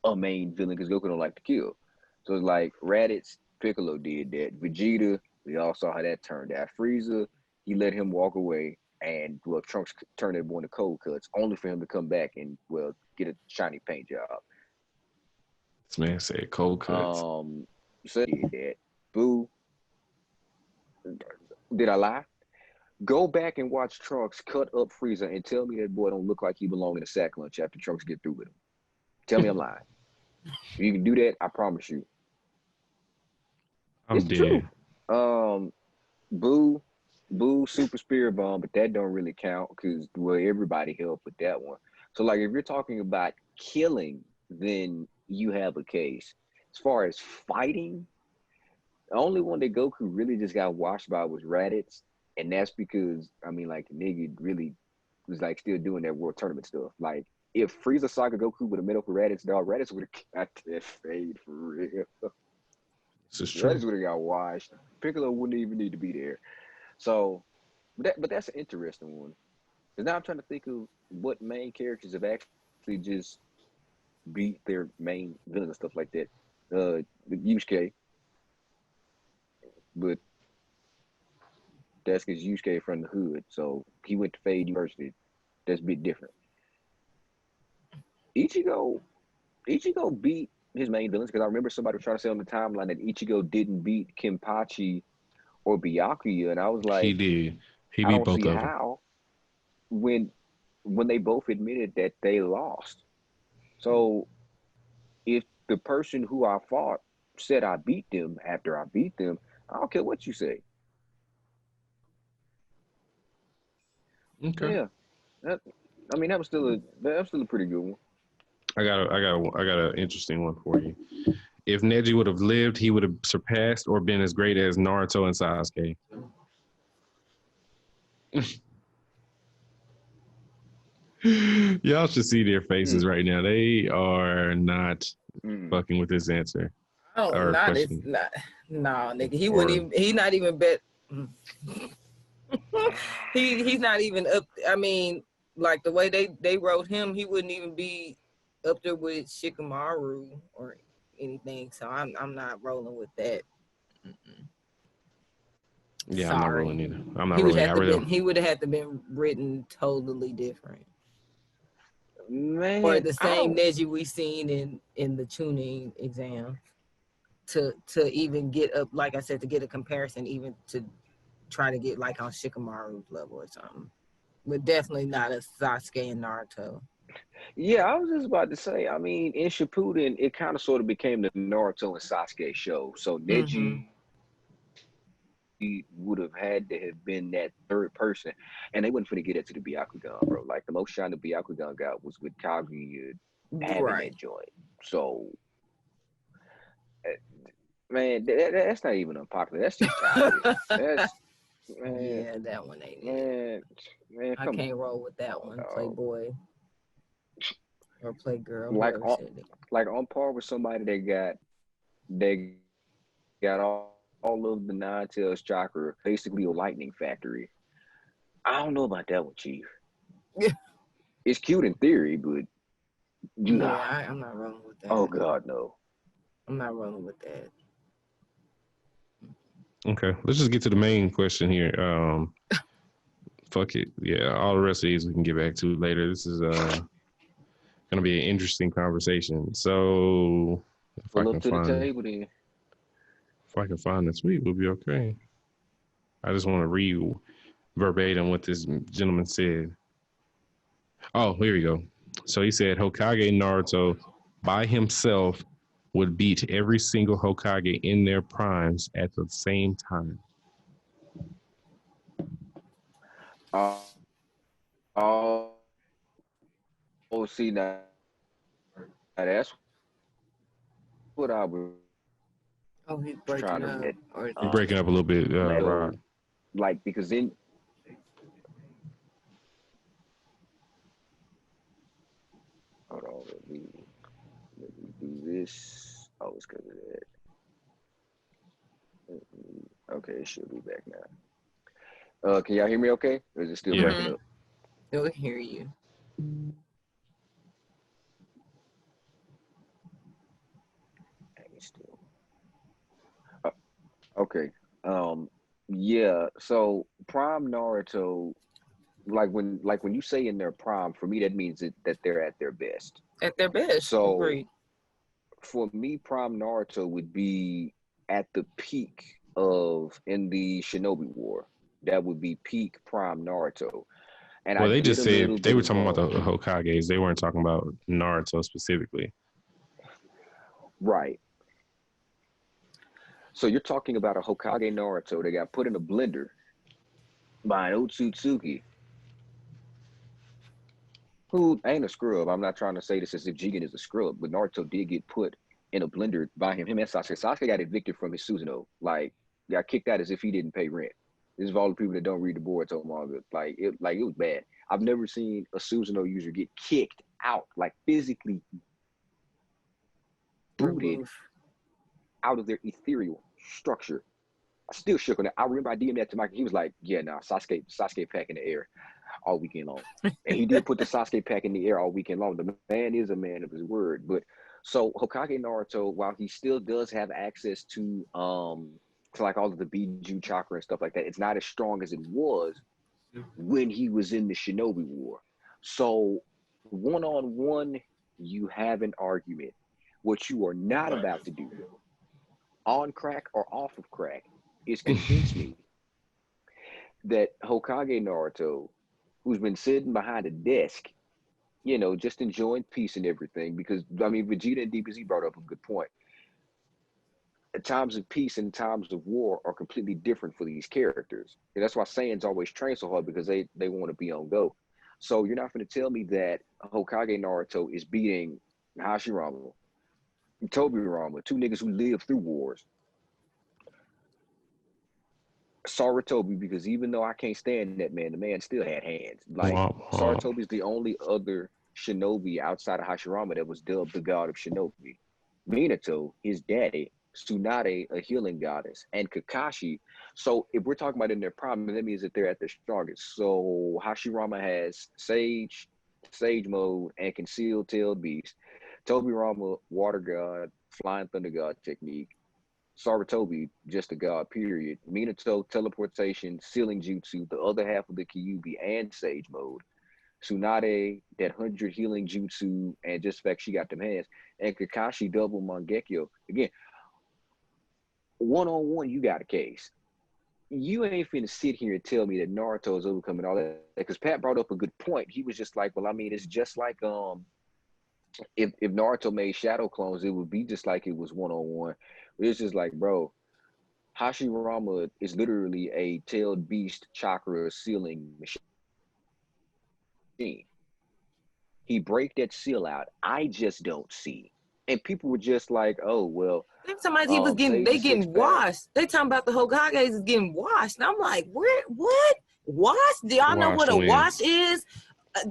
a main villain because Goku don't like to kill. So it's like Raditz, Piccolo did that. Vegeta, we all saw how that turned out. Frieza, he let him walk away, and Trunks turned that boy into cold cuts, only for him to come back and get a shiny paint job. This man said cold cuts. So he did that. Boo. Did I lie? Go back and watch Trunks cut up Frieza and tell me that boy don't look like he belong in a sack lunch after Trunks get through with him. Tell me I'm lying. If you can do that, I promise you. I'm dead. True. Boo, Super Spirit Bomb, but that don't really count because everybody helped with that one. So if you're talking about killing, then you have a case. As far as fighting, the only one that Goku really just got washed by was Raditz. And that's because, the nigga really was still doing that world tournament stuff. If Frieza Saga Goku would have met up with Raditz, dog, Raditz would have got that fade for real. This is true. Raditz would have got washed. Piccolo wouldn't even need to be there. So, but that's an interesting one. Because now I'm trying to think of what main characters have actually just beat their main villains and stuff like that. Yusuke, but that's because Yusuke from the hood, so he went to Fade University. That's a bit different. Ichigo beat his main villains because I remember somebody was trying to say on the timeline that Ichigo didn't beat Kenpachi or Byakuya, and I was like, He did. He I beat don't both see of them. how when they both admitted that they lost. So if the person who I fought said I beat them after I beat them, I don't care what you say. Okay. Yeah, that was still a pretty good one. I got an interesting one for you. If Neji would have lived, he would have surpassed or been as great as Naruto and Sasuke. Y'all should see their faces right now. They are not fucking with this answer. Oh, or not question. it's not. No, nigga, he Or- wouldn't even. He not even bet. He's not even up. I mean, like the way they wrote him, he wouldn't even be up there with Shikamaru or anything. So I'm not rolling with that. Yeah, I'm not rolling either. I'm not He would rolling. have to been. He would have had to been written totally different. Man, Or the same Neji we seen in the tuning exam to even get up, like I said, to get a comparison, even to try to get like on Shikamaru's level or something. But definitely not a Sasuke and Naruto. Yeah, I was just about to say, I mean, in Shippuden, it kind of sort of became the Naruto and Sasuke show. So Neji would have had to have been that third person. And they wouldn't finna get it to the Byakugan, bro. Like, the most shine the Byakugan got was with Kaguya having that joint. So, man, that's not even unpopular. That's just childish. Yeah, that one ain't it. Man, I can't roll with that one. Playboy or Playgirl. Like on par with somebody that got all of the Nine Tails chakra, basically a lightning factory. I don't know about that one, Chief. Yeah. It's cute in theory, but I'm not rolling with that. Oh God, no. I'm not rolling with that. Okay, let's just get to the main question here. Fuck it. Yeah, all the rest of these we can get back to later. This is gonna be an interesting conversation. So if I can find the tweet, we'll be okay. I just want to read verbatim what this gentleman said. Oh, here we go. So he said Hokage Naruto by himself would beat every single Hokage in their primes at the same time. See now that's what I was. Oh, he's breaking up. You're breaking up a little bit, Rob. Like because then. Hold on, let me do this. Oh, it's because of that. Okay, it should be back now. Can y'all hear me okay? Or is it still breaking up? They'll hear you. Okay. Yeah. So prime Naruto, like when you say in their prime, for me that means that they're at their best. At their best. So agreed. For me, prime Naruto would be at the peak of in the Shinobi War. That would be peak prime Naruto. And well, they just said they were talking about the Hokages. They weren't talking about Naruto specifically. Right. So you're talking about a Hokage Naruto that got put in a blender by an Otsutsuki, who ain't a scrub. I'm not trying to say this as if Jigen is a scrub, but Naruto did get put in a blender by him and Sasuke. Sasuke got evicted from his Susanoo. Like, got kicked out as if he didn't pay rent. This is all the people that don't read the Boruto manga. Like it was bad. I've never seen a Susanoo user get kicked out, like physically booted out of their ethereal structure I still shook on it. I remember I DM'd that to Mike. He was like, yeah, nah, Sasuke pack in the air all weekend long. And he did put the Sasuke pack in the air all weekend long. The man is a man of his word. But so Hokage Naruto, while he still does have access to like all of the Biju chakra and stuff like that, it's not as strong as it was when he was in the Shinobi War. So one-on-one, you have an argument. What you are not about to do, on crack or off of crack, is convince me that Hokage Naruto, who's been sitting behind a desk, you know, just enjoying peace and everything, because, I mean, Vegeta and DBZ brought up a good point. Times of peace and times of war are completely different for these characters. And that's why Saiyans always train so hard, because they want to be on go. So you're not going to tell me that Hokage Naruto is beating Hashirama, Tobirama, two niggas who lived through wars. Sarutobi, because even though I can't stand that man, the man still had hands. Like, Sarutobi is the only other shinobi outside of Hashirama that was dubbed the god of shinobi. Minato, his daddy, Tsunade, a healing goddess, and Kakashi. So if we're talking about in their prime, that means that they're at their strongest. So Hashirama has Sage mode, and Concealed Tailed Beast. Tobirama, Water God, Flying Thunder God technique. Sarutobi, just a god, period. Minato, teleportation, sealing jutsu, the other half of the Kyuubi, and Sage mode. Tsunade, that 100 healing jutsu, and just the fact she got them hands. And Kakashi, double Mangekyo. Again, one-on-one, you got a case. You ain't finna sit here and tell me that Naruto is overcoming all that. Because Pat brought up a good point. He was just like, well, I mean, it's just like if Naruto made shadow clones, it would be just like it was one-on-one. It's just like, bro, Hashirama is literally a tailed beast chakra sealing machine. He break that seal out. I just don't see. And people were just like, oh, well. Somebody he was getting, they getting washed. They talking about the Hokages is getting washed. And I'm like, what? Washed? Do y'all know what a wash is?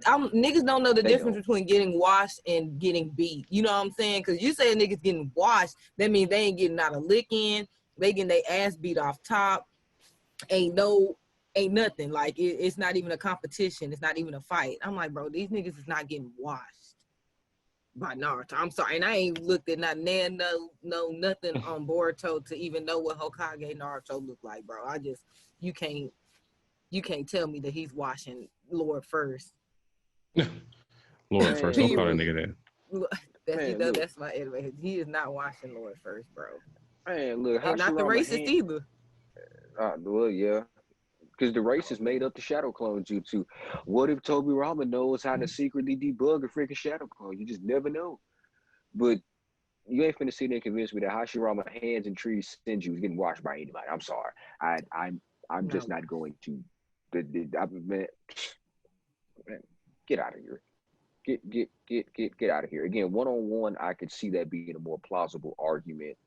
Niggas don't know the difference between getting washed and getting beat. You know what I'm saying? Because you say a nigga's getting washed, that means they ain't getting out a lick in. They getting their ass beat off top. Ain't nothing. Like, it's not even a competition. It's not even a fight. I'm like, bro, these niggas is not getting washed by Naruto. I'm sorry. And I ain't looked at nothing on Boruto to even know what Hokage Naruto look like, bro. You can't tell me that he's washing Lord first. Lord first. Don't call that nigga that. That's my anyway. He is not washing Lord first, bro. Man, look, and not the racist either. Well, yeah. Because the racists made up the shadow clone jutsu. What if Tobirama knows how to secretly debug a freaking shadow clone? You just never know. But you ain't finna sit there and convince me that Hashirama hands and trees Senju is getting washed by anybody. I'm sorry. I'm just not going to. Man, get out of here. Get out of here. Again, one-on-one, I could see that being a more plausible argument.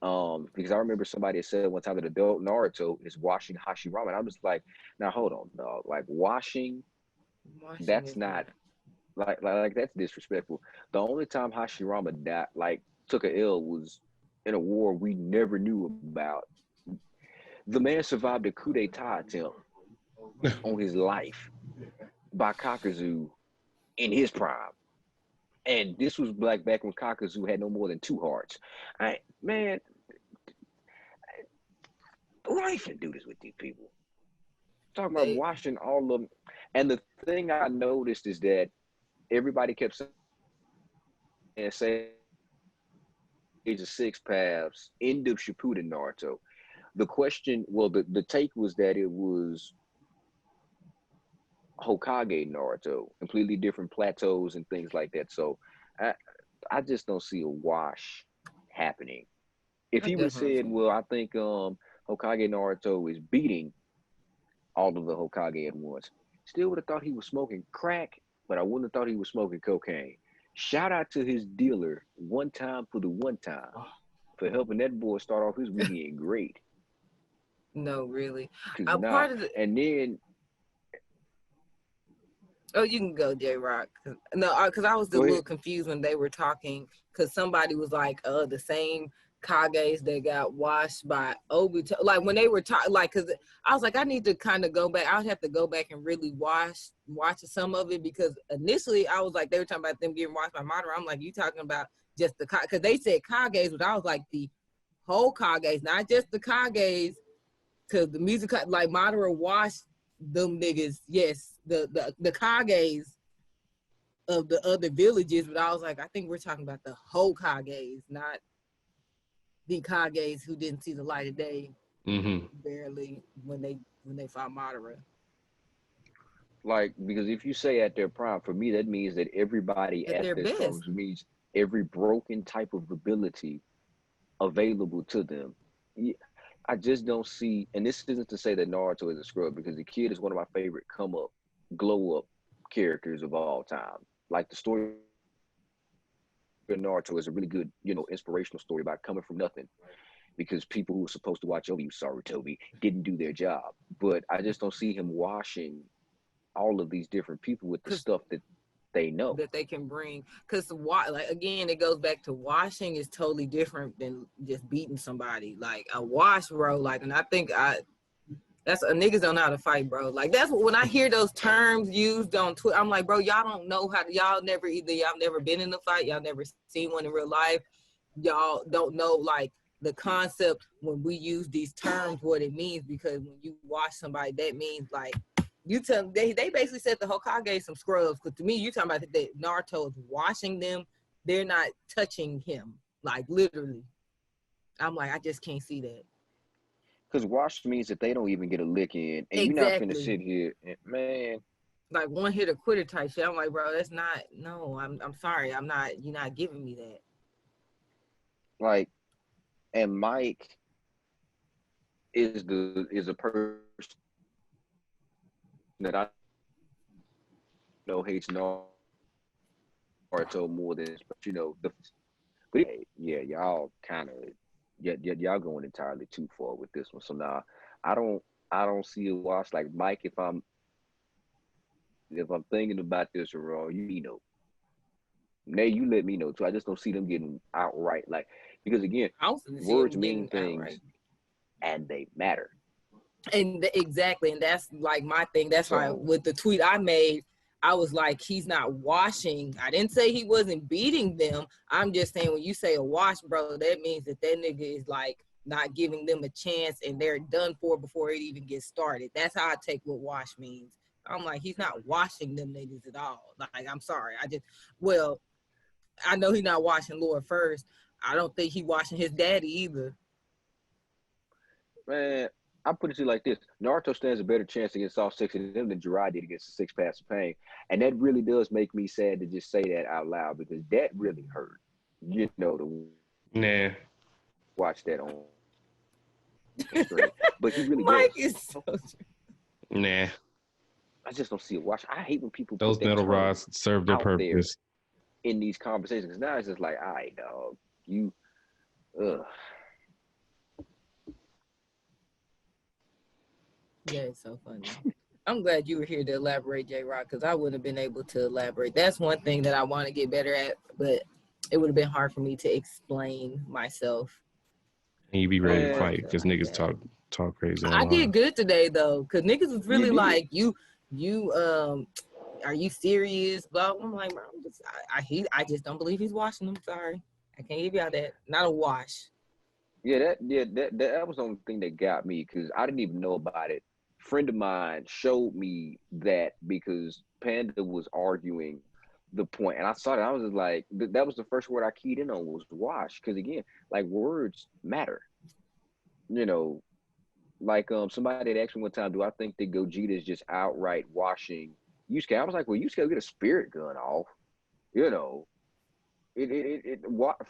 Because I remember somebody said one time that adult Naruto is washing Hashirama, and I'm just like, now hold on, dog. Like washing that's not like that's disrespectful. The only time Hashirama took a L was in a war we never knew about. The man survived a coup d'etat attempt on his life by Kakuzu in his prime. And this was back when Kakuzu had no more than 2 hearts. Man, life and do this with these people. Talking about washing all of them. And the thing I noticed is that everybody kept saying Age of 6 paths, end of Shippuden Naruto. The question, well, the take was that it was Hokage Naruto, completely different plateaus and things like that. So I just don't see a wash happening. If he would have said, well, I think Hokage Naruto is beating all of the Hokage at once, still would have thought he was smoking crack, but I wouldn't have thought he was smoking cocaine. Shout out to his dealer one time for for helping that boy start off his weekend great. No, really. And then oh, you can go, JRoc. No, because I was a little confused when they were talking, because somebody was like, the same Kages that got washed by Obito. Like when they were talking, like, cause I was like, I need to kind of go back. I would have to go back and really watch some of it, because initially I was like, they were talking about them getting washed by Madara. I'm like, you talking about just the cause they said Kages, but I was like the whole Kages, not just the Kages, cause the music like Madara washed them niggas. Yes, the Kages of the other villages, but I was like, I think we're talking about the whole Kages, not the Kages who didn't see the light of day barely when they fought Madara. Like, because if you say at their prime, for me, that means that everybody at their strongest, means every broken type of ability available to them. I just don't see, and this isn't to say that Naruto is a scrub, because the kid is one of my favorite come up, glow up characters of all time. Like the story of Naruto is a really good, inspirational story about coming from nothing, because people who were supposed to watch over you, sorry Toby, didn't do their job. But I just don't see him washing all of these different people with the stuff that they know that they can bring. Because like again, it goes back to washing is totally different than just beating somebody. Like a wash, bro. Like, and I think that's niggas don't know how to fight, bro. Like that's when I hear those terms used on Twitter, I'm like, bro, y'all don't know how to. Y'all never been in a fight, y'all never seen one in real life. Y'all don't know like the concept when we use these terms, what it means, because when you wash somebody, that means like you tell they basically said the Hokage some scrubs. Because to me, you talking about that Naruto is washing them, they're not touching him, like literally. I'm like, I just can't see that. Because wash means that they don't even get a lick in, and you're not finna sit here and, man, like one hit or quitter type shit. I'm like, bro, that's not. No, I'm sorry, I'm not. You're not giving me that. Like, and Mike is a person that I know hates Naruto more than, but yeah, y'all kind of. Y'all going entirely too far with this one. So now I don't see a wash. Like Mike, if I'm thinking about this wrong, you know. Nay, you let me know too. I just don't see them getting outright, like, because again, words mean things outright. And they matter. And exactly, and that's like my thing. That's why with the tweet I made, I was like, he's not washing. I didn't say he wasn't beating them. I'm just saying when you say a wash, bro, that means that nigga is like not giving them a chance and they're done for before it even gets started. That's how I take what wash means. I'm like, he's not washing them niggas at all. Like, I'm sorry. I know he's not washing Lord first. I don't think he washing his daddy either. Man, I put it to you like this. Naruto stands a better chance against all six of them than Jiraiya did against the Six Paths of Pain. And that really does make me sad to just say that out loud, because that really hurt. To watch that on screen. But he really Mike does. Is so Nah. I just don't see it. Watch. I hate when people those put metal rods serve their purpose in these conversations. Because now it's just like, all right, dog, you, Yeah, it's so funny. I'm glad you were here to elaborate, JRoc, because I wouldn't have been able to elaborate. That's one thing that I want to get better at, but it would have been hard for me to explain myself. And you be ready to fight because niggas talk crazy. I did good today though, because niggas was really like, you are you serious? But I'm like, bro, I just don't believe he's washing them. Sorry, I can't give y'all that. Not a wash. Yeah, that was the only thing that got me, because I didn't even know about it. Friend of mine showed me that because Panda was arguing the point, and I saw that. I was just like, that was the first word I keyed in on was wash, because again, like, words matter. Like somebody had asked me one time, do I think that Gogeta is just outright washing Yusuke? I was like, well, Yusuke get a spirit gun off.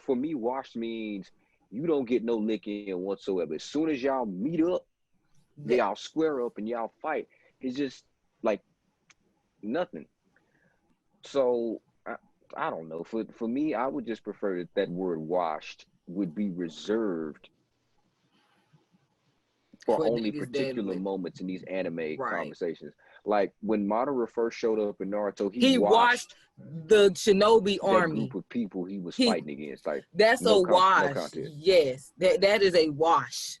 For me, wash means you don't get no lick in whatsoever. As soon as y'all meet up, y'all square up and y'all fight. It's just like nothing. So I don't know. For me, I would just prefer that word washed would be reserved for For only niggas that particular would- moments in these anime Right. conversations. Like when Madara first showed up in Naruto, He washed the Shinobi that army. group of people he was He- fighting against. Like That's no a wash. no contest. Yes, that is a wash.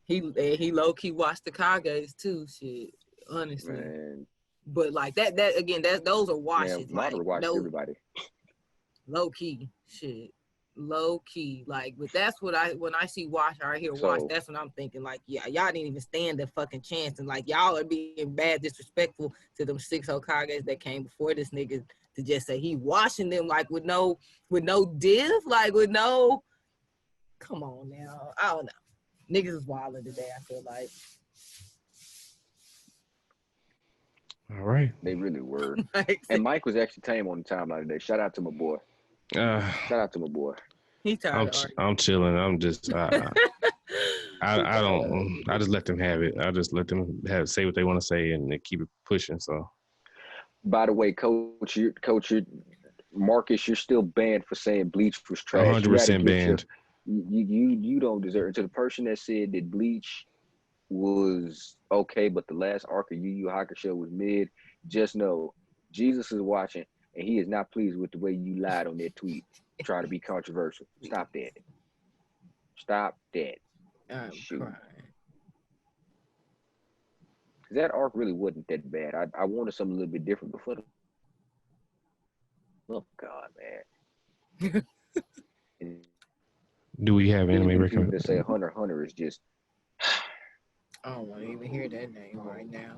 He low key washed the Kages too. Shit, honestly. Man, But like that again, those are washes. Madara Like watched no everybody. low key shit. Low key, like, but that's what when I see wash or I hear wash, So- that's what I'm thinking. Like, yeah, y'all didn't even stand a fucking chance, and like y'all are being bad, disrespectful to them 6 Hokages that came before this nigga to just say he washing them like with no div, like with no. Come on now, I don't know. Niggas is wilding today. I feel like. All right. They really were. Like, And Mike was actually tame on the timeline today. Shout out to my boy. Shout out to my boy. he tired of arguing. I'm chilling. I'm just I don't. I just let them have it. I just let them say what they want to say and they keep it pushing. So. By the way, Coach, Marcus, you're still banned for saying Bleach was trash. 100% banned. You don't deserve it. To the person that said that Bleach was okay, but the last arc of Yu Yu Hakusho was mid, just know Jesus is watching and he is not pleased with the way you lied on that tweet trying to be controversial. Stop that. Stop that. I'm Shoot. crying. That arc really wasn't that bad. I wanted something a little bit different before. Oh God, man. Do we have anime People that recommendations? say Hunter x Hunter is just. I don't want to even hear that name right now.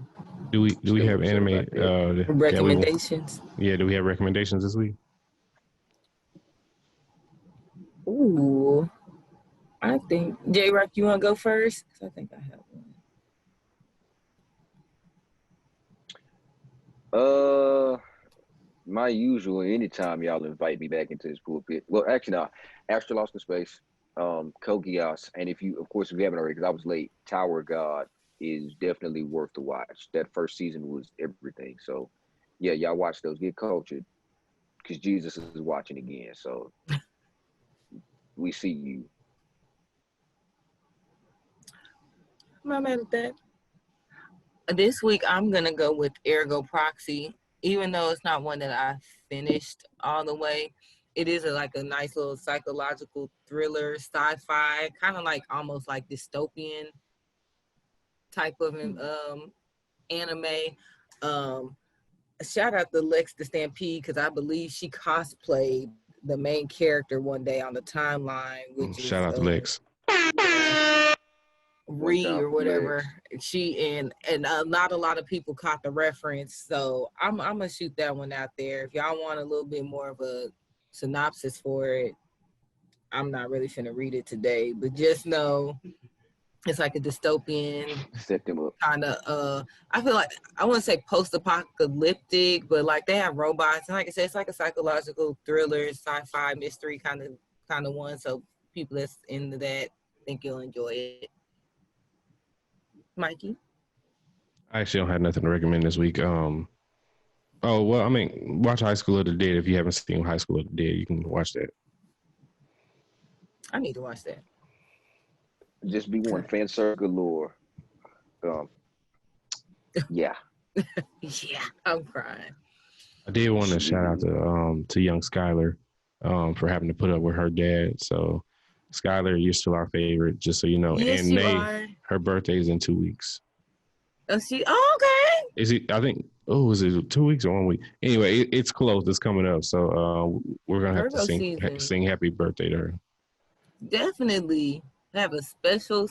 Do we Still have upset anime about that. Recommendations. do we have recommendations this week? Ooh, I think JRoc, you want to go first? 'Cause I think I have one. My usual. Anytime y'all invite me back into this pulpit. Well, actually, no. Astro Lost in Space. Code Geass, and if you haven't already, because I was late. Tower of God is definitely worth the watch. That first season was everything. So, yeah, y'all watch those. Get cultured, because Jesus is watching again. So, we see you. I'm not mad at that. This week, I'm going to go with Ergo Proxy, even though it's not one that I finished all the way. It is like a nice little psychological thriller, sci-fi, kind of like almost like dystopian type of anime. Shout out to Lex the Stampede, because I believe she cosplayed the main character one day on the timeline, which Shout out to Lex. Ree or whatever. She and not a lot of people caught the reference, so I'm gonna shoot that one out there. If y'all want a little bit more of a synopsis for it, I'm not really finna read it today, but just know it's like a dystopian Set them up. kind of I feel like I wouldn't say post-apocalyptic, but like they have robots, and like I said, it's like a psychological thriller, sci-fi mystery kind of one. So people that's into that, think you'll enjoy it. Mikey? I actually don't have nothing to recommend this week. Watch High School of the Dead. If you haven't seen High School of the Dead, you can watch that. I need to watch that. Just be one. Fan service galore. Yeah. Yeah, I'm crying. I did want to shout out to young Skylar for having to put up with her dad. So, Skylar, you're still our favorite, just so you know. Yes, and you Nay, are. her birthday is in 2 weeks. Okay. Is it? I think. Oh, is it 2 weeks or 1 week? Anyway, it's close. It's coming up, so we're gonna have Virgo to sing happy birthday to her. Definitely have a special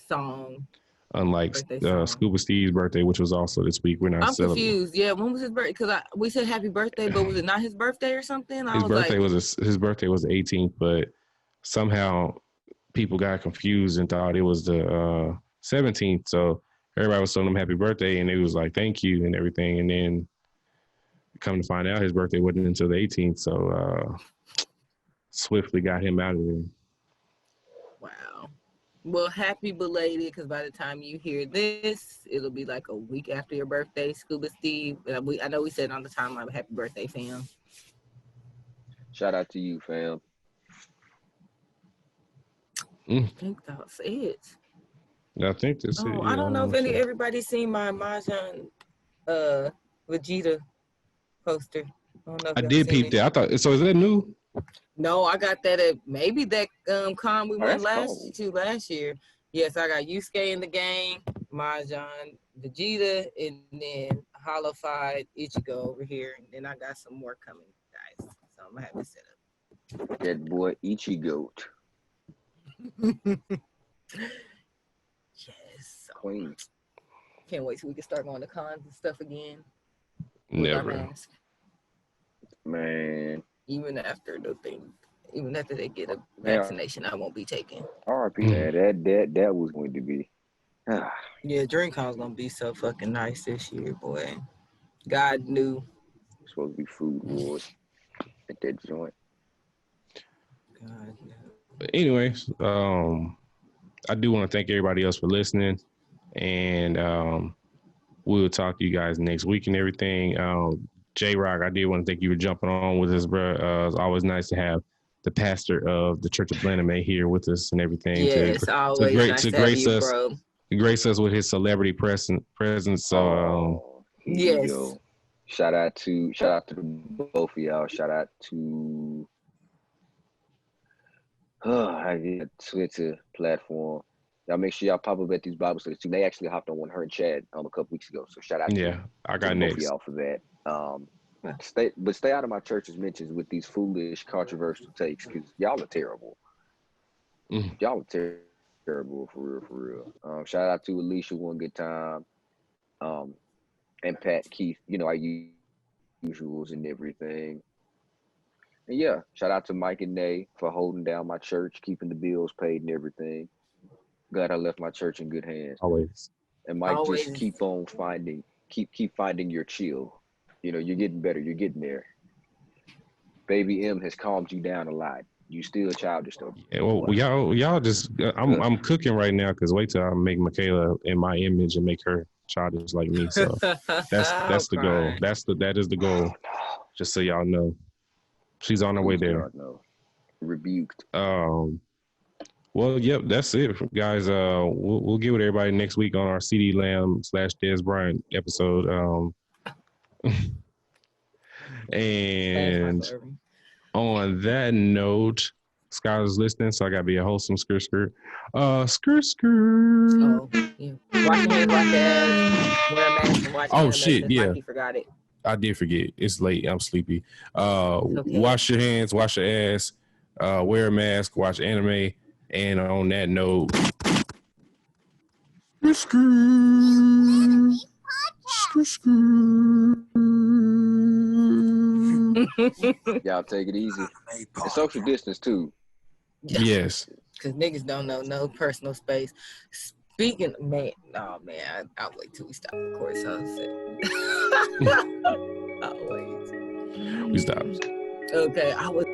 song. Unlike Birthday song. Scuba Steve's birthday, which was also this week, we're not I'm celebrating. confused. Yeah, when was his birthday? Because we said happy birthday, but was it not his birthday or something? His birthday was the 18th, but somehow people got confused and thought it was the 17th. So everybody was telling him happy birthday, and it was like thank you and everything. And then come to find out, his birthday wasn't until the 18th. So swiftly got him out of there. Wow. Well, happy belated, because by the time you hear this, it'll be like a week after your birthday, Scuba Steve. I know we said on the timeline, happy birthday, fam. Shout out to you, fam. I think that's it. I think that's it. Oh, Yeah, I don't know if sure. everybody's seen my Mahjong Vegeta poster. I don't know if I y'all did seen peep it. that. I thought so. Is that new? No, I got that at maybe that con we went that's cool. last year. Yes, I got Yusuke in the game, Mahjong Vegeta, and then Hollow-Fied Ichigo over here. And then I got some more coming, guys. So I'm gonna have it set up. That boy Ichigo. Yes. Queen. Can't wait till we can start going to cons and stuff again. With our Never. mask. Man. Even after they get a Yeah. vaccination, I won't be taking. RP, man. That was going to be. Yeah, DreamCon's gonna be so fucking nice this year, boy. God knew. It's supposed to be food wars at that joint. God knew. But anyways, I do want to thank everybody else for listening, and we'll talk to you guys next week and everything. JRoc, I did want to thank you for jumping on with us, bro. It's always nice to have the pastor of the Church of Blanime here with us and everything. Yes, always nice to have you, bro. Grace us with his celebrity presence. So here you yes. go. Shout out to the both of y'all. Shout out to I get Twitter platform. Y'all make sure y'all pop up at these Bible studies too. They actually hopped on one her and Chad a couple weeks ago. So shout out to I got both next. of y'all for that. Stay out of my church's mentions with these foolish, controversial takes because y'all are terrible. Y'all are terrible for real. Shout out to Alicia, one good time, and Pat, Keith. You know, our usuals and everything. And yeah, shout out to Mike and Nay for holding down my church, keeping the bills paid and everything. Glad I left my church in good hands. Always. And Mike, just keep on finding your chill. You know, you're getting better. You're getting there. Baby M has calmed you down a lot. You still childish though. Yeah, well, y'all just I'm cooking right now because wait till I make Michaela in my image and make her childish like me. So that's the goal. That is the goal. Just so y'all know, she's on her way there. Rebuked. Well, yep, that's it, guys. We'll get with everybody next week on our CD Lamb / Des Bryant episode. And on that note, Skylar's listening, so I gotta be a wholesome skirt. Oh, yeah. Wash your hands, wash your ass, wear a mask, and watch anime shit, yeah. Mikey forgot it. I did forget. It's late. I'm sleepy. Okay. Wash your hands, wash your ass, wear a mask, watch anime, and on that note, y'all take it easy. And social distance too. Yes. Because niggas don't know no personal space. Speaking, man, I'll wait till we stop recording sunset. I'll wait. We stopped. Okay, I was.